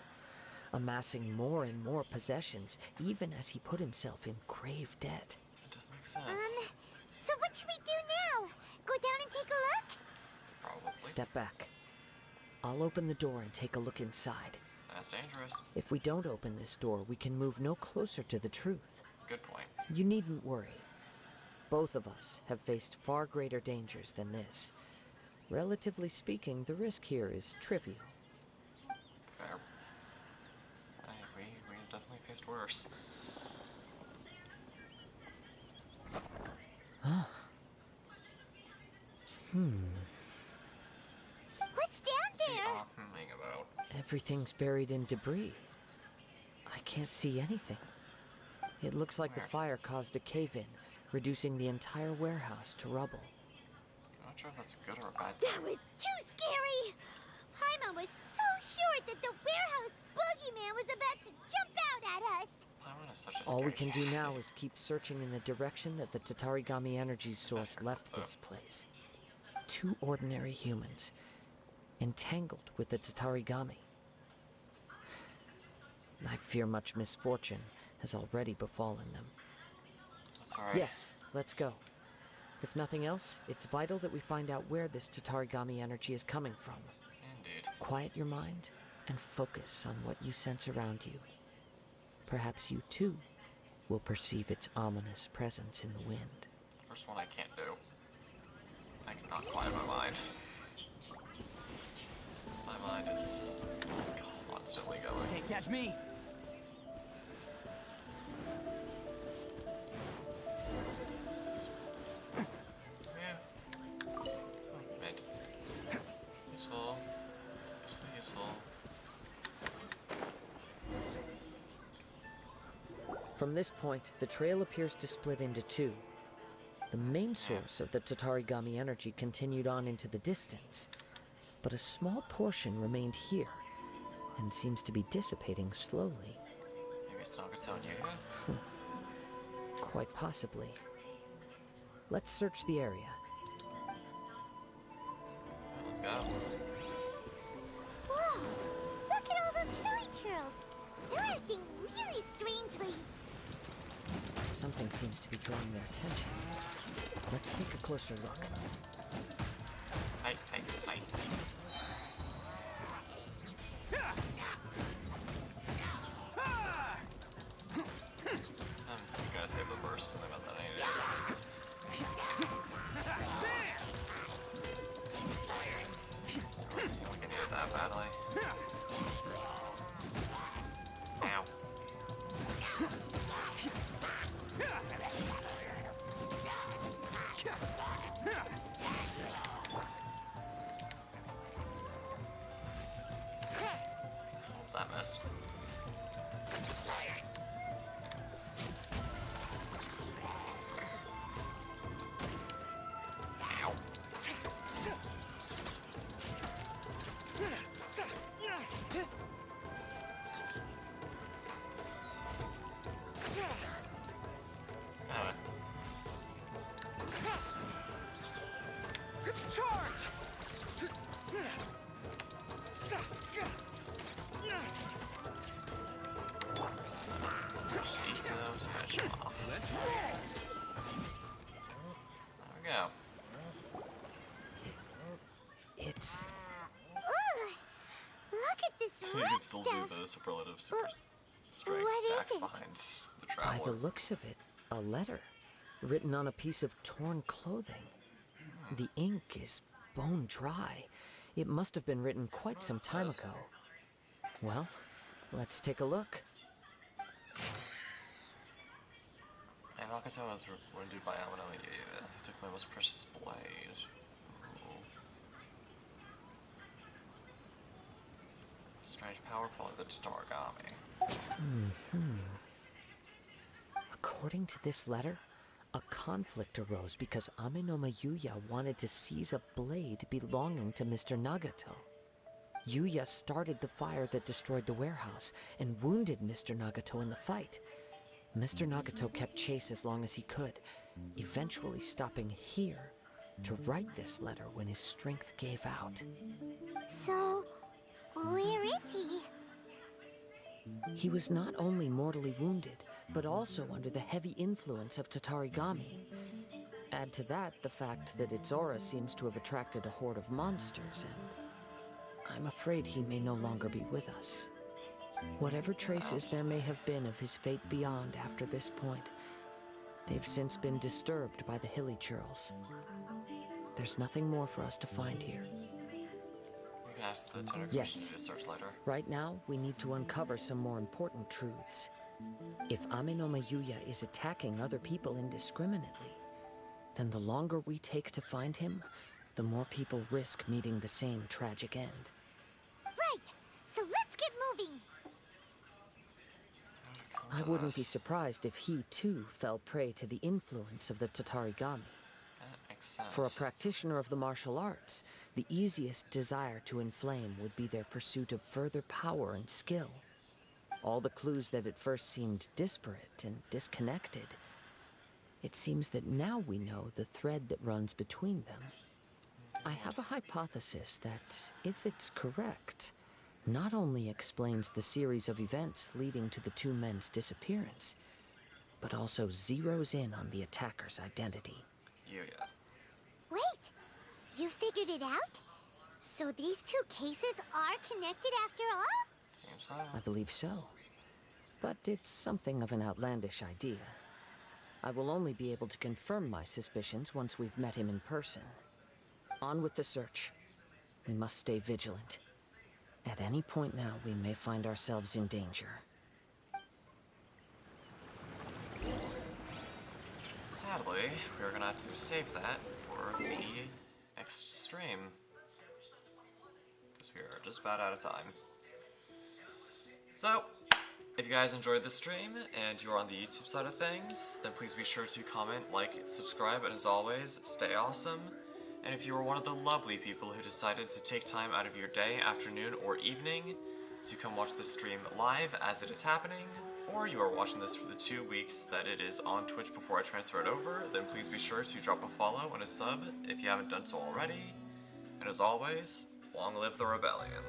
amassing more and more possessions, even as he put himself in grave debt. It does make sense. So what should we do now? Go down and take a look? Probably. Step back. I'll open the door and take a look inside. That's dangerous. If we don't open this door, we can move no closer to the truth. Good point. You needn't worry. Both of us have faced far greater dangers than this. Relatively speaking, the risk here is trivial. Fair. We have definitely faced worse. Huh. What's down there? Humming about. Everything's buried in debris. I can't see anything. It looks like the fire caused a cave-in, reducing the entire warehouse to rubble. I'm not sure if that's a good or a bad thing. That was too scary! Paimon was so sure that the warehouse boogeyman was about to jump out at us! Paimon is such a All we scary can do cat. now is keep searching in the direction that the Tatarigami energy source left this place. Two ordinary humans, entangled with the Tatarigami. I fear much misfortune has already befallen them. That's alright. Yes, let's go. If nothing else, it's vital that we find out where this Tatarigami energy is coming from. Indeed. Quiet your mind and focus on what you sense around you. Perhaps you too will perceive its ominous presence in the wind. First one I can't do. I cannot quiet my mind. My mind is constantly going. Can't catch me. What's this? Yeah. Oh, mid. Useful. Useful. From this point, the trail appears to split into two. The main source of the Tatarigami energy continued on into the distance, but a small portion remained here, and seems to be dissipating slowly. Maybe it's Nagato and Yuya? Quite possibly. Let's search the area. Let's go. Whoa! Look at all those fairy trails! They're acting really strangely! Something seems to be drawing their attention. Let's take a closer look. Hey. Just gotta save the burst and about that I need it. Charge! Switch to Ito to finish him off. There we go. It's... Ooh, look at this You can still see the superlative super strength stacks behind the By Traveler. the looks of it, a letter written on a piece of torn clothing. The ink is bone dry. It must have been written quite some time ago. Well, let's take a look. And Nagato was wounded by Amano. He took my most precious blade. Ooh. Strange power, probably the Tatarigami. According to this letter, a conflict arose because Amenoma Yuya wanted to seize a blade belonging to Mr. Nagato. Yuya started the fire that destroyed the warehouse and wounded Mr. Nagato in the fight. Mr. Nagato kept chase as long as he could, eventually stopping here to write this letter when his strength gave out. So, where is he? He was not only mortally wounded, but also under the heavy influence of Tatarigami. Add to that the fact that its aura seems to have attracted a horde of monsters, and I'm afraid he may no longer be with us. Whatever traces there may have been of his fate beyond after this point, they've since been disturbed by the hilly churls. There's nothing more for us to find here. You can ask the Tenor Yes. to search later. Right now, we need to uncover some more important truths. If Amenoma Yuya is attacking other people indiscriminately, then the longer we take to find him, the more people risk meeting the same tragic end. Right, so let's get moving. I wouldn't be surprised if he, too, fell prey to the influence of the Tatarigami. That makes sense. For a practitioner of the martial arts, the easiest desire to inflame would be their pursuit of further power and skill. All the clues that at first seemed disparate and disconnected, it seems that now we know the thread that runs between them. I have a hypothesis that, if it's correct, not only explains the series of events leading to the two men's disappearance, but also zeroes in on the attacker's identity. Yuya. Wait, you figured it out? So these two cases are connected after all? Seems so. I believe so. But it's something of an outlandish idea. I will only be able to confirm my suspicions once we've met him in person. On with the search. We must stay vigilant. At any point now, we may find ourselves in danger. Sadly, we're gonna have to save that for the next stream. Because we are just about out of time. So, if you guys enjoyed this stream and you're on the YouTube side of things, then please be sure to comment, like, subscribe, and as always, stay awesome. And if you are one of the lovely people who decided to take time out of your day, afternoon, or evening to come watch the stream live as it is happening, or you are watching this for the 2 weeks that it is on Twitch before I transfer it over, then please be sure to drop a follow and a sub if you haven't done so already. And as always, long live the rebellion.